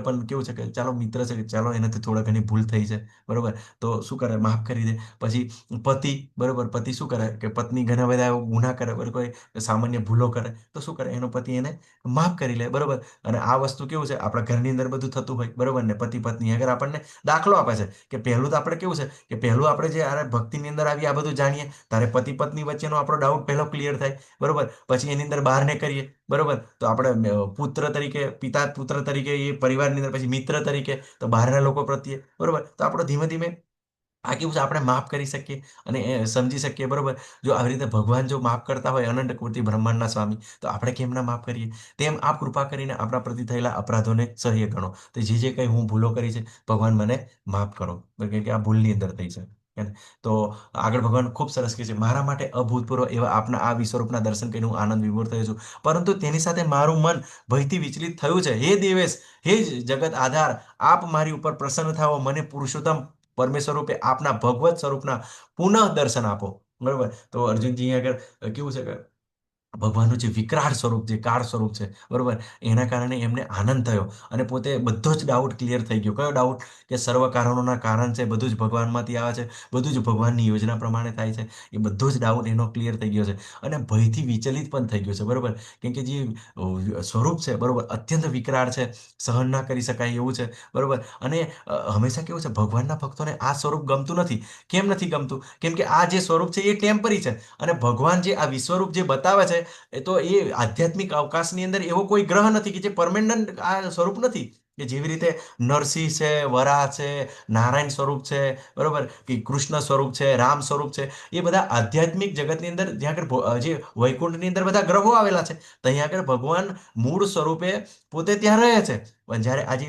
પણ કેવું છે કે ચાલો મિત્ર છે, ચાલો એનાથી થોડા ઘણી ભૂલ થઈ છે, બરોબર, તો શું કરે? માફ કરી દે. પછી પતિ, બરોબર, પતિ શું કરે કે પત્ની ઘણા બધા એવો ગુના કરે, બરોબર, કોઈ સામાન્ય ભૂલો કરે તો શું કરે? એનો પતિ એને માફ કરી લે, બરોબર. અને આ વસ્તુ કેવું છે? આપણા ઘરની અંદર બધું થતું હોય, બરોબર ને, પતિ પત્ની અગર આપણને દાખલો આપે છે કે પહેલું તો આપણે કેવું છે કે પહેલું આપણે જે આ ભક્તિની અંદર આવી આ બધું જાણીએ ત્યારે પતિ પત્ની વચ્ચેનો આપણો ડાઉટ પહેલો ક્લિયર થાય, બરોબર. પછી એની અંદર બહારને કરીએ, બરોબર. તો આપણે પુત્ર તરીકે, પિતા પુત્ર તરીકે એ પરિવારની અંદર, પછી મિત્ર તરીકે તો બહારના લોકો પ્રત્યે, બરોબર. તો આપણો ધીમે ધીમે આ કેવું છે? આપણે માફ કરી શકીએ અને સમજી શકીએ, બરોબર. જો આવી રીતે ભગવાન જો માફ કરતા હોય, અનંત કોટી બ્રહ્માંડના સ્વામી, તો આપણે કેમ ના માફ કરીએ? તેમ આપ કૃપા કરીને આપણા પ્રતિ થયેલા અપરાધોને સહ્ય ગણો. તો જે કંઈ હું ભૂલો કરી છે, ભગવાન મને માફ કરો, કે આ ભૂલની અંદર થઈ છે. હે ને? તો આગળ ભગવાન ખૂબ સરસ કહે છે, મારા માટે અભૂતપૂર્વ એવા આપના આ વિશ્વરૂપના દર્શન કરીને હું આનંદ વિભોર થયો છું, પરંતુ તેની સાથે મારું મન ભયથી વિચલિત થયું છે. હે દેવેશ, હે જગત આધાર, આપ મારી ઉપર પ્રસન્ન થાઓ, મને પુરુષોત્તમ પરમેશ્વર રૂપે આપના ભગવત સ્વરૂપના પુનઃ દર્શન આપો, બરોબર. તો અર્જુનજી આગળ કેવું છે કે ભગવાનનું જે વિકરાળ સ્વરૂપ, જે કાળ સ્વરૂપ છે, બરોબર, એના કારણે એમને આનંદ થયો અને પોતે બધો જ ડાઉટ ક્લિયર થઈ ગયો. કયો ડાઉટ? કે સર્વ કારણોના કારણ છે, બધું જ ભગવાનમાંથી આવે છે, બધું જ ભગવાનની યોજના પ્રમાણે થાય છે. એ બધો જ ડાઉટ એનો ક્લિયર થઈ ગયો છે અને ભયથી વિચલિત પણ થઈ ગયો છે, બરોબર. કેમ કે જે સ્વરૂપ છે, બરોબર, અત્યંત વિકરાળ છે, સહન ના કરી શકાય એવું છે, બરોબર. અને હંમેશા કેવું છે? ભગવાનના ભક્તોને આ સ્વરૂપ ગમતું નથી. કેમ નથી ગમતું? કેમ કે આ જે સ્વરૂપ છે એ ટેમ્પરી છે અને ભગવાન જે આ વિશ્વરૂપ જે બતાવે છે તો એ આધ્યાત્મિક અવકાશની અંદર એવો કોઈ ગ્રહ નથી કે જે પરમેનન્ટ આ સ્વરૂપ નથી. કે જેવી રીતે નરસિંહ છે, વરાહ છે, નારાયણ સ્વરૂપ છે, બરોબર, કે કૃષ્ણ સ્વરૂપ છે, રામ સ્વરૂપ છે, એ બધા આધ્યાત્મિક જગતની અંદર જ્યાં આગળ જે વૈકુંઠની અંદર બધા ગ્રહો આવેલા છે, ત્યાં આગળ ભગવાન મૂળ સ્વરૂપે પોતે ત્યાં રહે છે, પણ જ્યારે આ જે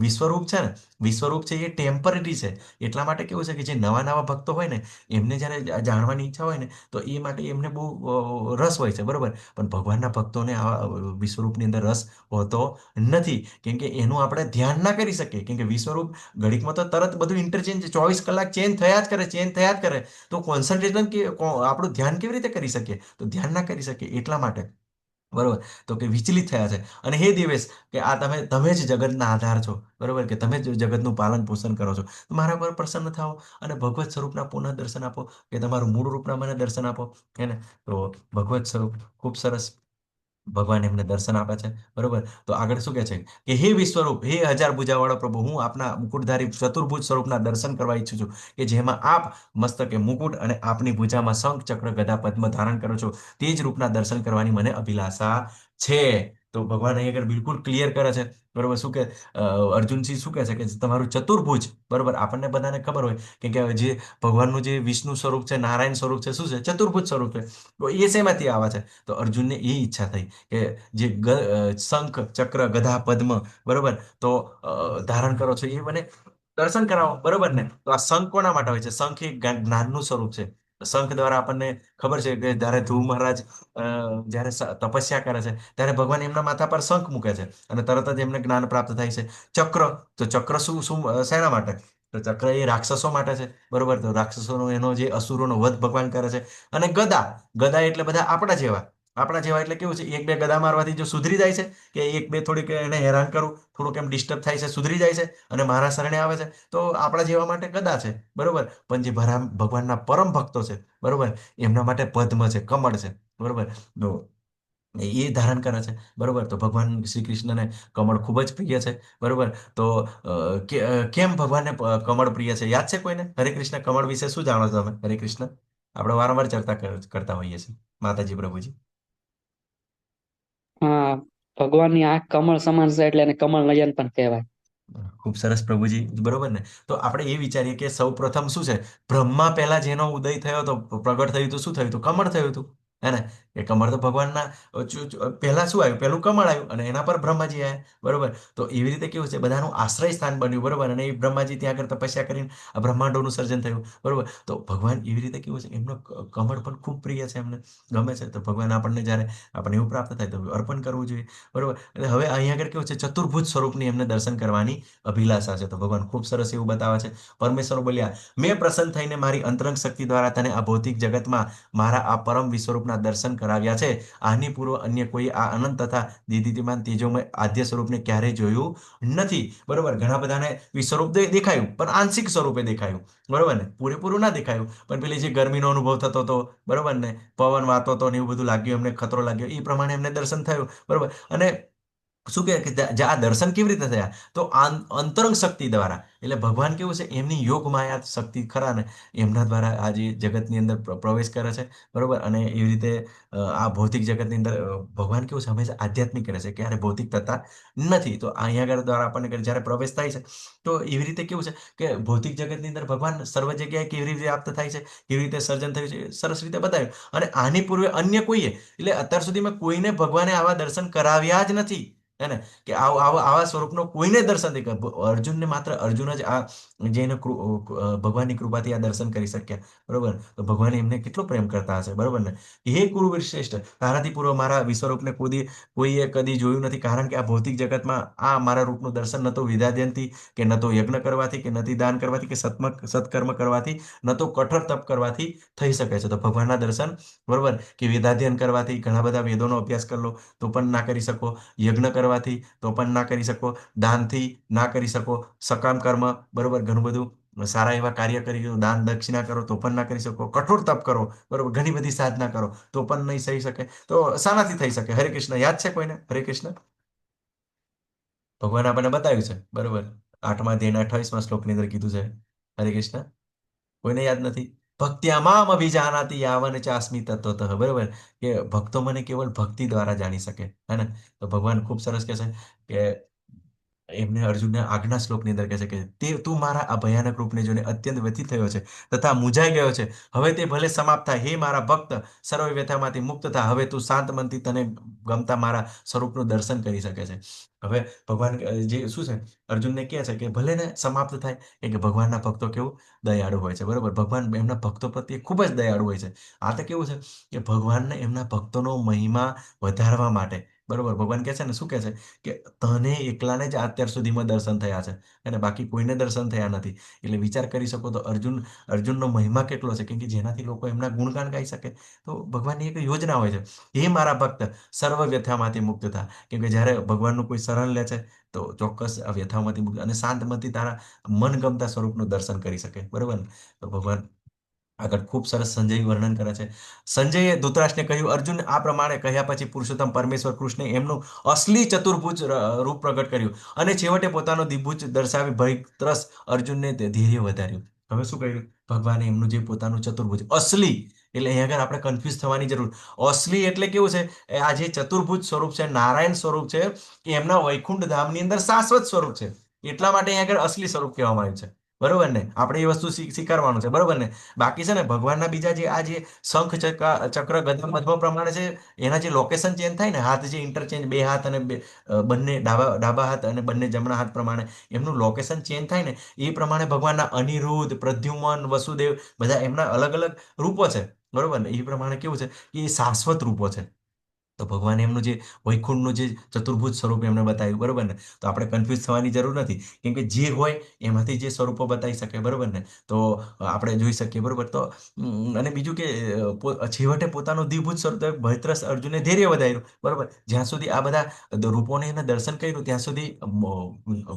વિશ્વરૂપ છે ને, વિશ્વરૂપ છે એ ટેમ્પરરી છે. એટલા માટે કેવું છે કે જે નવા નવા ભક્તો હોય ને એમને જ્યારે જાણવાની ઈચ્છા હોય ને તો એ માટે એમને બહુ રસ હોય છે, બરોબર. પણ ભગવાનના ભક્તોને આ વિશ્વરૂપની અંદર રસ હોતો નથી, કેમ કે એનું આપણે ધ્યાન ના કરી શકીએ, કેમ કે વિશ્વરૂપ ઘડીકમાં તો તરત બધું ઇન્ટરચેન્જ 24 કલાક ચેન્જ થયા જ કરે, ચેન્જ થયા જ કરે. તો કોન્સન્ટ્રેશન કે આપણું ધ્યાન કેવી રીતે કરી શકીએ? તો ધ્યાન ના કરી શકીએ એટલા માટે, બરોબર. તો કે વિચલિત થયા છે. અને હે દેવેશ, કે આ તમે જ જગતના આધાર છો, બરોબર, કે તમે જ જગતનું પાલન પોષણ કરો છો. તો મારા પર પ્રસન્ન થાઓ અને ભગવત સ્વરૂપના પુનઃ દર્શન આપો, કે તમારું મૂળ રૂપના મને દર્શન આપો. હે ને? તો ભગવત સ્વરૂપ ખૂબ સરસ ભગવાન એમને દર્શન આપે છે, બરોબર. તો આગળ શું કહે છે કે હે વિશ્વરૂપ, હે હજાર ભુજાવાળો પ્રભુ, હું આપના મુકુટધારી ચતુર્ભુજ સ્વરૂપના દર્શન કરવા ઈચ્છું છું, કે જેમાં આપ મસ્તકે મુકુટ અને આપની ભુજામાં શંખ ચક્ર ગદા પદ્મ ધારણ કરો છો, તે જ રૂપના દર્શન કરવાની મને અભિલાષા છે. તો ભગવાન અહીં આગળ બિલકુલ ક્લિયર કરે છે, બરોબર. શું કે અર્જુનજી શું કહે છે કે તમારું ચતુર્ભુજ, બરોબર. આપણને બધાને ખબર હોય કે જે ભગવાનનું જે વિષ્ણુ સ્વરૂપ છે, નારાયણ સ્વરૂપ છે, શું છે? ચતુર્ભુજ સ્વરૂપ છે. તો એ શેમાંથી આવે છે? તો અર્જુનને એ ઈચ્છા થઈ કે જે શંખ ચક્ર ગદા પદ્મ, બરોબર, તો ધારણ કરો છો, એ મને દર્શન કરાવો, બરોબર ને. તો આ શંખ કોના માટે હોય છે? શંખ એ જ્ઞાનનું સ્વરૂપ છે. શંખ દ્વારા આપણને ખબર છે કે જ્યારે ધ્રુવ મહારાજ જ્યારે તપસ્યા કરે છે ત્યારે ભગવાન એમના માથા પર શંખ મૂકે છે અને તરત જ એમને જ્ઞાન પ્રાપ્ત થાય છે. ચક્ર, તો ચક્ર શું શું શેના માટે? તો ચક્ર એ રાક્ષસો માટે છે, બરોબર. તો રાક્ષસોનો એનો જે અસુરોનો વધ ભગવાન કરે છે. અને ગદા, ગદા એટલે બધા આપણા જેવા. આપણા જેવા એટલે કેવું છે? એક બે ગદા મારવાથી જો સુધરી જાય છે, કે એક બે થોડીક એને હેરાન કરું, થોડુંક એમ ડિસ્ટર્બ થાય છે, સુધરી જાય છે અને મારા શરણે આવે છે, તો આપણા જેવા માટે ગદા છે, બરોબર. પણ જે ભગવાનના પરમ ભક્તો છે, બરોબર, એમના માટે પદ્મ છે, કમળ છે, બરોબર. તો એ ધારણ કરે છે, બરોબર. તો ભગવાન શ્રી કૃષ્ણને કમળ ખૂબ જ પ્રિય છે, બરોબર. તો કેમ ભગવાનને કમળ પ્રિય છે યાદ છે કોઈને? હરે કૃષ્ણ, કમળ વિશે શું જાણો છો તમે? હરે કૃષ્ણ, આપણે વારંવાર ચર્ચા કરતા હોઈએ છીએ, માતાજી પ્રભુજી. હા, ભગવાનની આંખ કમળ સમાન છે એટલે એને કમળ નયન પણ કહેવાય. ખૂબ સરસ પ્રભુજી, બરોબર ને. તો આપણે એ વિચારીએ કે સૌ પ્રથમ શું છે? બ્રહ્મા પહેલા જેનો ઉદય થયો હતો, પ્રગટ થયું હતું, શું થયું હતું? કમળ થયું હતું, હે ને? એ કમળ તો ભગવાનના પહેલા શું આવ્યું? પહેલું કમળ આવ્યું અને એના પર બ્રહ્માજી આવ્યા, બરોબર. તો એવી રીતે કેવું છે? બધાનું આશ્રય સ્થાન બન્યું, બરોબર. અને એ બ્રહ્માજી ત્યાં આગળ તપસ્યા કરીને આ બ્રહ્માંડોનું સર્જન થયું, બરોબર. તો ભગવાન એવી રીતે કેવું છે? એમનો કમળ પણ ખૂબ પ્રિય છે, એમને ગમે છે. તો ભગવાન આપણને જ્યારે આપણને એવું પ્રાપ્ત થાય તો અર્પણ કરવું જોઈએ, બરોબર. એટલે હવે અહીંયા આગળ કેવું છે? ચતુર્ભુજ સ્વરૂપની એમને દર્શન કરવાની અભિલાષા છે. તો ભગવાન ખૂબ સરસ એવું બતાવે છે. પરમેશ્વર બોલ્યા, મેં પ્રસન્ન થઈને મારી અંતરંગ શક્તિ દ્વારા તને આ ભૌતિક જગતમાં મારા આ પરમ વિશ્વરૂપના દર્શન કરાવ્યા છે. આની પૂર્વ અન્ય કોઈ આ અનંત તથા દીદીમાન તેજોમય આદ્ય સ્વરૂપને ક્યારેય જોયું નથી, બરોબર. ઘણા બધાને વિશ્વરૂપ દેખાયું, પણ આંશિક સ્વરૂપે દેખાયું, બરોબર ને. પૂરેપૂરું ના દેખાયું, પણ પેલી જે ગરમીનો અનુભવ થતો હતો, બરોબર ને, પવન વાતો હતો ને એવું બધું લાગ્યું, એમને ખતરો લાગ્યો, એ પ્રમાણે એમને દર્શન થયું, બરોબર. અને શું કહે કે આ દર્શન કેવી રીતે થયા? તો અંતરંગ શક્તિ દ્વારા. એટલે ભગવાન કેવું છે? એમની યોગ માયા શક્તિ ખરા ને, એમના દ્વારા આ જે જગતની અંદર પ્રવેશ કરે છે, બરોબર. અને એવી રીતે આ ભૌતિક જગતની અંદર ભગવાન કેવું છે? હંમેશા આધ્યાત્મિક રહે છે, ક્યારે ભૌતિક થતા નથી. તો અહીંયા આગળ દ્વારા આપણને જ્યારે પ્રવેશ થાય છે તો એવી રીતે કેવું છે કે ભૌતિક જગતની અંદર ભગવાન સર્વ જગ્યાએ કેવી રીતે વ્યાપ્ત થાય છે, કેવી રીતે સર્જન થયું છે, સરસ રીતે બતાવ્યું. અને આની પૂર્વે અન્ય કોઈએ, એટલે અત્યાર સુધીમાં કોઈને ભગવાને આવા દર્શન કરાવ્યા જ નથી, હે ને? કે આવા સ્વરૂપનો કોઈને દર્શન નહીં કરે. અર્જુનને માત્ર અર્જુન જ આ જેને ભગવાનની કૃપાથી આ દર્શન કરી શક્યા, બરોબર. તો ભગવાન એમને કેટલો પ્રેમ કરતા હશે, બરોબર ને. હે કુરુવીર શ્રેષ્ઠ, તારાથી પૂર્વ મારા વિશ્વરૂપને કોઈએ કદી જોયું નથી, કારણ કે આ ભૌતિક જગતમાં આ મારા રૂપનું દર્શન ન તો વિદ્યાધ્યનથી, કે ન તો યજ્ઞ કરવાથી, કે નથી દાન કરવાથી, કે સત્કર્મ કરવાથી, ન તો કઠોર તપ કરવાથી થઈ શકે છે. તો ભગવાનના દર્શન, બરોબર, કે વેદાધ્યન કરવાથી, ઘણા બધા વેદોનો અભ્યાસ કરી લો તો પણ ના કરી શકો, યજ્ઞ કરવાથી તો પણ ના કરી શકો, દાનથી ના કરી શકો, સકામ કર્મ, બરોબર, ઘણું બધું સારા એવા કાર્ય કરી લો, દાન દક્ષિણા કરો તો પણ ના કરી શકો, કઠોર તપ કરો, બરોબર, ઘણી બધી સાધના કરો તો પણ નહીં થઈ શકે. તો શાનાથી થઈ શકે? હરે કૃષ્ણ યાદ છે કોઈને? હરે કૃષ્ણ, ભગવાન આપણને બતાવ્યું છે, બરોબર. 8મા અધ્યાયના 28મા શ્લોકની અંદર કીધું છે. હરે કૃષ્ણ, કોઈને યાદ નથી? ભક્ત્યા મામ અભિજાનાતિ યાવન ચાસ્મિ તત્વતઃ, બરોબર. કે ભક્તો મને કેવલ ભક્તિ દ્વારા જાણી શકે, હે ને? તો ભગવાન ખૂબ સરસ કહે છે કે એમને અર્જુનને આજ્ઞા શ્લોકની અંદર કહે છે કે તે તું મારા આ ભયાનક રૂપને જોઈને અત્યંત વ્યથિત થયો છે તથા મૂંઝાઈ ગયો છે. હવે તે ભલે સમાપ્ત થાય. હે મારા ભક્ત, સર્વ વ્યથામાંથી મુક્ત થા. હવે તું શાંત મનથી તને ગમતા મારા સ્વરૂપનું દર્શન કરી શકે છે. હવે ભગવાન જે શું છે અર્જુનને કહે છે કે ભલે ને સમાપ્ત થાય, કે ભગવાનના ભક્તો કેવું દયાળુ હોય છે, બરોબર. ભગવાન એમના ભક્તો પ્રત્યે ખૂબ જ દયાળુ હોય છે. આ તો કેવું છે કે ભગવાનને એમના ભક્તોનો મહિમા વધારવા માટે, બરોબર, ભગવાન કહે છે ને, શું કહે છે કે તને એકલાને જ અત્યાર સુધીમાં દર્શન થયા છે અને બાકી કોઈને દર્શન થયા નથી. એટલે વિચાર કરી શકો તો અર્જુનનો મહિમા કેટલો છે, કેમ કે જેનાથી લોકો એમના ગુણગાન ગાઈ શકે. તો ભગવાનની એક યોજના હોય છે, હે મારા ભક્ત, સર્વ વ્યથામાંથી મુક્ત થા. કેમ કે જ્યારે ભગવાનનું કોઈ શરણ લે છે તો ચોક્કસ આ વ્યથામાંથી મુક્ત અને શાંતમતી તારા મનગમતા સ્વરૂપનું દર્શન કરી શકે, બરોબર ને. તો ભગવાન આગળ ખૂબ સરસ સંજય વર્ણન કરે છે. સંજયે ધૃતરાષ્ટ્રને કહ્યું, અર્જુન આ પ્રમાણે કહ્યા પછી પુરુષોત્તમ પરમેશ્વર કૃષ્ણે એમનું અસલી ચતુર્ભુજ રૂપ પ્રગટ કર્યું અને છેવટે પોતાનો દ્વિભુજ દર્શાવી ભયત્રસ્ત અર્જુનને ધૈર્ય વધાર્યું. હવે શું કહ્યું ભગવાને એમનું જે પોતાનું ચતુર્ભુજ અસલી, એટલે અહીંયા આગળ આપણે કન્ફ્યુઝ થવાની જરૂર. અસલી એટલે કેવું છે, આ જે ચતુર્ભુજ સ્વરૂપ છે, નારાયણ સ્વરૂપ છે, એ એમના વૈકુંઠ ધામની અંદર શાશ્વત સ્વરૂપ છે. એટલા માટે અહીંયા આગળ અસલી સ્વરૂપ કહેવામાં આવ્યું છે, બરોબર ને. આપણે એ વસ્તુ સ્વીકારવાનું છે, બરોબર ને. બાકી છે ને ભગવાનના બીજા જે આ જે શંખ ચક્ર ગદા મધ્ય પ્રમાણે છે, એના જે લોકેશન ચેન્જ થાય ને, હાથ જે ઇન્ટરચેન્જ, બે હાથ અને બંને ડાબા હાથ અને બંને જમણા હાથ પ્રમાણે એમનું લોકેશન ચેન્જ થાય ને, એ પ્રમાણે ભગવાનના અનિરુદ્ધ, પ્રદ્યુમન, વસુદેવ બધા એમના અલગ અલગ રૂપો છે, બરોબર ને. એ પ્રમાણે કેવું છે કે એ શાશ્વત રૂપો છે. તો ભગવાને એમનું જે વૈકુંઠનું જે ચતુર્ભુજ સ્વરૂપ એમને બતાવ્યું, બરોબર ને. તો આપણે કન્ફ્યુઝ થવાની જરૂર નથી, કેમ કે જે હોય એમાંથી જે સ્વરૂપો બતાવી શકે, બરોબર ને. તો આપણે જોઈ શકીએ, બરોબર. તો અને બીજું કે છેવટે પોતાનું દ્વિભુજ સ્વરૂપ ભયત્રસ્ત અર્જુને ધૈર્ય વધાર્યું, બરોબર. જ્યાં સુધી આ બધા રૂપોને એને દર્શન કર્યું ત્યાં સુધી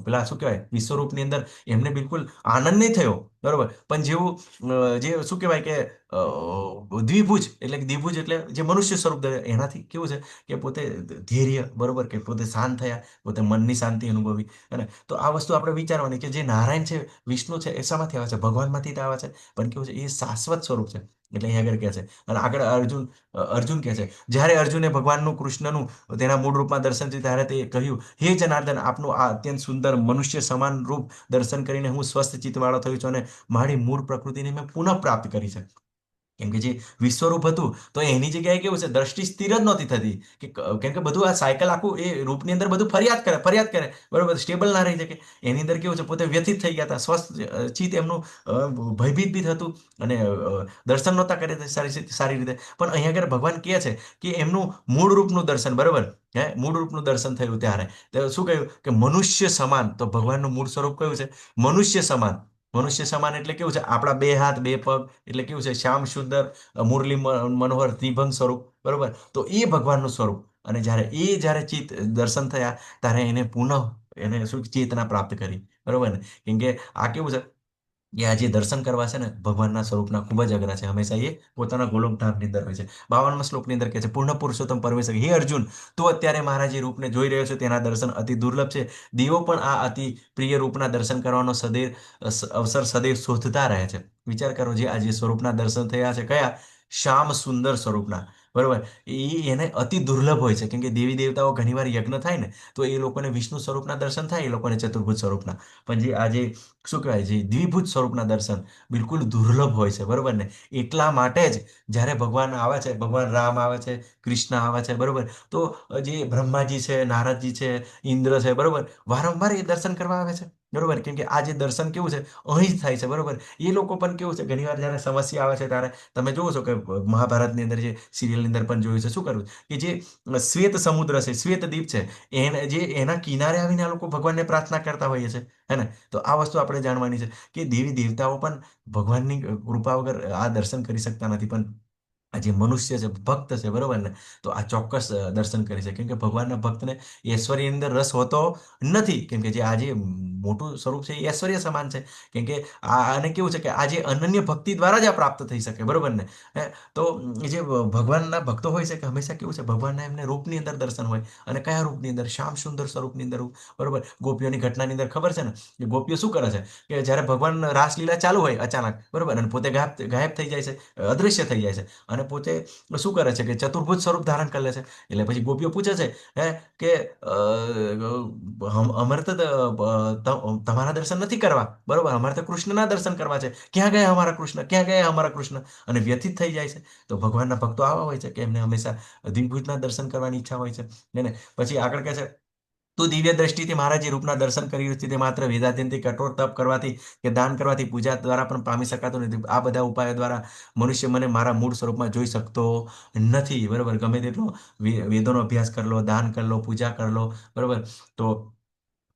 પેલા શું કહેવાય વિશ્વરૂપની અંદર એમને બિલકુલ આનંદ નહીં થયો, બરોબર. પણ જેવું જે શું કહેવાય કે દ્વિભુજ એટલે કે દ્વિભુજ એટલે જે મનુષ્ય સ્વરૂપ એનાથી કેવું છે કે પોતે ધૈર્ય, બરોબર, કે પોતે શાંત થયા, પોતે મનની શાંતિ અનુભવી. અને તો આ વસ્તુ આપણે વિચારવાની કે જે નારાયણ છે, વિષ્ણુ છે, એ શામાંથી આવે છે? ભગવાનમાંથી જ આવે છે. પણ કેવું છે, એ શાશ્વત સ્વરૂપ છે. એટલે અહીં આગળ કહે છે. અને આગળ અર્જુન કહે છે, જ્યારે અર્જુને ભગવાનનું કૃષ્ણનું તેના મૂળ રૂપમાં દર્શન થયું ત્યારે તે કહ્યું, હે જનાર્દન, આપનું આ અત્યંત સુંદર મનુષ્ય સમાન રૂપ દર્શન કરીને હું સ્વસ્થ ચિત્તવાળો થયો છું અને મારી મૂળ પ્રકૃતિને મેં પુનઃ પ્રાપ્ત કરી છે. કેમ કે જે વિશ્વરૂપ હતું તો એની જગ્યાએ કેવું છે, દ્રષ્ટિ સ્થિર જ નહોતી થતી. કે કેમ કે બધું આ સાયકલ આખું એ રૂપની અંદર બધું ફરિયાદ કરે, બરોબર, સ્ટેબલ ના રહી શકે. એની અંદર કેવું છે, પોતે વ્યથિત થઈ ગયા હતા, સ્વસ્થ ચિત્ત એમનું ભયભીત બી થતું અને દર્શન નહોતા કરે સારી રીતે. પણ અહીંયા આગળ ભગવાન કહે છે કે એમનું મૂળ રૂપનું દર્શન, બરોબર, મૂળ રૂપનું દર્શન થયું ત્યારે તો શું કહ્યું કે મનુષ્ય સમાન. તો ભગવાનનું મૂળ સ્વરૂપ કયું છે? મનુષ્ય સમાન. મનુષ્ય સમાન એટલે કેવું છે, આપણા બે હાથ બે પગ, એટલે કેવું છે, શ્યામ સુંદર મુરલી મનોહર ત્રિભંગ સ્વરૂપ, બરોબર. તો એ ભગવાનનું સ્વરૂપ. અને જ્યારે ચિત્ત દર્શન થયા ત્યારે એને પુનઃ એને શું ચેતના પ્રાપ્ત કરી, બરોબર ને. કેમ કે આ કેવું છે કે આ જે દર્શન કરવા છે ને ભગવાનના સ્વરૂપના ખૂબ જ અઘરા છે. હંમેશા એ પોતાના ગોલોકધામની અંદર હોય છે. 52મા શ્લોકની અંદર કહે છે, પૂર્ણ પુરુષોત્તમ પરમેશ્વર, હે અર્જુન, તો અત્યારે મારા જે રૂપને જોઈ રહ્યો છે તેના દર્શન અતિ દુર્લભ છે. દેવો પણ આ અતિ પ્રિય રૂપના દર્શન કરવાનો અવસર સદૈવ શોધતા રહે છે. વિચાર કરો, જે આ જે સ્વરૂપના દર્શન થયા છે, કયા? શ્યામ સુંદર સ્વરૂપના, બરોબર. એને અતિ દુર્લભ હોય છે, કેમ કે દેવી દેવતાઓ ઘણીવાર યજ્ઞ થાય ને તો એ લોકોને વિષ્ણુ સ્વરૂપના દર્શન થાય, એ લોકોને ચતુર્ભુજ સ્વરૂપના. પણ જે આજે શું કહેવાય છે, દ્વિભુજ સ્વરૂપના દર્શન બિલકુલ દુર્લભ હોય છે, બરોબર ને. એટલા માટે જ જ્યારે ભગવાન આવે છે, ભગવાન રામ આવે છે, કૃષ્ણ આવે છે, બરોબર, તો જે બ્રહ્માજી છે, નારદજી છે, ઇન્દ્ર છે, બરોબર, વારંવાર એ દર્શન કરવા આવે છે, બરોબર. કેમ કે આ જે દર્શન કેવું છે, અહીં જ થાય છે, બરોબર. એ લોકો પણ કેવું છે, ઘણીવાર જ્યારે સમસ્યા આવે છે ત્યારે તમે જોવો છો કે મહાભારતની અંદર જે સિરિયલની અંદર પણ જોયું છે, શું કરવું કે જે શ્વેત સમુદ્ર છે, શ્વેત દ્વીપ છે, એના કિનારે આવીને આ લોકો ભગવાનને પ્રાર્થના કરતા હોઈએ છે, હે ને. તો આ વસ્તુ આપણે જાણવાની છે કે દેવી દેવતાઓ પણ ભગવાનની કૃપા વગર આ દર્શન કરી શકતા નથી. પણ આ જે મનુષ્ય છે, ભક્ત છે, બરોબર ને, તો આ ચોક્કસ દર્શન કરી છે. કેમ કે ભગવાનના ભક્તને ઐશ્વર્યની અંદર રસ હોતો નથી. કેમ કે જે આજે મોટું સ્વરૂપ છે એ ઐશ્વર્ય સમાન છે. કેમ કે આને કેવું છે કે આ જે અનન્ય ભક્તિ દ્વારા જ આ પ્રાપ્ત થઈ શકે, બરોબર ને. તો જે ભગવાનના ભક્તો હોય છે કે હંમેશા કેવું છે, ભગવાનના એમને રૂપની અંદર દર્શન હોય. અને કયા રૂપની અંદર? શ્યામ સુંદર સ્વરૂપની અંદર, બરોબર. ગોપીઓની ઘટનાની અંદર ખબર છે ને કે ગોપીઓ શું કરે છે કે જ્યારે ભગવાન રાસલીલા ચાલુ હોય અચાનક, બરોબર, અને પોતે ગાયબ થઈ જાય છે, અદૃશ્ય થઈ જાય છે, અને પોતે શું કરે છે કે ચતુર્ભુજ સ્વરૂપ ધારણ કરી લે છે. એટલે પછી ગોપીઓ પૂછે છે કે અમારે તો તમારા દર્શન નથી કરવા, બરોબર, અમારે તો કૃષ્ણના દર્શન કરવા છે. ક્યાં ગયા અમારા કૃષ્ણ? ક્યાં ગયા અમારા કૃષ્ણ? અને વ્યથિત થઈ જાય છે. તો ભગવાનના ભક્તો આવા હોય છે કે એમને હંમેશા દ્વિભુજના દર્શન કરવાની ઈચ્છા હોય છે. ને પછી આગળ કહે છે, તું દિવ્ય દ્રષ્ટિથી મારા જે રૂપના દર્શન કરી રહ્યું છે તે માત્ર વેદાધ્યનથી કઠોર તપ કરવાથી કે દાન કરવાથી, પૂજા દ્વારા પણ પામી શકાતું નથી. આ બધા ઉપાયો દ્વારા મનુષ્ય મને મારા મૂળ સ્વરૂપમાં જોઈ શકતો નથી, બરોબર. ગમે તેટલો વેદોનો અભ્યાસ કરી લો, દાન કરી લો, પૂજા કરી લો, બરોબર, તો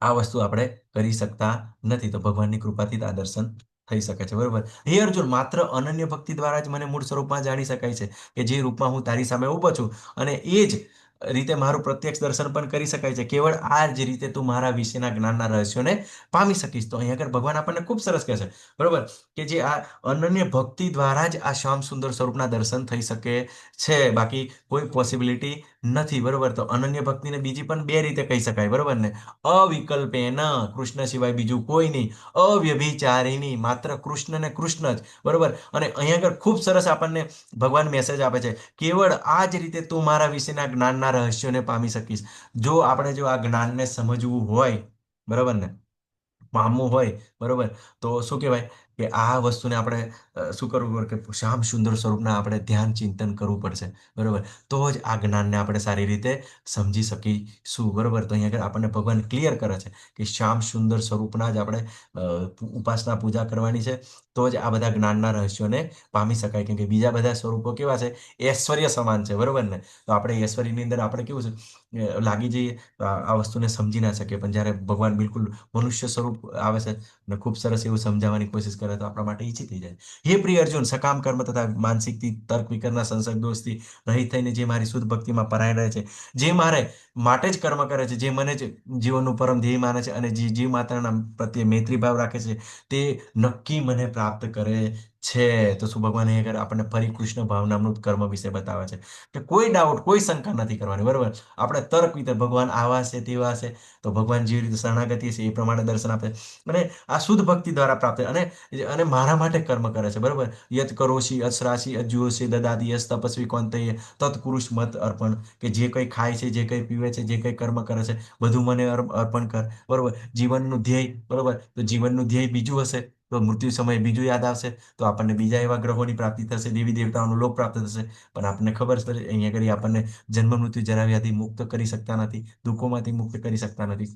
આ વસ્તુ આપણે કરી શકતા નથી. તો ભગવાનની કૃપાથી આ દર્શન થઈ શકે છે, બરોબર. હે અર્જુન, માત્ર અનન્ય ભક્તિ દ્વારા જ મને મૂળ સ્વરૂપમાં જાણી શકાય છે, કે જે રૂપમાં હું તારી સામે ઊભો છું, અને એ જ રીતે મારું પ્રત્યક્ષ દર્શન પણ કરી શકાય છે. કેવળ આ જ રીતે તું મારા વિશેના જ્ઞાનના રહસ્યોને પામી શકીશ. તો અહીંયા આગળ ભગવાન આપણને ખૂબ સરસ કહે છે, બરોબર, કે જે આ અનન્ય ભક્તિ દ્વારા જ આ શ્યામ સુંદર સ્વરૂપના દર્શન થઈ શકે છે. બાકી કોઈ પોસિબિલિટી નથી, બરોબર. તો અનન્ય ભક્તિને બીજી પણ બે રીતે કહી શકાય, બરોબર ને. અવિકલ્પેન, કૃષ્ણ સિવાય બીજું કોઈ નહીં. અવ્યભિચારિણી, માત્ર કૃષ્ણ ને કૃષ્ણ જ, બરોબર. અને અહીંયા આગળ ખૂબ સરસ આપણને ભગવાન મેસેજ આપે છે, કેવળ આ જ રીતે તું મારા વિશેના જ્ઞાનના રહસ્યોને પામી શકીશ. જો આપણે આ જ્ઞાનને સમજવું હોય, બરોબર ને, પામવું હોય, બરોબર, તો શું કહેવાય કે આ વસ્તુને આપણે શું કરવું પડે કે શ્યામ સુંદર સ્વરૂપના આપણે ધ્યાન ચિંતન કરવું પડશે, બરોબર. તો જ આ જ્ઞાનને આપણે સારી રીતે સમજી શકીશું, બરોબર. તો અહીંયા આગળ આપણને ભગવાન ક્લિયર કરે છે કે શ્યામ સુંદર સ્વરૂપના જ આપણે ઉપાસના પૂજા કરવાની છે. તો જ આ બધા જ્ઞાનના રહસ્યોને પામી શકાય. કેમ કે બીજા બધા સ્વરૂપો કેવા છે? ઐશ્વર્ય સમાન છે, બરોબર ને. તો આપણે ઐશ્વર્યની અંદર આપણે કેવું છે લાગી જઈએ તો આ વસ્તુને સમજી ના શકીએ. પણ જ્યારે ભગવાન બિલકુલ મનુષ્ય સ્વરૂપ આવે છે અને ખૂબ સરસ એવું સમજાવવાની કોશિશ કરે તો આપણા માટે ઈચ્છી થઈ જાય. હે પ્રિય અર્જુન, સકામ કર્મ તથા માનસિકથી તર્ક વિકરના સંસર્ગ દોષથી રહિત થઈને જે મારી શુદ્ધ ભક્તિમાં પરાયણ રહે છે, જે મારે માટે જ કર્મ કરે છે, જે મને જ જીવનનું પરમ ધ્યેય માને છે, અને જે જીવ માત્રના પ્રત્યે મૈત્રી ભાવ રાખે છે, તે નક્કી મને પ્રાપ્ત કરે છે. તો શું ભગવાન એ આપણને ફરી કૃષ્ણ ભાવનામૃત કર્મ વિશે બતાવે છે કે કોઈ ડાઉટ, કોઈ શંકા નથી કરવાની, બરોબર. આપણે તર્ક રીતે ભગવાન આવા છે, તેવા છે, તો ભગવાન જેવી રીતે શરણાગતિ છે એ પ્રમાણે દર્શન આપે. અને આ શુદ્ધ ભક્તિ દ્વારા પ્રાપ્ત, અને મારા માટે કર્મ કરે છે, બરોબર. યત કરોશી અશ્રાસી અજ્જુષી દદાતી યસ તપસ્વી કોંતેય તત્પુરુષ મત અર્પણ, કે જે કંઈ ખાય છે, જે કંઈ પીવે છે, જે કંઈ કર્મ કરે છે, બધું મને અર્પણ કર, બરોબર. જીવનનું ધ્યેય, બરોબર, તો જીવનનું ધ્યેય બીજું હશે તો મૃત્યુ સમયે બીજું યાદ આવશે, તો આપણને બીજા એવા ગ્રહોની પ્રાપ્તિ થશે, દેવી દેવતાઓનું લોક પ્રાપ્ત થશે. પણ આપણને ખબર છે અહીંયા કરી આપણને જન્મ મૃત્યુ જરા વ્યાધિ મુક્ત કરી શકતા નથી, દુઃખોમાંથી મુક્ત કરી શકતા નથી.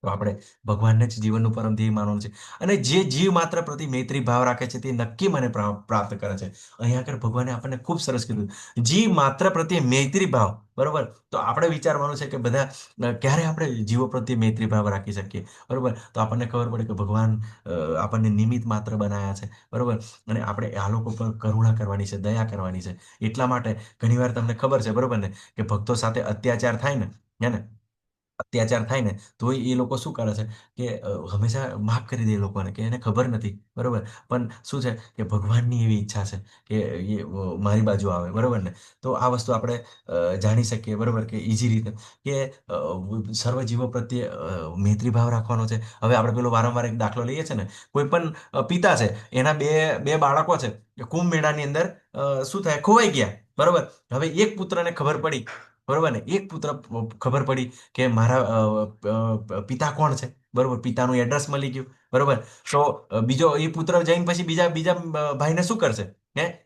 તો આપણે ભગવાનને જ જીવનનું પરમ ધ્યેય માનવાનું છે. અને જે જીવ માત્ર પ્રતિ મૈત્રી ભાવ રાખે છે તે નક્કી મને પ્રાપ્ત કરે છે. અહીંયા આગળ ભગવાને આપણને ખૂબ સરસ કીધું, જીવ માત્ર પ્રત્યે મૈત્રી ભાવ, બરોબર. તો આપણે વિચારવાનું છે કે બધા ક્યારે આપણે જીવો પ્રત્યે મૈત્રી ભાવ રાખી શકીએ, બરોબર. તો આપણને ખબર પડે કે ભગવાન આપણને નિમિત્ત માત્ર બનાવ્યા છે, બરોબર. અને આપણે આ લોકો પર કરુણા કરવાની છે, દયા કરવાની છે. એટલા માટે ઘણીવાર તમને ખબર છે, બરોબર ને, કે ભક્તો સાથે અત્યાચાર થાય ને, હે ને, અત્યાચાર થાય ને, તો એ લોકો શું કરે છે કે હંમેશા માફ કરી દે એ લોકોને, કે એને ખબર નથી, બરોબર. પણ શું છે કે ભગવાનની એવી ઈચ્છા છે કે એ મારી બાજુ આવે, બરોબર ને. તો આ વસ્તુ આપણે જાણી શકીએ, બરોબર, કે ઇઝી રીતે કે સર્વ જીવો પ્રત્યે મૈત્રી ભાવ રાખવાનો છે. હવે આપણે પેલો વારંવાર એક દાખલો લઈએ છીએ ને, કોઈ પણ પિતા છે, એના બે બે બાળકો છે, કુંભ મેળાની અંદર શું થાય, ખોવાઈ ગયા, બરોબર. હવે એક પુત્રને ખબર પડી, બરોબર ને, એક પુત્ર ખબર પડી કે મારા પિતા કોણ છે, બરોબર, પિતાનું એડ્રેસ મળી ગયું, બરોબર. તો બીજો એ પુત્ર જઈને પછી બીજા બીજા ભાઈને શું કરશે?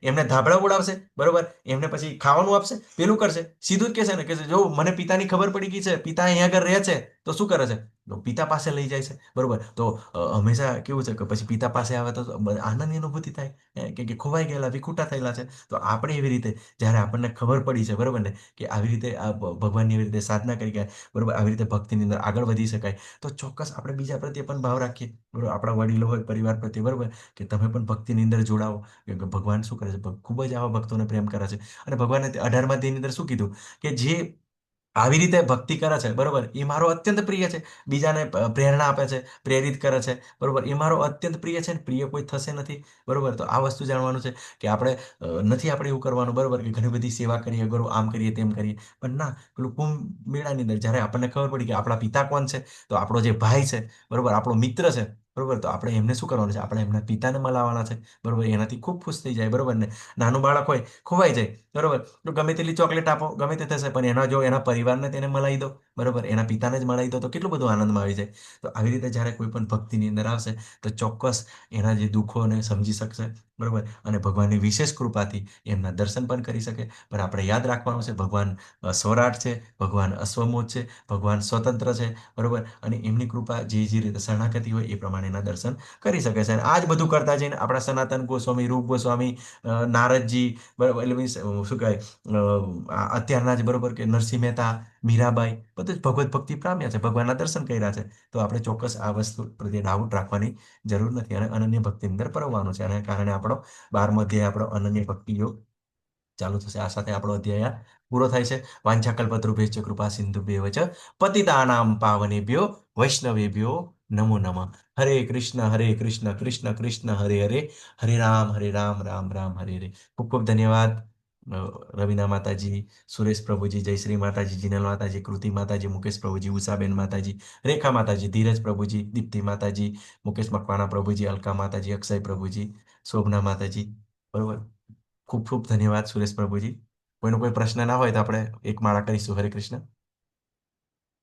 એમને ધાબળા ઉડાવશે, બરોબર, એમને પછી ખાવાનું આપશે, પેલું કરશે, સીધું જ કહેશે ને કે જો મને પિતાની ખબર પડી ગઈ છે, પિતા અહીંયા આગળ રહે છે, તો શું કરે છે? તો પિતા પાસે લઈ જાય છે, બરોબર. તો હંમેશા કેવું છે કે પછી પિતા પાસે આવે તો આનંદની અનુભૂતિ થાય કે ખોવાઈ ગયેલા, વિખૂટા થયેલા છે. તો આપણે એવી રીતે જ્યારે આપણને ખબર પડી છે, બરોબર ને, કે આવી રીતે આ ભગવાનની એવી રીતે સાધના કરી ગયા, બરોબર, આવી રીતે ભક્તિની અંદર આગળ વધી શકાય, તો ચોક્કસ આપણે બીજા પ્રત્યે પણ ભાવ રાખીએ, બરોબર. આપણા વડીલો હોય, પરિવાર પ્રત્યે, બરોબર, કે તમે પણ ભક્તિની અંદર જોડાઓ. કેમ કે ભગવાન શું કરે છે? ખૂબ જ આવા ભક્તોને પ્રેમ કરે છે. અને ભગવાને 18મા અધ્યાયની અંદર શું કીધું કે જે આવી રીતે ભક્તિ કરે છે, બરોબર, એ મારો અત્યંત પ્રિય છે. બીજાને પ્રેરણા આપે છે, પ્રેરિત કરે છે, બરોબર, એ મારો અત્યંત પ્રિય છે ને પ્રિય કોઈ થશે નથી. બરોબર, તો આ વસ્તુ જાણવાનું છે કે નથી આપણે એવું કરવાનું, બરોબર, કે ઘણી બધી સેવા કરીએ, બરોબર, આમ કરીએ તેમ કરીએ, પણ ના, પેલું કુંભ મેળાની અંદર જ્યારે આપણને ખબર પડી કે આપણા પિતા કોણ છે, તો આપણો જે ભાઈ છે, બરોબર, આપણો મિત્ર છે, બરોબર, તો આપણે એમને શું કરવાનું છે, આપણે એમના પિતાને મળાવવાના છે, બરોબર, એનાથી ખૂબ ખુશ થઈ જાય, બરોબર ને. નાનું બાળક હોય, ખોવાઈ જાય, બરોબર, તો ગમે તેટલી ચોકલેટ આપો, ગમે તે થશે, પણ એના જો એના પરિવારને તેને મલાઈ દો, બરોબર, એના પિતાને જ મલાઈ દો, તો કેટલું બધું આનંદમાં આવી જાય. તો આવી રીતે જ્યારે કોઈ પણ ભક્તિની અંદર આવશે, તો ચોક્કસ એના જે દુઃખોને સમજી શકશે, બરોબર, અને ભગવાનની વિશેષ કૃપાથી એમના દર્શન પણ કરી શકે. પણ આપણે યાદ રાખવાનું છે, ભગવાન સ્વરાટ છે, ભગવાન અશ્વમોધ છે, ભગવાન સ્વતંત્ર છે, બરોબર, અને એમની કૃપા જે રીતે શરણાગતિ હોય એ પ્રમાણે એના દર્શન કરી શકે છે. અને આ જ બધું કરતા જઈને આપણા સનાતન ગોસ્વામી, રૂપ ગોસ્વામી, નારદજી, બરોબર, એટલે મીન્સ શું કહેવાય, અત્યારના જ, બરોબર, કે નરસિંહ મહેતા, મીરાબાઈ, બધું જ ભગવત ભક્તિ પામ્યા છે, ભગવાનના દર્શન કર્યા છે. તો આપણે ચોક્કસ આ વસ્તુ પ્રત્યે ડાઉટ રાખવાની જરૂર નથી, અને અનન્ય ભક્તિ અંદર પરવવાનું છે. અને કારણે આપણો 12મો અધ્યાય, આપણો અનન્ય ભક્તિ યોગ ચાલુ થશે. આ સાથે આપણો અધ્યાય પૂરો થાય છે. વાંછાકલ્પતરુભ્યશ્ચ કૃપા સિંધુભ્યેવ ચ પતિતાનામ પાવનેભ્યો વૈષ્ણવેભ્યો નમો નમઃ. હરે કૃષ્ણ કૃષ્ણ કૃષ્ણ હરે હરે, હરે રામ રામ રામ હરે હરે. ખૂબ ખૂબ ધન્યવાદ. રવિના માતાજી, સુરેશ પ્રભુજી, જયશ્રી માતાજી, જીનલ માતાજી, કૃતિ માતાજી, મુકેશ પ્રભુજી, ઉષાબેન માતાજી, રેખા માતાજી, ધીરજ પ્રભુજી, દીપ્તિ માતાજી, મુકેશ મકવાણા પ્રભુજી, અલકા માતાજી, અક્ષય પ્રભુજી, શોભના માતાજી, બરોબર. ખૂબ ખૂબ ધન્યવાદ સુરેશ પ્રભુજી. કોઈનો કોઈ પ્રશ્ન ના હોય તો આપણે એક માળા કરીશું. હરે કૃષ્ણ.